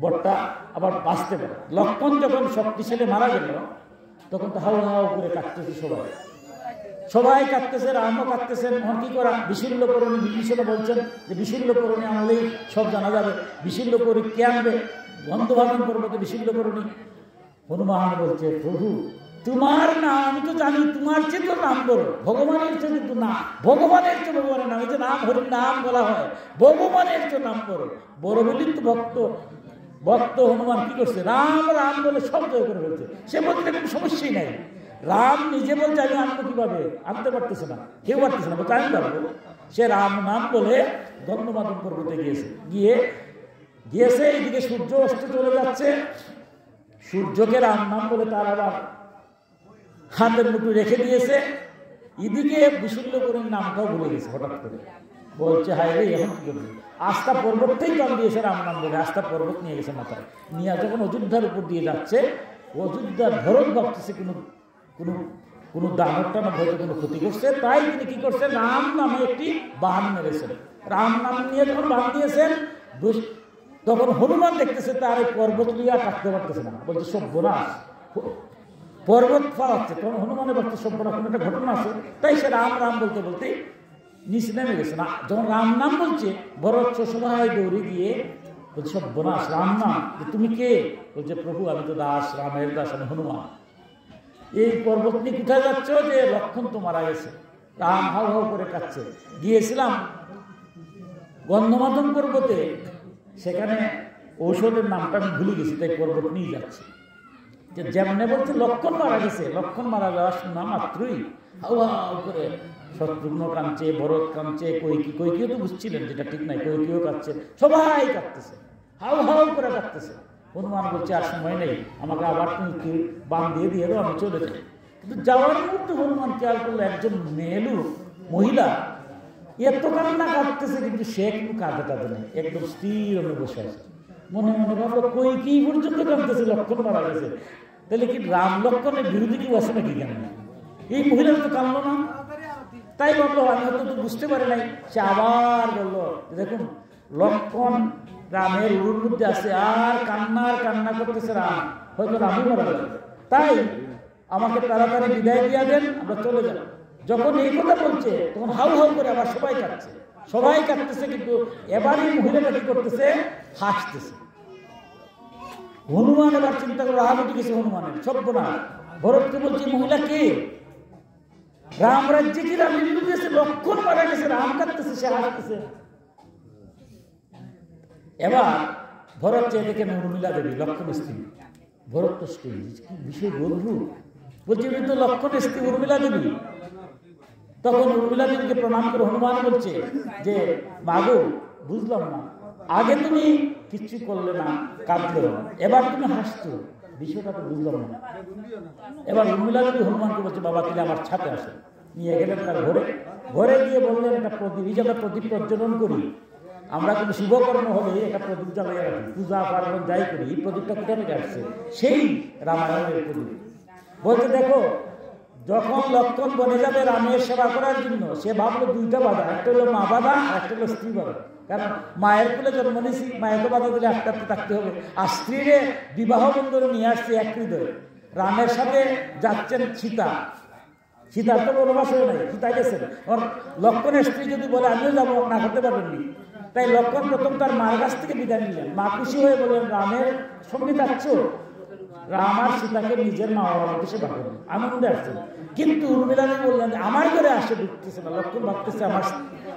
বড়টা আবার বাঁচতে পারে। লক্ষণ যখন শক্তিশালী মারা গেল তখন তো হাউ হাউ করে কাটতেছে সবাই কাটতেছে, রামও কাটতেছেন। কি করা? বিশিল্য করণী, বিভীষণ বলছেন যে বিশিল্য করণী আনলেই সব জানা যাবে। বিশিল্য করে কে আনবে? গন্ধভাজন পর্বতে বিশিল্য করণী। হনুমান বলছে, প্রভু তোমার নাম আমি তো জানি, তোমার চেয়ে তো নাম বড়, ভগবানের চেয়ে কিন্তু না, ভগবানের চেয়ে ভগবানের নাম, এই যে নাম হরির নাম বলা হয়, ভগবানের চেয়ে নাম বড়। বড় বলি তো ভক্ত হনুমান কি করছে? রাম রাম বলে সব জয় করে ফেলছে। সে বলতে কোনো সমস্যাই নাই। রাম নিজে বলছে আমি আনবো কিভাবে? আনতে পারতেছে না, কেউ পারতেছে না, বলতে আমি পারবো। সে রাম নাম বলে গন্ধমাদন পর্বতে গিয়েছে। এইদিকে সূর্য অস্ত চলে যাচ্ছে। সূর্যকে রাম নাম বলে তার আবার হাতের মুঠো রেখে দিয়েছে। এদিকে বিশুল্য করে নামটাও ভুলে গেছে হঠাৎ করে। বলছে হায় রে, এখন কি করবে? আস্থা পর্বতটাই জল দিয়েছে রাম নাম বলে, আস্থা পর্বত নিয়ে গেছে মাথায় নিয়ে। যখন অযোধ্যার উপর দিয়ে যাচ্ছে, অযোধ্যার ভরত ভাবতেছে কোনো দানবটা না হয়তো কোনো ক্ষতি করছে, তাই তিনি কি করছেন? রাম নামে একটি বান মেরেছেন। রাম নাম নিয়ে যখন বান দিয়েছেন, তখন হনুমান দেখতেছে তার এই পর্বত লিয়া কাটতে পারতেছে না। বলছে সব্যনাশ, পর্বত ফাড়াচ্ছে। তখন হনুমানের বলছে সব্যনাশ, কোনো একটা ঘটনা আছে। তাই সে রাম রাম বলতে বলতেই নিচে নেমে গেছে না। যখন রাম নাম বলছে, ভরত সবাই দৌড়ে গিয়ে বলছে সব্যনাশ, রাম নাম, তুমি কে? বলছে প্রভু আমি তো দাস, রামের দাস, আমি হনুমান। এই পর্বত নিয়ে কোথায় যাচ্ছ? যে লক্ষণ তো মারা গেছে। রাম হাউ হাউ করে কাটছে। গিয়েছিলাম গন্ধমাদন পর্বতে, সেখানে ঔষধের নামটা আমি ভুলে গেছি, তাই পর্বত নিয়ে যাচ্ছি। যে যেমনে বলছে লক্ষণ মারা গেছে, লক্ষণ মারা যাওয়ার শোনা মাত্রই হাউ হাউ করে শত্রুঘ্ন কাঁদছে, ভরত কাঁদছে, কৈকিও তো বুঝছিলেন যেটা ঠিক নাই, কৈকিও কাঁদছে, সবাই কাঁদতেছে, হাউ হাউ করে কাঁদতেছে। হনুমান বলছে আর সময় নেই, আমাকে আবার তুমি বান দিয়ে দাও, আমি চলে যাই। কিন্তু যাওয়ার মুহূর্তে হনুমান খেয়াল করলো একজন মেয়েলু মহিলা এত কান্না কাঁদতেছে, কিন্তু সে কিন্তু কাঁদে নেই, একদম স্থির হয়ে বসে আছে। মনে মনে ভাবলো কৈকি পর্যন্ত কাঁদতেছে, লক্ষণ মারা গেছে, তাহলে কি রাম লক্ষণের বিরোধী কেউ আছে নাকি? কেন এই মহিলা তো কাঁদলো না? তাই বললো আমি হয়তো বুঝতে পারি নাই। সে আবার বললো দেখুন লক্ষণ রামের উড়ুর মধ্যে আছে, আর কান্না করতেছে রাম, হয়তো রামই মারা যাবে, তাই আমাকে তাড়াতাড়ি বিদায় দিয়া দেন, আমরা চলে যাব। যখন এই কথা বলছে তখন হাউ হাউ করে আবার সবাই কাঁদতেছে, কিন্তু এবার এই মহিলাটা কি করতেছে? হাসতেছে। হনুমান এবার চিন্তা করে রাগ উঠে গেছে হনুমানের, সর্বনাশ। ভরতকে বলছে মহিলা কে? রাম রাজ্যে কি রাম লিলু দিয়েছে? লক্ষণ মারা গেছে, রাম কাঁদতেছে, সে হাসতেছে। এবার ভরত চেয়ে দেখেন উর্মিলা দেবী, লক্ষণ স্ত্রী। ভরত তো স্ত্রী, কি বিষয় বন্ধু বলছে তো লক্ষণ স্ত্রী উর্মিলা দেবী। তখন উর্মিলা দেবীকে প্রণাম করে হনুমান বলছে যে মাগো, বুঝলাম না, আগে তুমি কিচ্ছু করলে না, কাঁদলে না, এবার তুমি হাসছো, বিষয়টা তো বুঝলাম না। এবার উর্মিলা দেবী হনুমানকে বলছে বাবা তুমি আমার ছাতে আসো। নিয়ে গেলেন তার ঘরে গিয়ে বললেন একটা প্রদীপ, এই যে আমরা প্রদীপ প্রজ্বলন করি, আমরা কিন্তু শুভকর্ম হলে একটা প্রদীপ জ্বালিয়ে রাখি, পূজা পার্বণ যাই করি, এই প্রদীপটা কোথা থেকে আসছে? সেই রামায়ণের প্রদীপ। বলতে দেখো যখন লক্ষণ বনে যাবে রামের সেবা করার জন্য, সে ভাবলো দুইটা বাধা, একটা হলো মা বাধা আর একটা হলো স্ত্রী বাধা। কারণ মায়ের কোলে জন্ম নিয়েছি, মায়েরকে বাধা দিলে একটা থাকতে হবে, আর স্ত্রীরে বিবাহ বন্ধনে নিয়ে আসছে এক হৃদয়। রামের সাথে যাচ্ছেন সীতার তো বনবাস হয়ে নাই, সীতা গেছেন। ওর লক্ষণের স্ত্রী যদি বলে আমিও যাবো, না করতে পারবেননি। তাই লক্ষণ প্রথম তার মার কাছ থেকে বিদায় নিলেন। মা খুশি হয়ে বললেন রামের সঙ্গে যাচ্ছ? রাম আর সীতাকে নিজের মা বাবার মধ্যে সেবা করলেন, আনন্দে আসছেন। কিন্তু উর্মিলা বললেন আমার ঘরে আসে ঢুকতেছে না। লক্ষণ ভাবতেছে আমার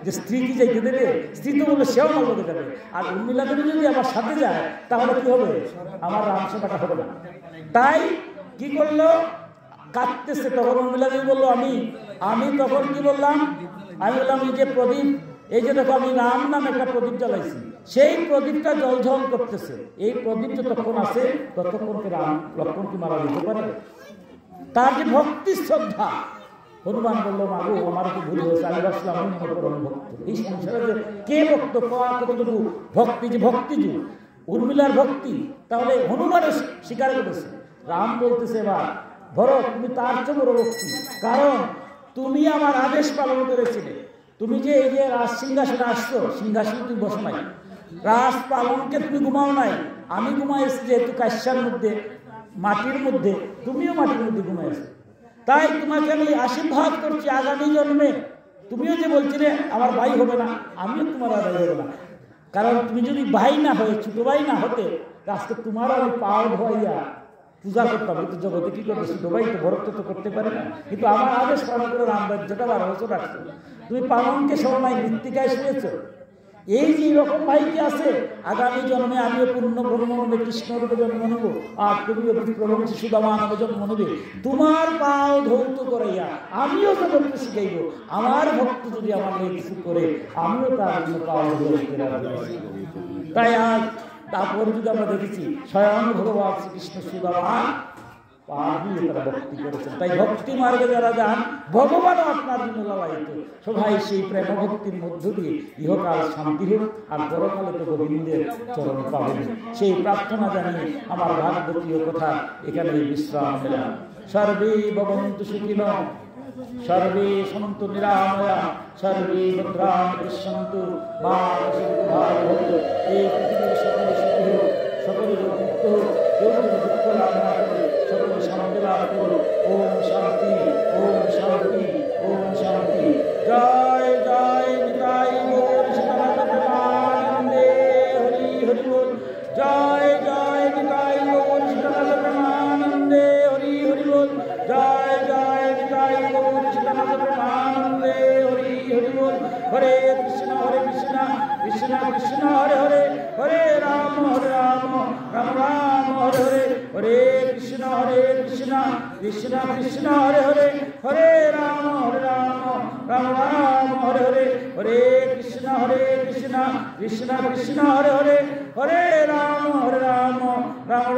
যে স্ত্রী কি যাইতে দেবে? স্ত্রী তো বললো সেও আমার লোকে যাবে, আর উর্মিলা দেবী যদি আমার সাথে যায় তাহলে কি হবে? আমার রাম সেবাটা হবে না। তাই কি করলো? কাঁদতেছে। তখন উর্মিলা দেবী বললো আমি তখন কি বললাম? আমি বললাম এই যে প্রদীপ, এই যে দেখো আমি রাম নামে একটা প্রদীপ জ্বালাইছি, সেই প্রদীপটা জলঝল করতেছে। এই প্রদীপ যতক্ষণ আছে ততক্ষণকে রাম লক্ষণ কি মারা যেতে পারে? তার যে ভক্তি শ্রদ্ধা। হনুমান বললো মাগো আমার কি ভুল হয়েছে, আমি ভাবছিলাম আমি মনে করো ভক্ত। এই সংসারে যে কে ভক্ত, কতটুকু ভক্তি, যে ভক্তি যুগ উর্মিলার ভক্তি, তাহলে হনুমানের স্বীকার করেছে। রাম বলতেছে এবার ভরত তুমি তার চেয়ে বড় ভক্তি, কারণ তুমি আমার আদেশ পালন করেছিলে। তুমি যে এই যে রাজ সিংহাসনে আসছো, সিংহাসনে তুমি বসো নাই, রাজ পালনকে তুমি ঘুমাও নাই। আমি ঘুমাইছি যেহেতু কাশ্যার মধ্যে, মাটির মধ্যে, তুমিও মাটির মধ্যে ঘুমাইছো। তাই তোমাকে আমি আশীর্বাদ করছি আগামী জন্মে তুমিও যে বলছিলে আমার ভাই হবে না, আমিও তোমার ভাই হবে না। কারণ তুমি যদি ভাই না হয়ে ছোট ভাই না হতে, আজকে তোমার আমি পাও ধোয়াইয়া পূজা করতাম। কিন্তু জগতে কি করবে, ছোট ভাই তো ভরত তো করতে পারে না। কিন্তু আমার আদেশ পালন করে রামরাজ্যটা 12 বছর রাখছো। তুমি পালনকে সময় মৃত্তিকায় শুয়েছ। এই যে এরকম ভাইকে আছে, আগামী জন্মে আমিও পূর্ণ ব্রহ্ম হবে, কৃষ্ণরূপে জন্ম নেব, আর তুমিও বিপ্রভু সুদামা নামে জন্ম নেবে। তোমার পাও ধৌত করাইয়া আমিও তো করতে শিখাইব। আমার ভক্ত যদি আমার নিয়ে কিছু করে, আমিও তার জন্য পাও ধৌত রাখবো। তাই আজ তারপর যদি আমরা দেখেছি স্বয়ং ভগবান শ্রীকৃষ্ণ সুদামা পা দিয়ে তারা ভক্তি করেছেন। তাই ভক্তি মার্গে যারা যান, ভগবানও আপনার জন্য লালায়িত। সবাই সেই প্রেম ভক্তির মধ্য দিয়ে ইহকাল শান্তি হোক, আর পরকালে তো গোবিন্দের চরণ পাবেন, সেই প্রার্থনা জানিয়ে আমার ভাগবতীয় কথা এখানে বিশ্রাম নিলাম। সর্বে ভবন্তু সুখিনঃ, সর্বে সন্তু নিরাময়া, সর্বে ভদ্রাণি পশ্যন্তু, মা কশ্চিৎ দুঃখভাগ্। এই পৃথিবীর সকলে সুখী হোক, সকলে মুক্ত হোক, কেউ দুঃখ লাভ না করে, সকলে শান্তি লাভ করো। ওম শান্তি, ওম শান্তি, ওম শান্তি। জয় জয় নিতাই গৌর সীতানাথ প্রেমানন্দে, হরি হরি বল। জয় জয় নিতাই গৌর সীতানাথ প্রেমানন্দে, হরি হরি বল। জয় জয় নিতাই গৌর সীতানাথ প্রেমানন্দে, হরি হরি বল। হরে কৃষ্ণ কৃষ্ণ কৃষ্ণ হরে হরে, হরে রাম রাম রাম হরে হরে, হরে কৃষ্ণ কৃষ্ণ কৃষ্ণ হরে হরে, হরে রাম রাম রাম হরে হরে, হরে কৃষ্ণ কৃষ্ণ কৃষ্ণ হরে হরে, হরে রাম রাম রাম